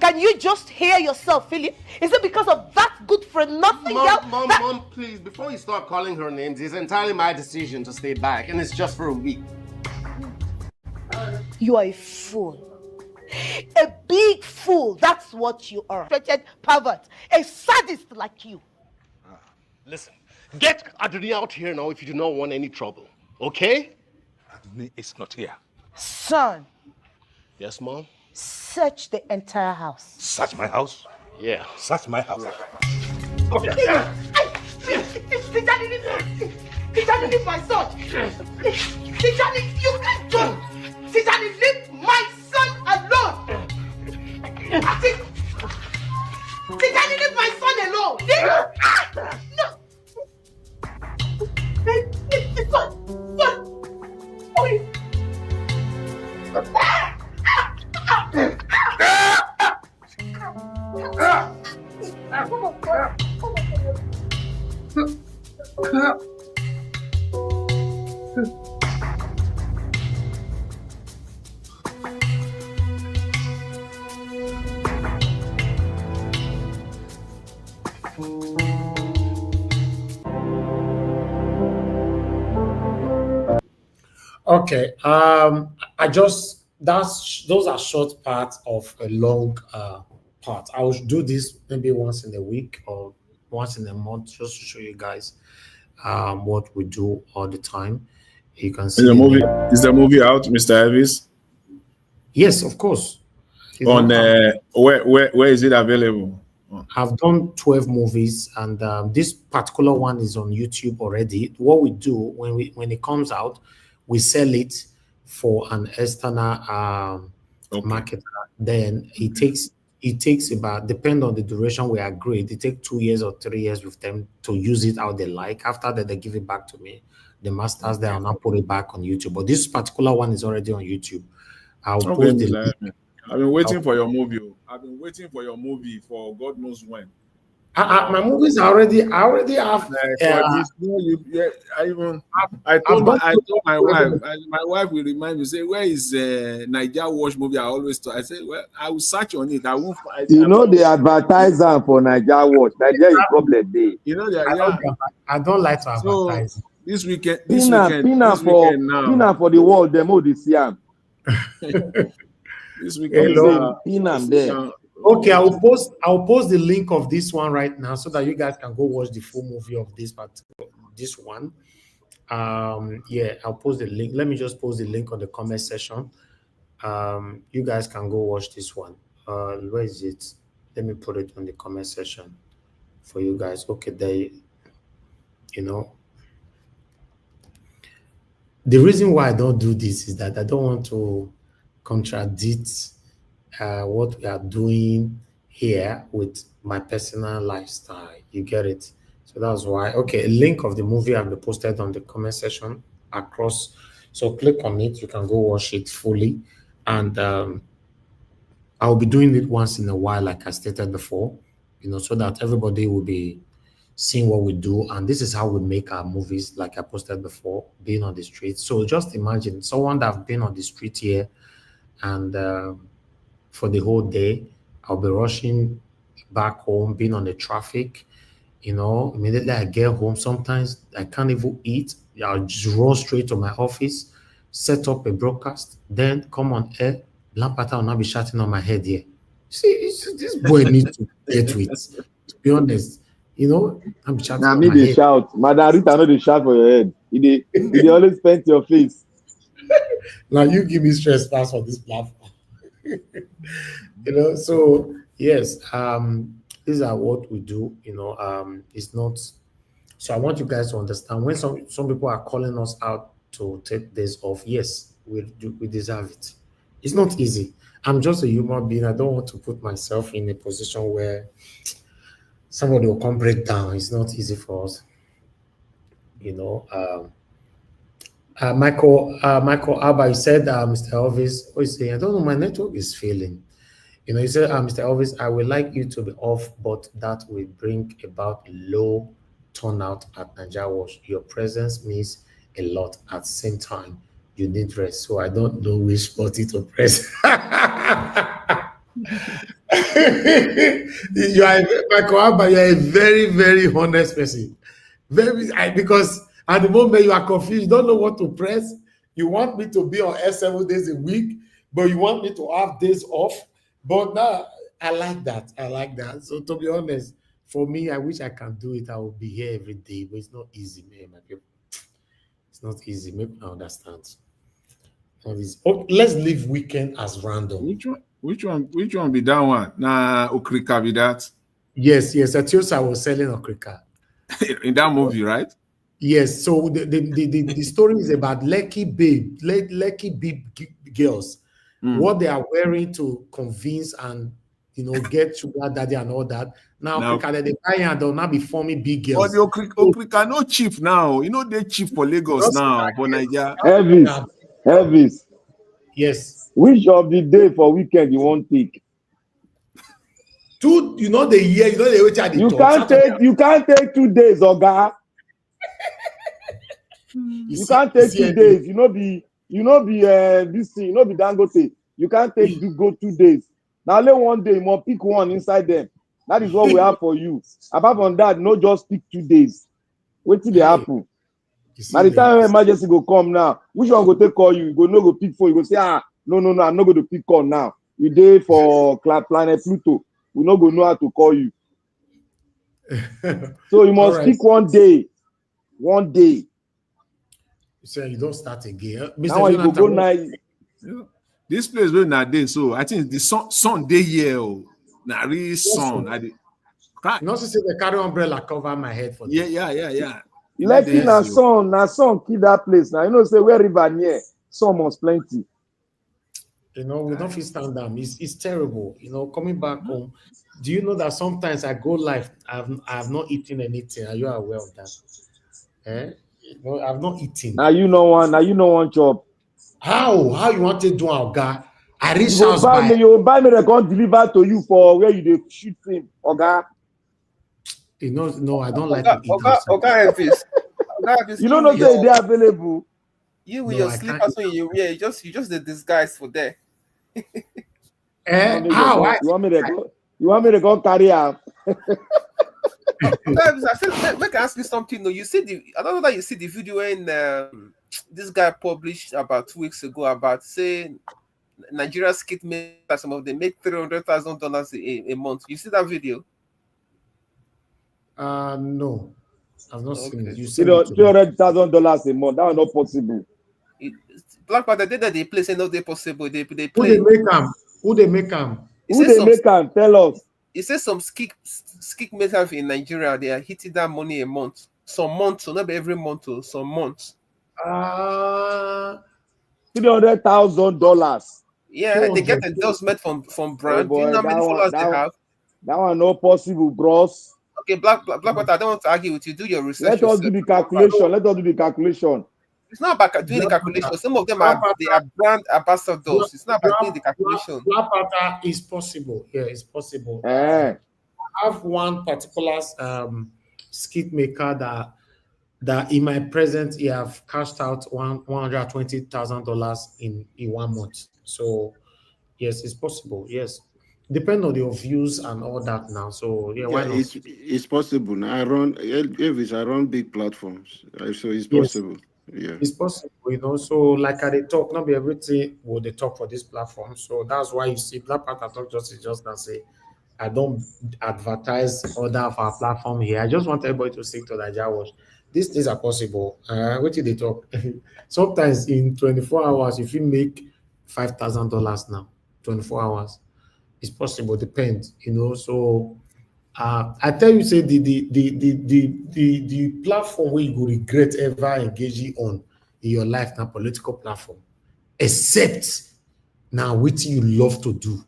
Can you just hear yourself, Philip? Is it because of that good for nothing girl? Mom, please, before you start calling her names, it's entirely my decision to stay back, and it's just for a week. You are a fool. A big fool. That's what you are. A pervert. A sadist like you. Listen, get Adoni out here now if you do not want any trouble, okay? Adoni is not here. Son. Yes, Mom? Search the entire house. Search my house? Yeah. Search my house. Come here. Tijani, leave my son. Tijani, you can't do. Tijani, leave my son alone. Tijani, leave my son alone. No. Okay. Those are short parts of a long part. I will do this maybe once in a week or once in a month just to show you guys what we do all the time. You can see Is the movie out, Mr. Elvis? Yes, of course. On where is it available? I've done 12 movies, and this particular one is on YouTube already. What we do when it comes out, we sell it for an external market. Then it takes about, depend on the duration we agreed, it takes 2 years or 3 years with them to use it how they like. After that, they give it back to me. The masters there, and I'll put it back on YouTube. But this particular one is already on YouTube. I'll post the link. I've been waiting for your movie. I've been waiting for your movie for God knows when. My movies I already have. I told my wife. My wife will remind me, say, "Where is Nigeria Watch movie?" I always talk. I say, "Well, I will search on it. I won't." They advertise them for Nigeria Watch. Nigeria is problem day. I don't like to advertise. So this weekend, Pina for the world. Demo this year. This weekend, okay, I'll post the link of this one right now so that you guys can go watch the full movie of this one. Yeah, I'll post the link. Let me just post the link on the comment section. You guys can go watch this one. Where is it? Let me put it on the comment section for you guys. Okay, there. The reason why I don't do this is that I don't want to contradict what we are doing here with my personal lifestyle. You get it? So that's why. Okay, a link of the movie I've posted on the comment section across. So click on it. You can go watch it fully. And I'll be doing it once in a while, like I stated before, so that everybody will be seeing what we do. And this is how we make our movies, like I posted before, being on the street. So just imagine someone that have been on the street here and for the whole day, I'll be rushing back home, being on the traffic, immediately I get home. Sometimes I can't even eat. I'll just run straight to my office, set up a broadcast, then come on air. Lampata will not be shouting on my head here. See, this boy needs to get with, to be honest. I'm shouting on my head. Shout. Madam Rita, they shout for your head. They always paint your face. Now you give me stress pass on this platform. So yes, these are what we do. It's not. So I want you guys to understand when some people are calling us out to take days off. Yes, we deserve it. It's not easy. I'm just a human being. I don't want to put myself in a position where somebody will come break down. It's not easy for us. Michael Alba, you said, Mr. Elvis, what is saying? I don't know, my network is failing. You said, Mr. Elvis, I would like you to be off, but that will bring about low turnout at Nigeria Watch. Your presence means a lot. At the same time, you need rest. So I don't know which button to press. You are Michael Abba, you are a very, very honest person. Because at the moment you are confused, you don't know what to press. You want me to be on air 7 days a week, but you want me to have days off. But now I like that. I like that. So to be honest, for me, I wish I can do it. I will be here every day, but it's not easy, man, my people. It's not easy. Maybe I understand. Oh, let's leave weekend as random. Which one be that one? Nah, Okrika be that. Yes. Atiosa was selling Okrika. In that movie, right? Yes. So the story is about Lucky big girls, what they are wearing to convince and get sugar daddy and all that. Now Okrika they buy and they'll not be forming big girls. But the Okrika no cheap now. They cheap for Lagos now, for Nigeria. Elvis. Yes. Which of the day for weekend you want take? The year, the which you can't take 2 days, Oga. You can't take 2 days. You know be this thing, be Dangote. You can't go 2 days. Now let one day more pick one inside them. That is what we have for you. Apart from that, no just pick 2 days. Wait till they happen. By the time emergency go come now, which one go take call you? You go no go pick phone. You go say, no, I'm not going to pick call now. You there for planet Pluto. We not go know how to call you. So you must pick one day. One day. So you don't start again. Now you go night. This place where nowadays, so I think the sun day here. Now really sun. Not to say they carry umbrella cover my head for this. Yeah. Lucky na sun keep that place. Now say where river near, sun must plenty. We don't feel stand down. It's terrible. Coming back home. Do you know that sometimes I go live, I have not eaten anything? Are you aware of that? I've not eaten. Now you know one job. How you want to do our guy? I reach house by you buy me the gun deliver to you for where you shoot him, Oga. No, I don't like to eat Elvis. You don't know say they are available. You with your slippers when you wear, you just the disguise for there. How? You want me to go carry out? Make I ask you something. No, I don't know that you see the video when this guy published about 2 weeks ago about saying Nigeria skit makers, some of them make $300,000 a month. You see that video? No, I've not seen it. You said $300,000 a month. That is not possible. Black Panther, the day that they play, say no, they possible. They play. Who they make them? Who they make them? Tell us. He says some skit makers in Nigeria, they are hitting that money a month. Some months, so not every month, some months. $300,000. Yeah, they get endorsement from brand. Do you know how many followers they have? That one not possible, bros. Okay, Black Panther, I don't want to argue with you. Do your research. Let us do the calculation. It's not about doing the calculation. Some of them are brand ambassadors. It's not about doing the calculation. Black Panther is possible. Yeah, it's possible. I have one particular skit maker that in my presence he have cashed out $120,000 in 1 month. So yes, it's possible. Yes, depend on your views and all that now. So why not? It's possible. I run big platforms, so it's possible. Yes. Yeah, it's possible, So like they talk, not be everything will they talk for this platform. So that's why you see Black Panther Talk just can say, I don't advertise other of our platform here. I just want everybody to stick to Nigeria Watch. These things are possible. What did they talk? Sometimes in 24 hours, if you make $5,000 now, 24 hours, it's possible. Depends, So I tell you, say the platform where you go regret ever engaging on in your life now, political platform, except now what you love to do.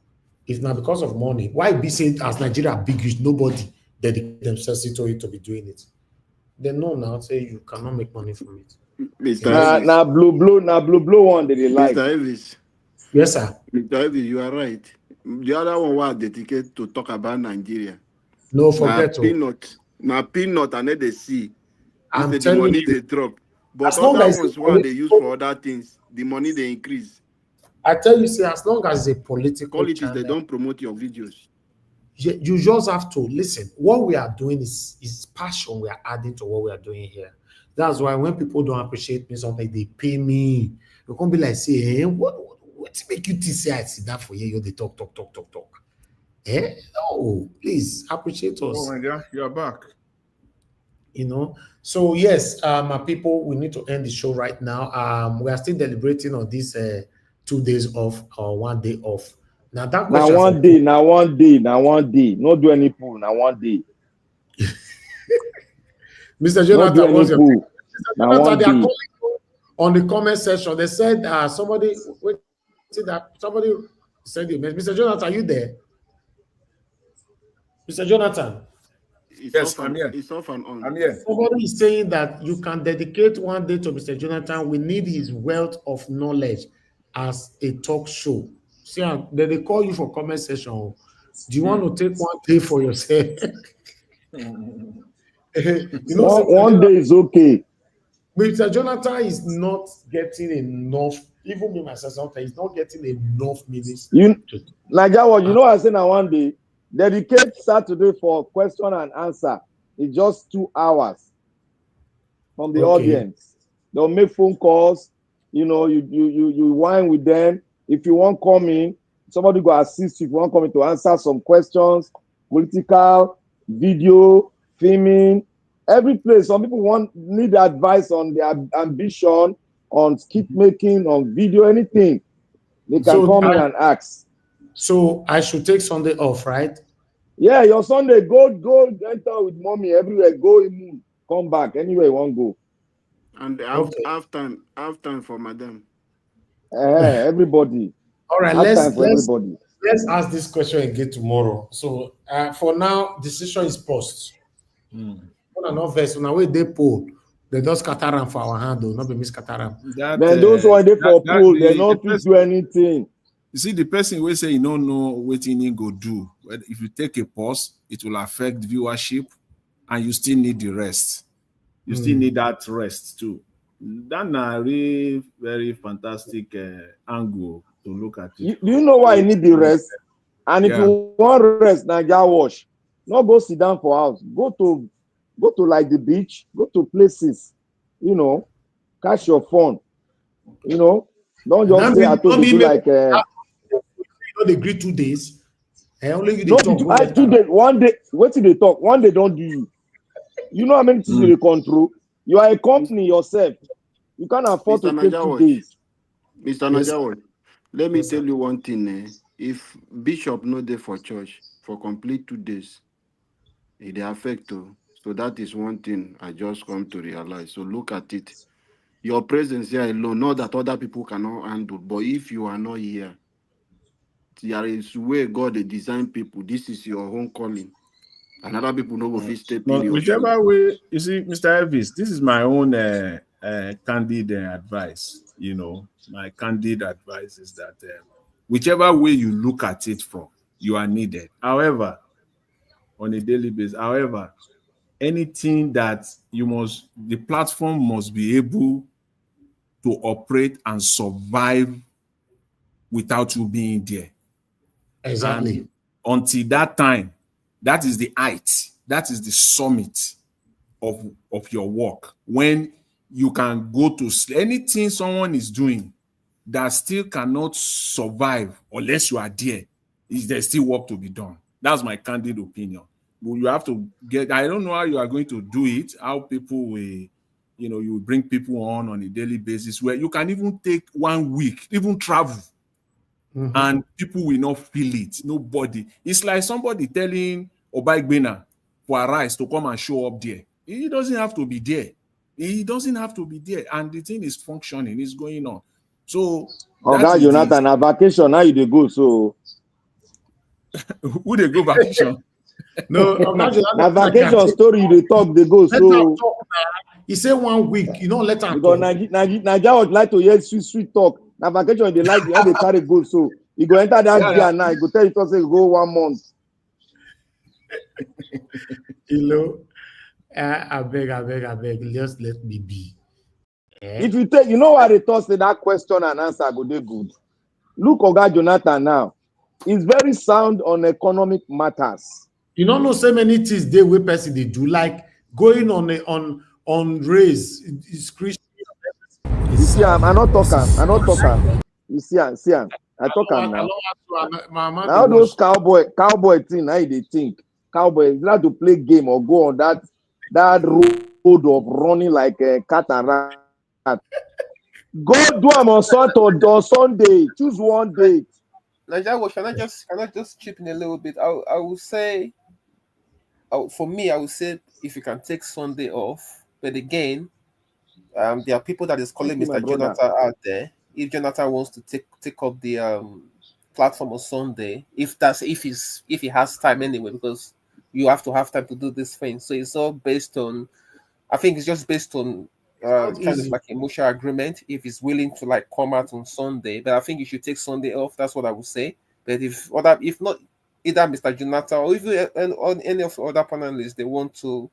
If not because of money, why be saying as Nigeria big use nobody dedicate themselves to it to be doing it? They know now say you cannot make money from it. Now blue one that they like. Mr. Elvis. Yes, sir. Mr. Elvis, you are right. The other one was dedicated to talk about Nigeria. No, forget peanut. Now peanut and then they see. I'm The telling money you, they drop. But as long other as ones it's what they use political, for other things, the money they increase. I tell you, see, as long as it's a political Politics, they channel, don't promote your videos. you just have to listen. What we are doing is passion we are adding to what we are doing here. That's why when people don't appreciate me, sometimes they pay me. You can't be like, say, hey, what make you say I sit down for you? They talk. Eh? No, please appreciate us. Oh my God, you're back. You know, so yes, my people, we need to end the show right now. We are still deliberating on this 2 days off or 1 day off. Now that Now question, one day. Not do any pool. Now 1 day. Mr. Not do Jonathan, what's any your pool. Mr. Now Jonathan? 1 They are day. calling you on the comment section. They said somebody somebody said you. Mr. Jonathan, are you there? Mr. Jonathan. Yes, I'm here. It's off and on. I'm here. Somebody is saying that you can dedicate 1 day to Mr. Jonathan. We need his wealth of knowledge as a talk show. See, they call you for comment session. Do you want to take 1 day for yourself? You know, one day is okay. Mr. Jonathan is not getting enough. Even me myself, sometimes he's not getting enough minutes. Najawa, you know, I said now 1 day. Dedicate Saturday for question and answer. It's just 2 hours from the audience. They'll make phone calls. You know, you whine with them. If you want come in, somebody go assist you. If you want come in to answer some questions, political, video, filming, every place. Some people need advice on their ambition, on skit making, on video, anything. They can come in and ask. So I should take Sunday off, right? Yeah, your Sunday, go enter with mommy everywhere. Go in, come back anywhere you want to go. And have time for madam. Everybody. All right, everybody. Let's ask this question again tomorrow. So for now, decision is post. Not verse. Now we they poll. They just Kataram for our hand, though, not be Miss Kataram. Then those one they for poll, they not fit do anything. You see, the person will say you don't know what you go do. But if you take a pause, it will affect viewership, and you still need the rest. You still need that rest too. That's a really very fantastic angle to look at it. Do you know why you need the rest? And if you want rest, now just wash. Not go sit down for house. Go to like the beach. Go to places. You know, catch your phone. You know, don't just stay at home. Do like. You don't agree 2 days. Only you no, talk. 2 days. 1 day. What did they talk? 1 day don't do you. You know how many things you control. You are a company yourself. You can't afford to take 2 days. Mr. Najawa, let me tell you one thing. If bishop no there for church for complete 2 days, it affect you. So that is one thing I just come to realize. So look at it. Your presence here alone, not that other people cannot handle, but if you are not here, there is where God design people. This is your own calling. And other people know go fit step in your whichever way, you see, Mr. Elvis, this is my own candid advice. You know, my candid advice is that whichever way you look at it from, you are needed. However, on a daily basis, however, anything that the platform must be able to operate and survive without you being there. Exactly. And until that time, that is the height, that is the summit of your work. When you can go to anything someone is doing that still cannot survive unless you are there, there's still work to be done. That's my candid opinion. But you have to I don't know how you are going to do it, how people will, you bring people on a daily basis where you can even take 1 week, even travel. And people will not feel it. Nobody. It's like somebody telling Obaigbena for Arise to come and show up there. He doesn't have to be there. He doesn't have to be there. And the thing is functioning. It's going on. So that Jonathan, a vacation, now you go. So who they go vacation? No, na vacation story they talk, they go. So he said 1 week, let her because Naija would like to hear sweet talk. Na vacation they like when they carry go. So you go enter that gear now, you go tell you say go 1 month. I beg. Just let me be. If you take, you know why they toss that question and answer go dey good. Look, Oga Jonathan now. He's very sound on economic matters. You don't know so many things they way person they do, like going on race. It's Christian. You see, I'm not talking. You see, I talk now. Now those cowboy thing, now they think cowboy is not to play game or go on that road of running like a cat and rat. Go do them on Sunday. Choose one day. Nigeria, can I just chip in a little bit? I would say, for me, I would say if you can take Sunday off, but again, there are people that is calling Mr. Jonathan out there. If Jonathan wants to take up the platform on Sunday, if he has time anyway, because you have to have time to do this thing. So it's all based on, I think it's just based on kind of like emotional agreement. If he's willing to like come out on Sunday, but I think you should take Sunday off. That's what I would say. But if not, either Mr. Jonathan or even on any of the other panelists, they want to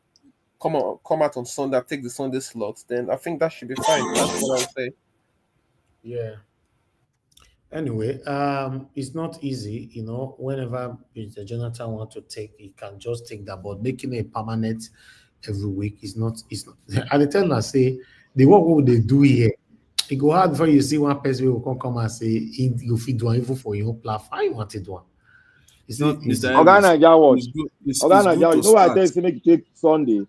come out on Sunday, take the Sunday slots, then I think that should be fine. That's what I would say. Yeah. Anyway, it's not easy, whenever Mr. Jonathan wants to take, he can just take that, but making it permanent every week is not. At the time I say, what would they do here? It go hard before you see one person who will come and say, you fit do even for your own platform. I want to do one. It's not easy. Oga Naija watch. Oga Naija, you know what I tell you to make you take Sunday? You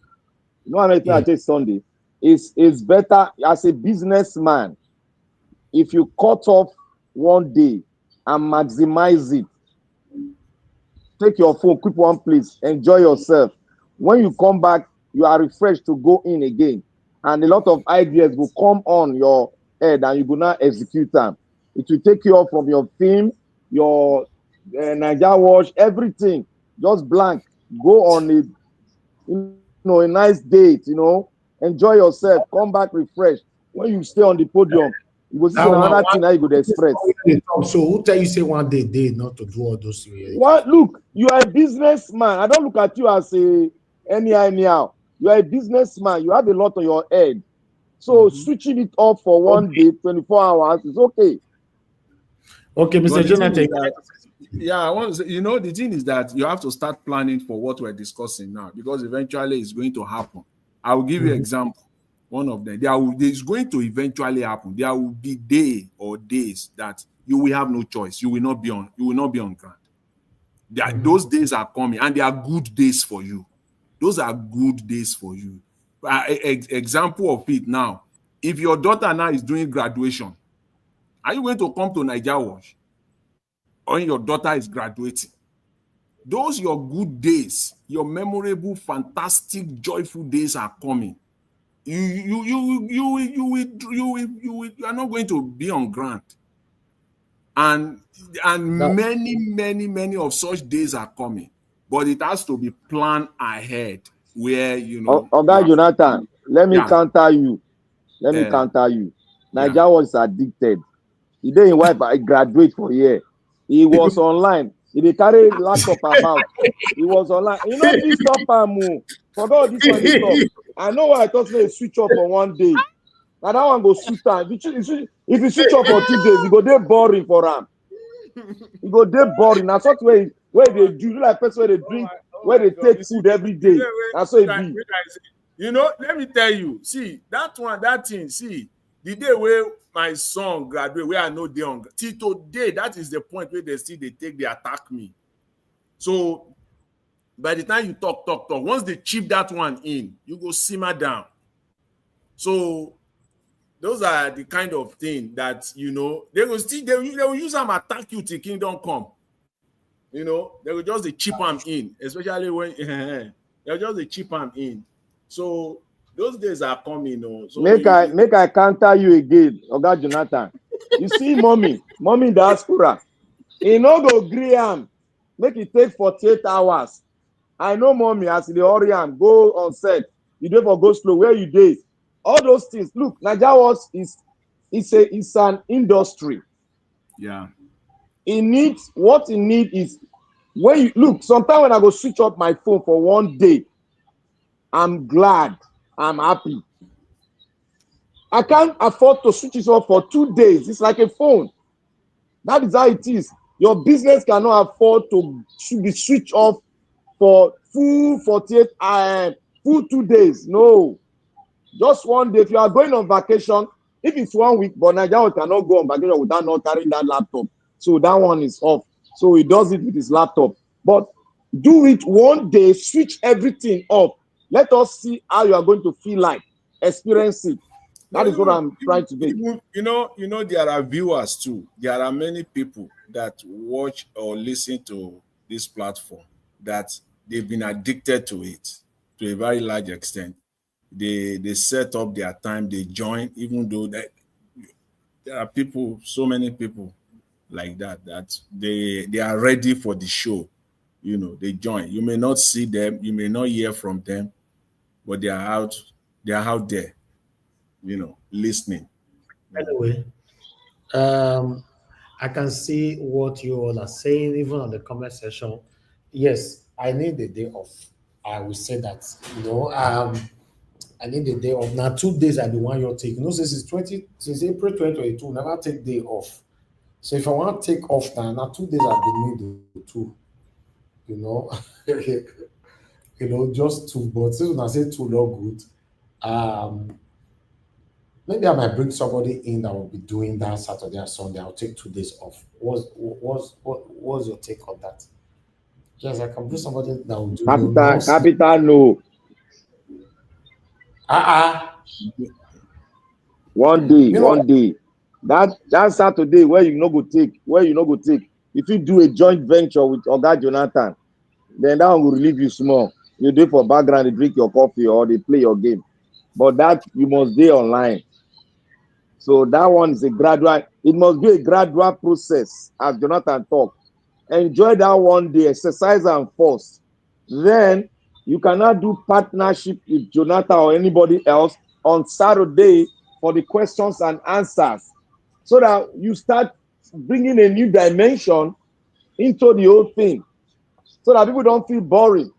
know what I take Sunday? It's better as a businessman if you cut off one day and maximize it. Take your phone, keep one place, enjoy yourself. When you come back, you are refreshed to go in again, and a lot of ideas will come on your head, and you will not execute them. It will take you off from your film, your Naija Watch, everything. Just blank. Go on a nice date. Enjoy yourself. Come back refreshed. When you stay on the podium, you go see another thing that you could express. So who tell you say one day not to do all those things? What? Look, you are a businessman. I don't look at you as anyhow. You are a businessman. You have a lot on your head. So switching it off for one day, 24 hours is okay. Okay, Mr. Jonathan. I want to say, the thing is that you have to start planning for what we're discussing now, because eventually it's going to happen. I will give you an example. One of them, it's going to eventually happen. There will be days that you will have no choice. You will not be on ground. Those days are coming, and they are good days for you. Those are good days for you. Example of it now. If your daughter now is doing graduation, are you going to come to Naija Watch when your daughter is graduating? Those your good days, your memorable, fantastic, joyful days are coming. You are not going to be on ground, and many of such days are coming, but it has to be planned ahead. Where Oga Jonathan, let me counter you. Naija was addicted. He didn't wife. I graduate for year. He was online. He dey carry laptop about. He was online. This stop am. Forgot this one. Stop. I know why I thought they switch off for one day. Now that one go suit time. If you switch off for 2 days, it go dey boring for them. It go dey boring. That's what where they do like person where they drink, where they take food every day. That's what it be. Let me tell you. See that thing. See the day where my son graduate, where I know they on till today. That is the point where they attack me. So by the time you talk, once they chip that one in, you go simmer down. So those are the kind of thing that they will use them attack you till kingdom come. They will just chip them in, especially when they'll just chip them in. So those days are coming. So make I counter you again, Oga Jonathan. You see, mommy diaspora. He no go gree am. Make it take 48 hours. I know mommy as the Orion go on set. You do for go slow. Where you did? All those things. Look, Naija was it's an industry. Yeah. What he need is when you look. Sometimes when I go switch up my phone for one day, I'm glad. I'm happy. I can't afford to switch it off for 2 days. It's like a phone. That is how it is. Your business cannot afford to be switched off for full 48 full 2 days. No. Just 1 day. If you are going on vacation, if it's 1 week, but Nigeria cannot go on vacation without not carrying that laptop. So that one is off. So he does it with his laptop. But do it 1 day, switch everything off. Let us see how you are going to feel like. Experience it. That is what I'm trying to do. You know, there are viewers too. There are many people that watch or listen to this platform that they've been addicted to it to a very large extent. They set up their time, they join, even though there are people, so many people like that they are ready for the show. You know, they join. You may not see them, you may not hear from them, but they are out there, you know, listening. Anyway, I can see what you all are saying, even on the comment section. Yes, I need a day off. I will say that. I need a day off. Now, 2 days I be one year take. Since April 2022, never take day off. So if I want to take off now 2 days I be need to, you know, just two. But since when I say two, not good. Maybe I might bring somebody in that will be doing that Saturday and Sunday. I'll take 2 days off. What's your take on that? Yes, I can bring somebody that will do Capital no. 1 day, 1 day. That Saturday where you no go take. If you do a joint venture with Oga Jonathan, then that one will relieve you small. You do for background, you drink your coffee or they play your game. But that you must be online. So that one is it must be a gradual process, as Jonathan talked. Enjoy that 1 day, exercise and force. Then you cannot do partnership with Jonathan or anybody else on Saturday for the questions and answers, so that you start bringing a new dimension into the whole thing, so that people don't feel boring.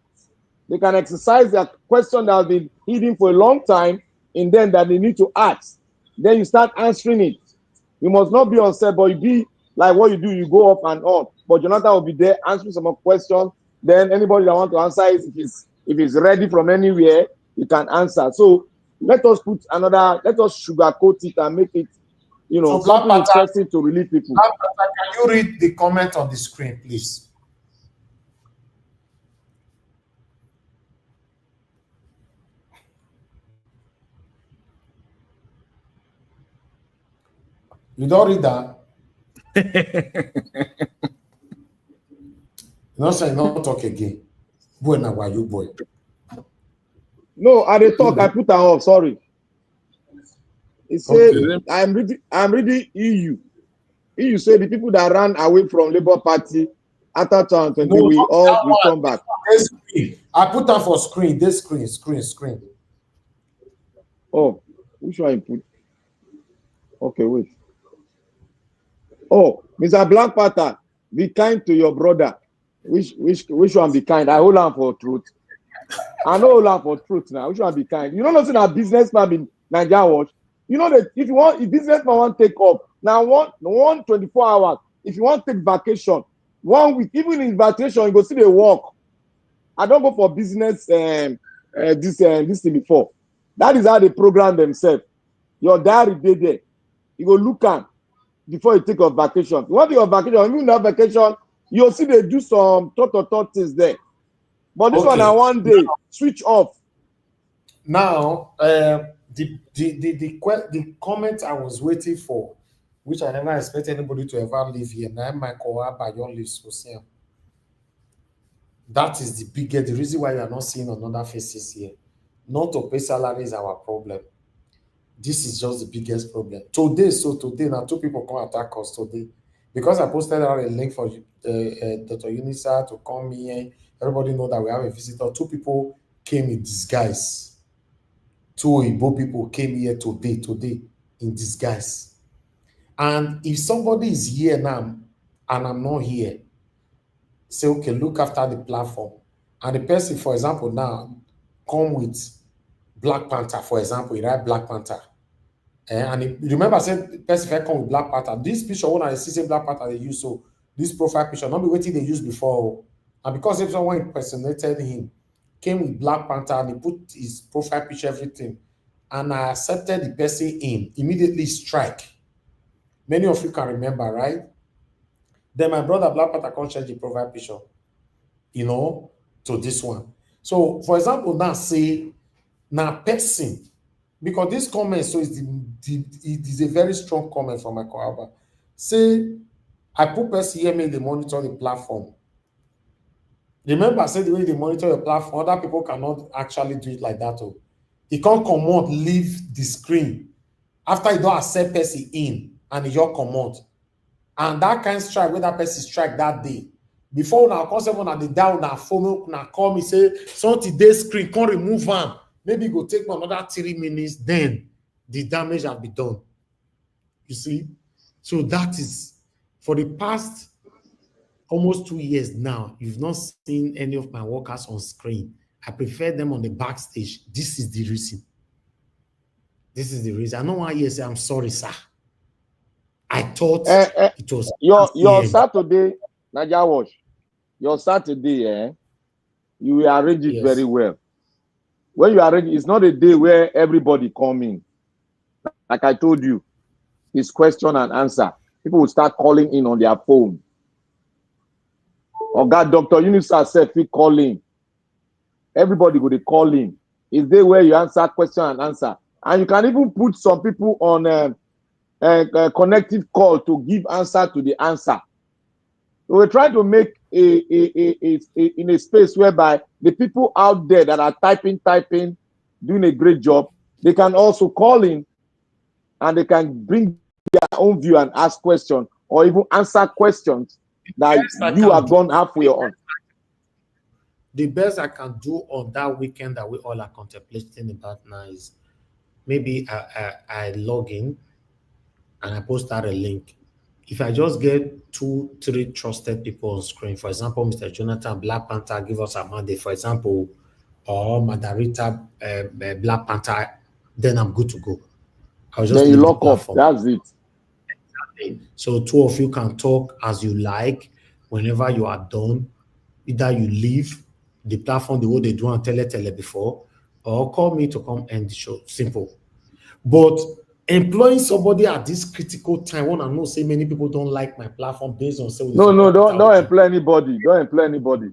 They can exercise their question that has been hidden for a long time, and then that they need to ask. Then you start answering it. You must not be on set, but you be like what you do, you go off and on. But Jonathan will be there answering some questions. Then anybody that want to answer it, if it's ready from anywhere, you can answer. So let us sugarcoat it and make it, something interesting to relieve people. Can you read the comment on the screen, please? You don't read that? No, say not talk again. Boy, now why you boy? No, I dey talk. I put that off. Sorry. It said I'm reading EU. EU say the people that ran away from Labour Party after 2020 will all return back. I put that for screen. This screen. Oh, which one you put? Okay, wait. Oh, Mr. Black Panther, be kind to your brother. Which one be kind? I hold on for truth. I know hold on for truth now. Which one be kind? You don't know that businessman in Nigeria watch. You know that if businessman want take off now, one 24 hours. If you want take vacation, 1 week, even in vacation, you go see the work. I don't go for business this thing before. That is how they program themselves. Your diary dey there. You go look at before you take a vacation. You want to take a vacation, even that vacation, you'll see they do some thought things there. But this one, 1 day, switch off. Now, the comment I was waiting for, which I never expect anybody to ever leave here. Now, Michael Abayon lives for sale. That is the reason why you are not seeing another faces here. Not to pay salary is our problem. This is just the biggest problem. Today, now 2 people come attack us today. Because I posted out a link for Dr. Yunusa to come here. Everybody know that we have a visitor. 2 people came in disguise. 2 Igbo people came here today in disguise. And if somebody is here now and I'm not here, say, okay, look after the platform. And the person, for example, now, come with Black Panther, for example, he write Black Panther. And remember, I said, person if I come with Black Panther, this picture, when I see Black Panther, they use, so this profile picture, not be waiting they used before. And because if someone impersonated him, came with Black Panther, and he put his profile picture, everything, and I accepted the person in, immediately strike. Many of you can remember, right? Then my brother Black Panther can't change the profile picture, you know, to this one. So, for example, now say, now person, because this comment, so it is a very strong comment from my co-author. Say, I put person here, make they monitor the platform. Remember, I said the way they monitor your platform, other people cannot actually do it like that. Oh. He can't come out, leave the screen after you don't accept person in and you just come out. And that kind of strike, where that person strike that day. Before now, concept on the down, now phone, now call me, say, something day screen, can't remove them. Maybe go take another 3 minutes, then the damage has been done. You see? So that is, for the past almost 2 years now, you've not seen any of my workers on screen. I prefer them on the backstage. This is the reason. This is the reason. I know why you say, I'm sorry, sir. I thought it was your Saturday, Naja Wash, your Saturday, you will arrange it very well. When you arrange, it's not a day where everybody come in. Like I told you, it's question and answer. People will start calling in on their phone. Or God, Dr. Yunusa said, we calling. Everybody go to call in. It's day where you answer question and answer. And you can even put some people on a connective call to give answer to the answer. So we're trying to make in a space whereby the people out there that are typing, doing a great job, they can also call in and they can bring their own view and ask questions or even answer questions that you have gone halfway on. The best I can do on that weekend that we all are contemplating about now is maybe I log in and I post out a link. If I just get 2-3 trusted people on screen, for example, Mr. Jonathan, Black Panther, give us a mandate, for example, or Madarita, Black Panther, then I'm good to go. I'll just then you lock off. That's it. So 2 of you can talk as you like. Whenever you are done, either you leave the platform the way they do on tele before, or call me to come end the show. Simple. But employing somebody at this critical time, when I know say many people don't like my platform based on say no, don't employ anybody. Don't employ anybody.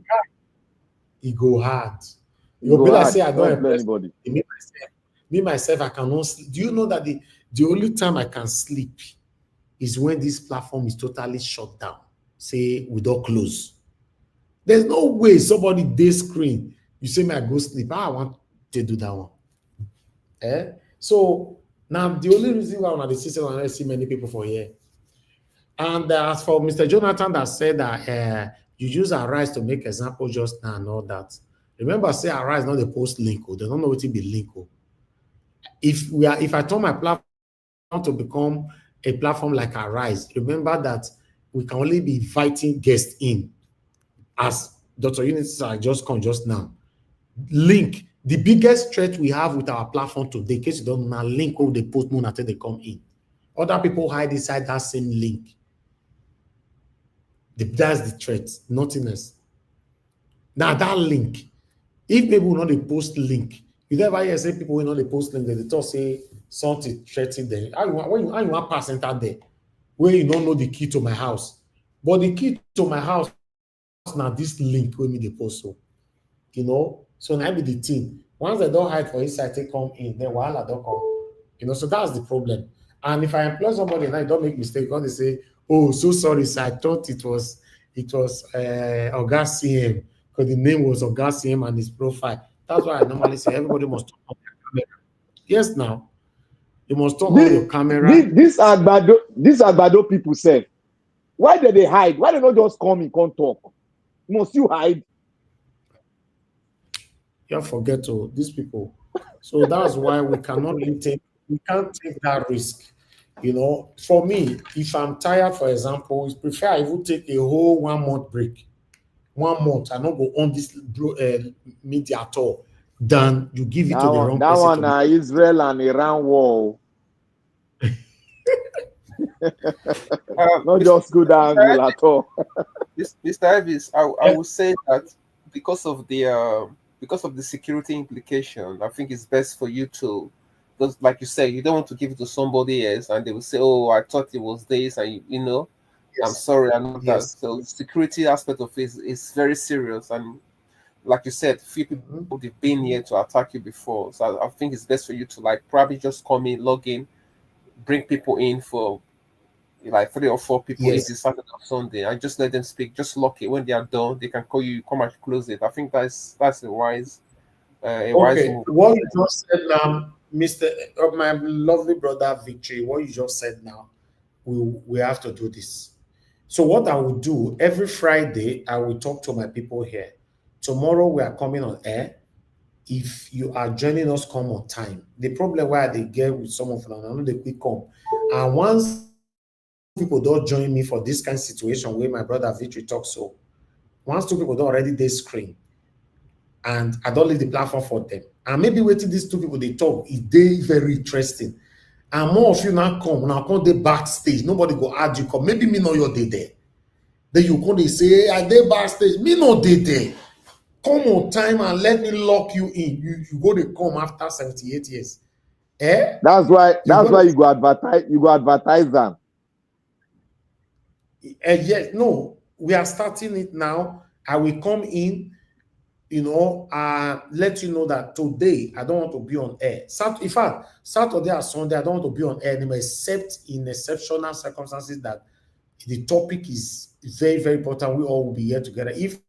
It go hard. You go be like say I don't employ anybody. Me myself, I cannot sleep. Do you know that the only time I can sleep is when this platform is totally shut down? Say we don't close. There's no way somebody day screen. You say me I go sleep. I want to do that one. So now the only reason why on the system I see many people for here. And as for Mr. Jonathan that said that you use Arise to make example just now and all that. Remember, say Arise not the post link. They don't know what it be link. If I turn my platform to become a platform like Arise, remember that we can only be inviting guests in. As Dr. Yunusa just come just now. Link, the biggest threat we have with our platform today, in case you don't know, link over the post moon until they come in. Other people hide inside that same link. That's the threat, nothing else. Now that link, if people will not the post link, you never hear say people will not the post link, they talk say something threatening them. How you want pass enter there where you don't know the key to my house? But the key to my house now this link will me the post so. You know, so now be the thing. Once they don't hide for inside, they come in, then wahala don't come. You know, so that's the problem. And if I employ somebody and I don't make mistake, when they say, "Oh, so sorry, sir, I thought it was Oga CM because the name was Oga CM and his profile." That's why I normally say everybody must turn on their camera. Yes, now you must turn on your camera. This Agbado people say, why did they hide? Why they not just come and come talk? Must you hide? You forget to these people. So that's why we cannot really we can't take that risk. You know, for me, if I'm tired, for example, it's prefer I would take a whole 1 month break. 1 month, I not go on this media at all. than you give it to the wrong that person. one, Israel and Iran war. Not just good angle at all. Mr. Ivis, I will say that because of the security implication, I think it's best for you to, because like you said, you don't want to give it to somebody else and they will say, "Oh, I thought it was this," and I'm Yes. sorry, I'm not that. Yes. So the security aspect of it is very serious, and like you said, few people have been here to attack you before. So I think it's best for you to like probably just come in, log in, bring people in for like 3 or 4 people if Yes. it's Saturday or Sunday, and just let them speak. Just lock it. When they are done, they can call you, come and close it. I think that's a wise Okay, move. what you just said now, Mr. My lovely brother Victory, what you just said now, we have to do this. So what I will do every Friday, I will talk to my people here. Tomorrow we are coming on air. If you are joining us, come on time. The problem where they get with some of them, I know they quick come. And once people don't join me for this kind of situation where my brother Victory talks, so once 2 people don't already they screen, and I don't leave the platform for them. And maybe waiting these 2 people they talk is they very interesting. And more of you now come they backstage. Nobody go add you come. Maybe me know you're there. Then you come they say, hey, I they backstage. Me no they there. Come on time and let me lock you in. You go to come after 78 years. Eh? That's why you go advertise them. Yes, no, we are starting it now. I will come in, let you know that today I don't want to be on air. In fact, Saturday or Sunday, I don't want to be on air anymore, except in exceptional circumstances that the topic is very, very important. We all will be here together. If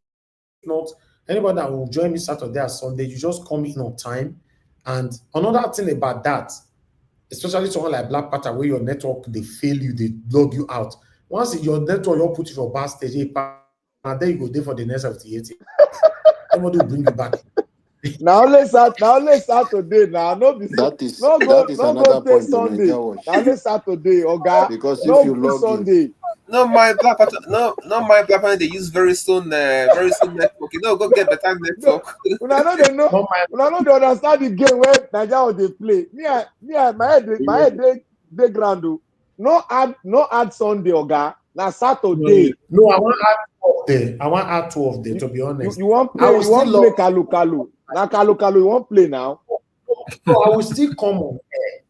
not, anybody that will join me Saturday or Sunday, you just come in on time. And another thing about that, especially someone like Black Panther, where your network, they fail you, they log you out. Once your network, you'll put you for bad stage, and then you go there for the next 78 years. Somebody will bring you back. Now let's Saturday. Now no be that is no that is another go point on Sunday. Naija Watch. Now let's Saturday, Oga. Because if No you go log in, Sunday. No, my Black Panther, no, not my Black Panther. They use very soon network. Go get better network. Una no dey know. Una no dey understand the game where Naija they play. My head dey ground. No add Sunday, Oga. Now Saturday. No, I want to add 2 of them. I want to add 2 of them, to be honest. You want play? You want play Kalu? Now Kalu, you want play now? No, I will still come on air.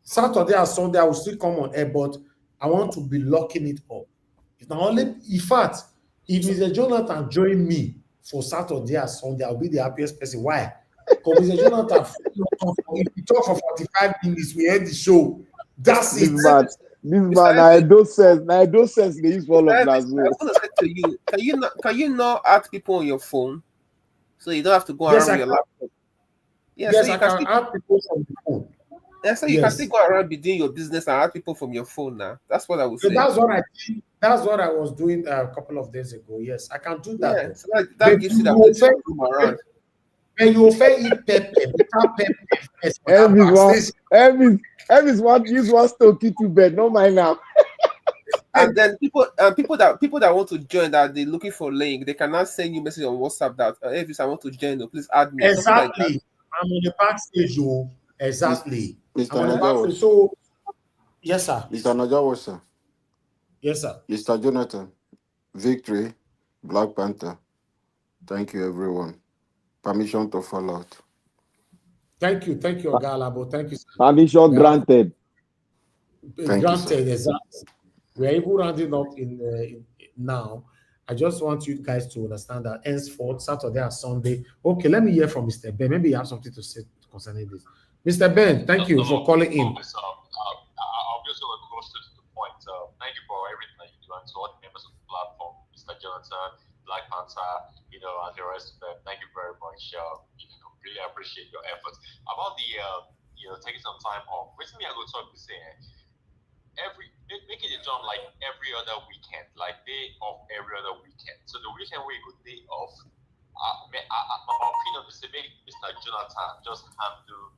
Saturday or Sunday, I will still come on air, but I want to be locking it up. In fact, if Mr. Jonathan join me for Saturday or Sunday, I'll be the happiest person. Why? Because Mr. Jonathan, if we talk for 45 minutes, we end the show. That's this it. This man, I don't sense they use all of that. I was gonna say to you, can you not add people on your phone, so you don't have to go around with your laptop? Yeah, yes, so I can add people from the phone. Yeah, so you can still go around be doing your business and add people from your phone now. That's what I would say. That's what I did. That's what I was doing a couple of days ago. Yes, I can do that. Yeah, so that gives you that room around. When you offer eat pepper, Elvis want use one stone to bed. No mind now. And then people that want to join, that they're looking for link, they can now send you message on WhatsApp that Elvis, I want to join. Please add me. Exactly. Like I'm on the backstage. Exactly. Mr. Naija. So yes, sir. Mr. Naija, sir. Yes, sir. Mr. Jonathan, Victory, Black Panther. Thank you, everyone. Permission to fall out. Thank you, Galabo. Thank you, sir. Permission granted. Granted, exactly. We are even rounding up in now. I just want you guys to understand that henceforth, Saturday and Sunday. Okay, let me hear from Mr. Ben. Maybe you have something to say concerning this. Mr. Ben, thank you for calling in. I'll just go close to the point. Thank you for everything that you do, and to all the members of the platform, Mr. Jonathan, Black Panther, and the rest of them. Thank you very much. Really appreciate your efforts. About the taking some time off. Recently, I go talk to say making a job like every other weekend, like day off every other weekend. So the weekend we go day off. My opinion is to make Mr. Jonathan just handle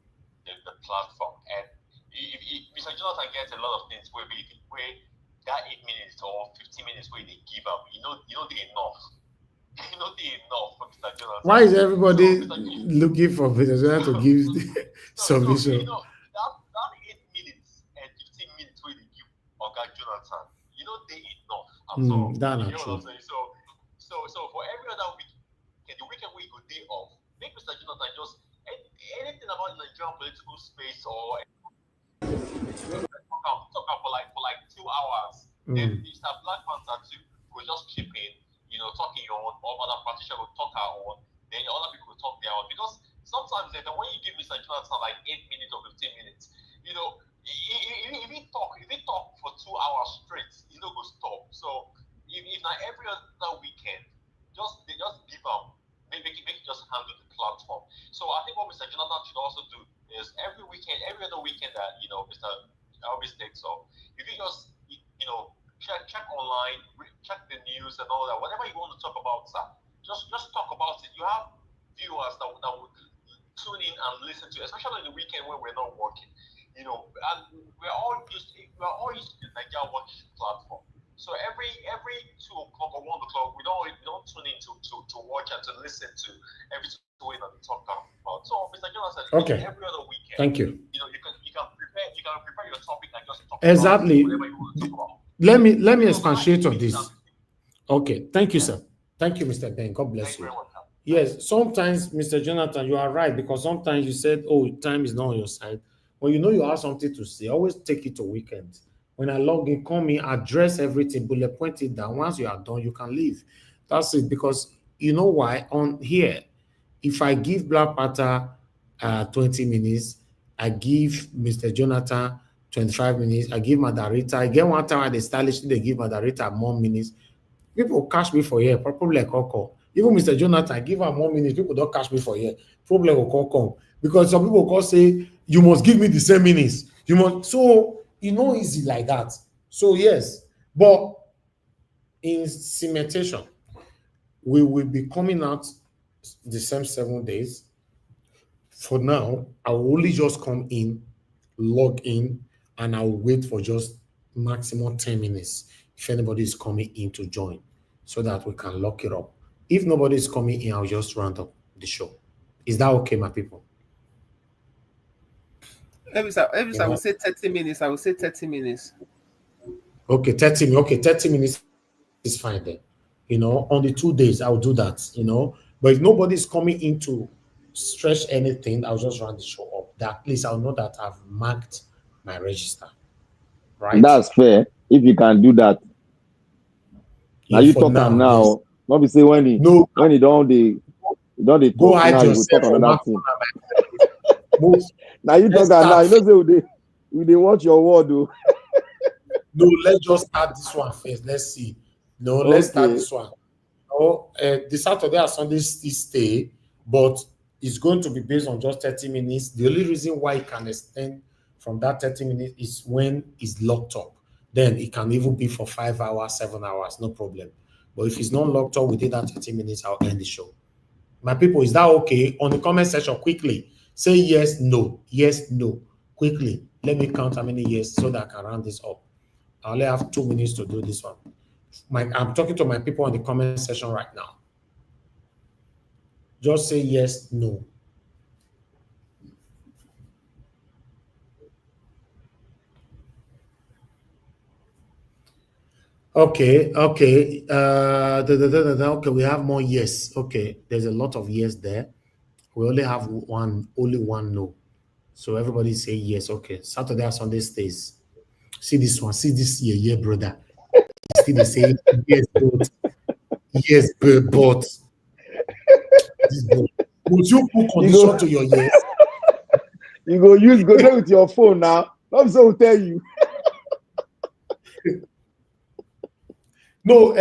the platform, and if Mr. Jonathan gets a lot of things where that 8 minutes or 15 minutes where they give up, they enough. you know, they enough for Mr. Jonathan. Why is everybody looking for Mr. Jonathan to give submission? You know, that 8 minutes and 15 minutes where they give Oga Jonathan, you know, they enough. That's you not know true. what I'm saying? So for every other week, the weekend we go day off, make Mr. Jonathan just anything about Nigerian political space or talk about for like 2 hours. Then Mr. Black Panther too will just chip in, you know, talking on, or other politician will talk our own, then other people will talk their own. Because sometimes then when you give Mr. Jonathan like 8 minutes or 15 minutes, you know, if he talk for 2 hours straight, you know, go stop. So if not every other weekend, they just give up. Make it just handle the platform. So I think what Mr. Jonathan should also do is every other weekend that, you know, Mr. Elvis takes off, if you just, you know, check online, check the news and all that, whatever you want to talk about, sir, just talk about it. You have viewers that would tune in and listen to, especially on the weekend when we're not working, you know, and we're all used to the Nigeria Watch platform. So every 2 o'clock or 1 o'clock, we don't tune in to watch and to listen to everything that we talk about. So Mr. Jonathan, okay, every other weekend, thank you. You know, you can prepare your topic and just talk Exactly. about whatever you want to talk about. Let me expatiate on this. Okay, thank you, sir. Thank you, Mr. Ben. God bless you. Yes, sometimes, Mr. Jonathan, you are right, because sometimes you said, oh, time is not on your side. When you know you have something to say, always take it to weekends. When I log in, call me, address everything, bullet point it down. Once you are done, you can leave. That's it. Because you know why? On here, if I give Black Panther 20 minutes, I give Mr. Jonathan 25 minutes, I give Madarita, I get one time at the stylishly, they give Madarita more minutes. People catch me for here, probably like Coco. Even Mr. Jonathan, I give her more minutes, people don't catch me for here. Problem will come. Because some people call say, you must give me the same minutes. You must, so you know, easy like that. So yes, but in cementation, we will be coming out the same 7 days. For now, I will only just come in, log in, and I'll wait for just maximum 10 minutes if anybody is coming in to join, so that we can lock it up. If nobody is coming in, I'll just round up the show. Is that okay, my people? Every I will say 30 minutes. I will say 30 minutes. Okay, 30 minutes is fine then. You know, on the 2 days, I'll do that, you know. But if nobody's coming in to stretch anything, I'll just run the show up. That at least I'll know that I've marked my register. Right? That's fair. If you can do that. Now you talk now, yes. Not be say when he don't go talk now, you will talk another thing. Now you talk now, you know say they watch your word though. No, let's just start this one first. Let's see. No, let's start this one. No, the Saturday and Sunday still stay, but it's going to be based on just 30 minutes. The only reason why it can extend from that 30 minutes is when it's locked up. Then it can even be for 5 hours, 7 hours, no problem. But if it's not locked up within that 30 minutes, I'll end the show. My people, is that okay? On the comment section, quickly say yes, no, quickly. Let me count how many yes so that I can round this up. I only have 2 minutes to do this one. I'm talking to my people on the comment section right now. Just say yes, no. Okay. Okay, we have more yes. Okay, there's a lot of yes there. We only have only one no. So everybody say yes. Okay, Saturday and Sunday stays. See this one. See this yeah, brother. See the same yes, but yes, but would you put condition to your yes? You go there with your phone now. Not so tell you. No,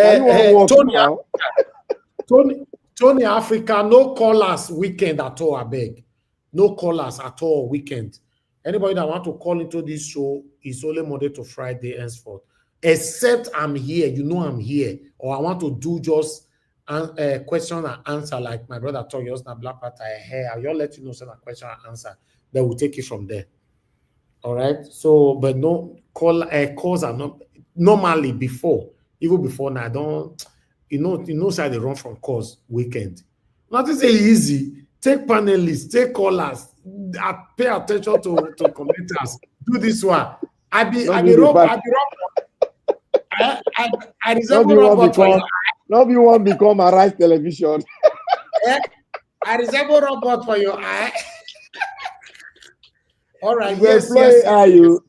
Tony Africa, no callers weekend at all, I beg. No callers at all weekend. Anybody that want to call into this show is only Monday to Friday henceforth. Except I'm here, you know I'm here. Or I want to do just question and answer like my brother told you, Black Panther, I'll let you know some question and answer. Then we'll take it from there. All right. So, but no calls are not normally before, even before now. you know, how they run from course weekend. Nothing say easy. Take panelists, take callers, pay attention to commenters. Do this one. I resemble robot for your eye. Not you want become Arise Television. I resemble robot for your eye. All right. You Yes. Are you?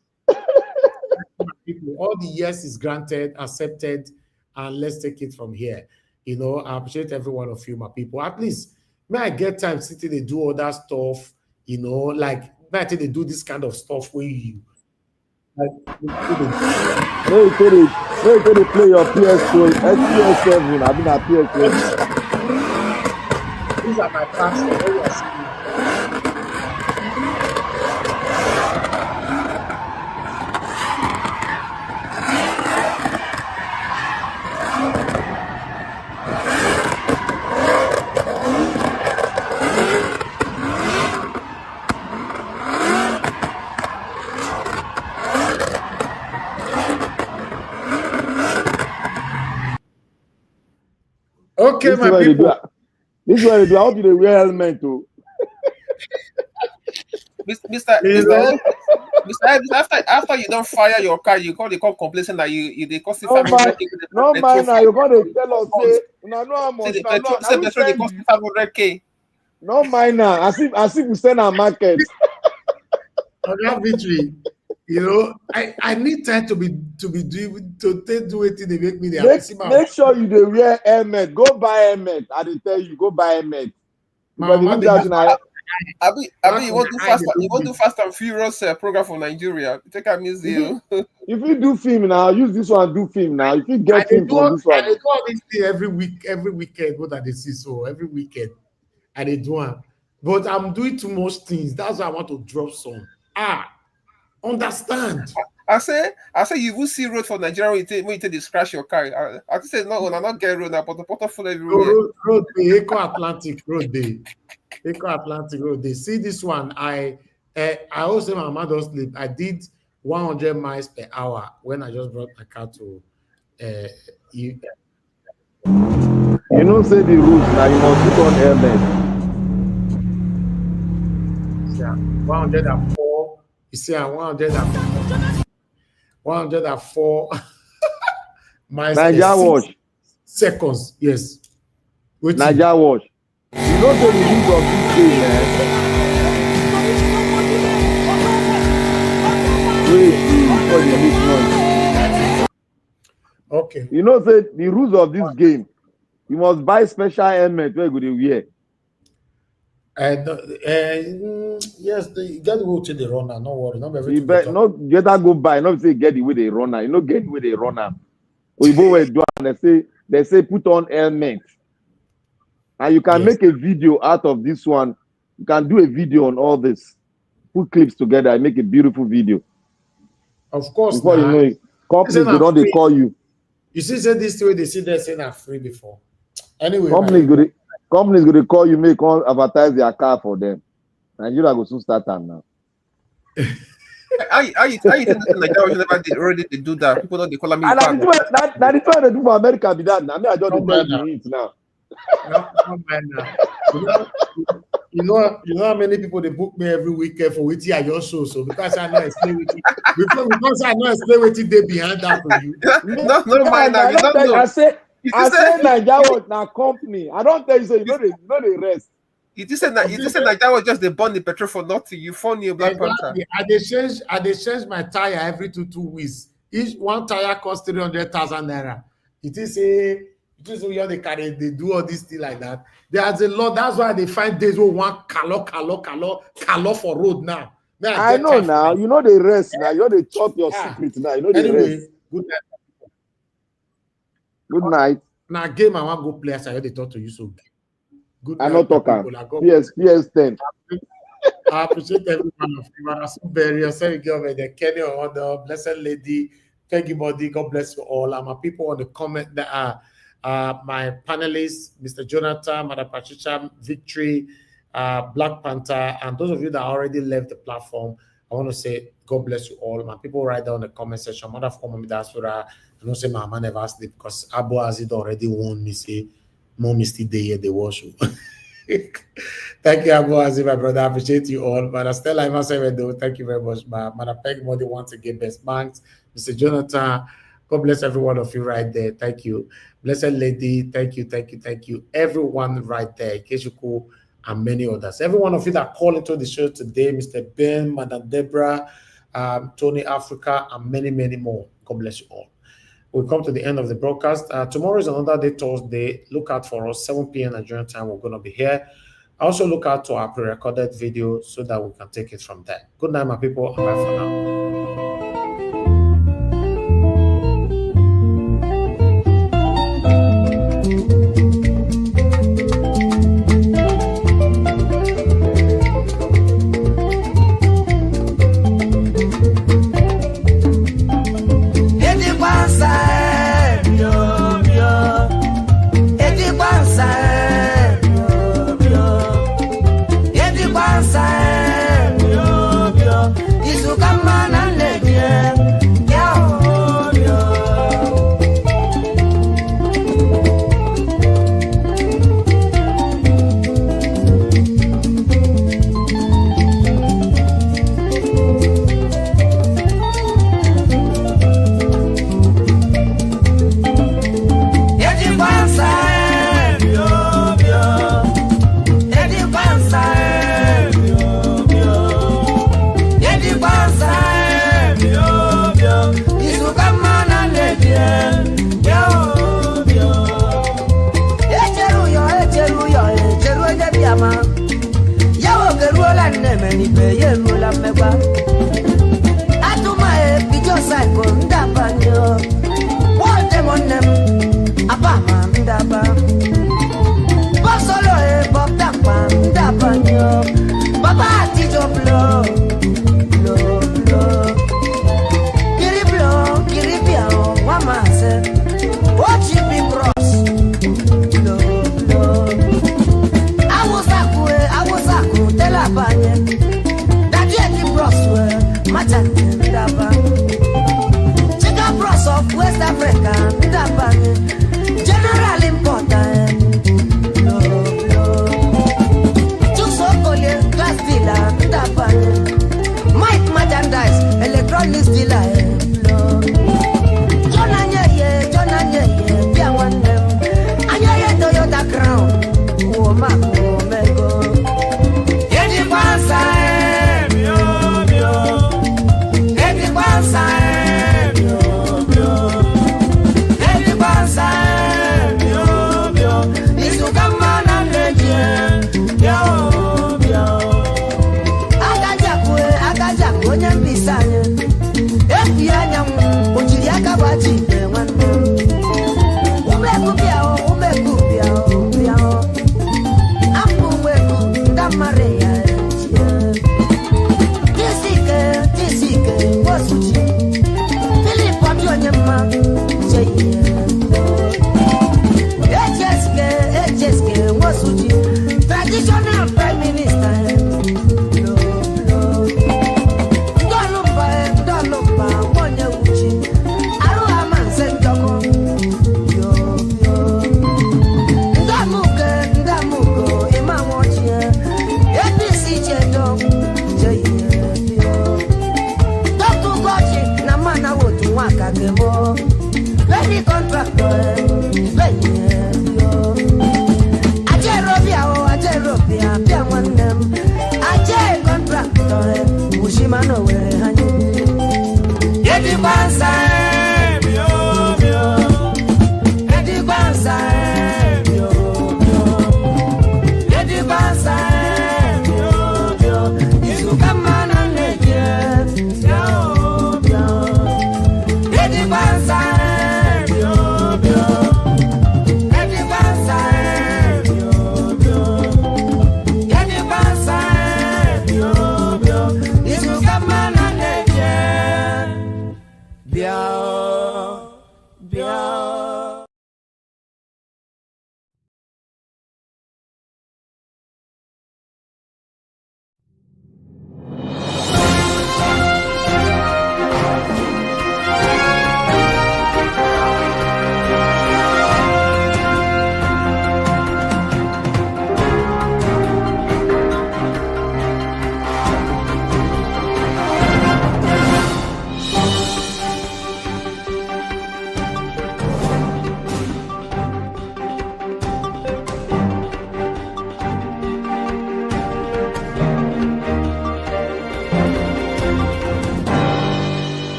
All the yes is granted, accepted, and let's take it from here. You know, I appreciate every one of you, my people. At least may I get time sitting they do other stuff, you know, like may I think they do this kind of stuff where you like no, you play your PS2, PS7. I've been at PS7. These are my passions. Okay, my people. This is what they do. I hope you wear helmet too. Mr. After you don't fire your car, they call complacent that they cost you 500K. No man, now you're gonna tell us say no how much. Say petrol they cost you 500K. No minor, as if we send our market. On that victory, you know, I need time to do it. They make me there. Make sure you do wear helmet. Go buy helmet. I did tell you, go buy helmet. Abi, you want to do fast and furious program for Nigeria? Take a museum. If you do film now, use this one. Do film now. If you get film from this one, I do all this thing every weekend. What that they see so every weekend, and they do one. But I'm doing too much things. That's why I want to drop some. Understand? I say you will see road for Nigeria when you take the scratch your car. I say no, I'm not get road now, but the portal full everywhere. Road, the Eco Atlantic Road Day. Eco Atlantic Road Day. See this one. I also my mother don't sleep. I did 100 miles per hour when I just brought my car to you know say the rules now you must put on helmet. Yeah, 104. You see, 104 miles Niger watch seconds. Yes. Niger watch. You know the rules of this game, man. Okay. You know say the rules of this game. You must buy special helmet where you go wear. Yes, you get to go to the runner. No worry, not everything. You better go buy. Not say get the way they runner. You know get the way they runner. We go do and they say put on helmet. And you can make a video out of this one. You can do a video on all this. Put clips together and make a beautiful video. Of course. Before you know it, companies they call you. You see, say this way they see they say they're free before. Anyway, companies go to call you, make all advertise their car for them. Nigeria go soon start time now. How you think Nigeria never already do that? People don't they call me. And that's what they do for America be that now. I mean, I just tell you it now. You know how many people they book me every weekend for waiting at your show. So because I know explain with you, because I know explain what they behind that for you. No, mind now. I say Nigeria na company. I don't tell you so you know the rest. You just said Nigeria was just the burn the petrol for nothing. You phone your Black Panther. I change my tire every two weeks. Each one tire costs 300,000 naira. It is where they carry, they do all this thing like that. There's a lot. That's why they find days where one color for road now. I know now. You know the rest now. You know they chop your secret now. You know the rest. Good night. Good night. Now game I want to go play as I heard they talk to you so good. I'm not talking. PS10. I appreciate every one of you. I'm so very sorry, government. The Kenny or the Blessed Lady, Peggy Body. God bless you all. And my people on the comment that are my panelists, Mr. Jonathan, Mother Patricia, Victory, Black Panther, and those of you that already left the platform. I want to say God bless you all. My people right down in the comment section. Mother Former Diaspora, I don't say my man never sleep because Abu Azid already warned me, say, Mom is still there, they wash you. Thank you, Abu Azid, my brother. I appreciate you all. But Stella, I must say, thank you very much. Madam Peg Modi once again, best banks. Mr. Jonathan, God bless every one of you right there. Thank you. Blessed lady, thank you, thank you, thank you. Everyone right there, Keshuku, and many others. Every one of you that called into the show today, Mr. Ben, Madam Deborah, Tony Africa, and many, many more. God bless you all. We'll come to the end of the broadcast. Tomorrow is another day, Thursday. Look out for us, 7 p.m. Nigerian time. We're going to be here. Also look out to our pre-recorded video so that we can take it from there. Good night, my people, and bye for now. Toyota Crown, oh my.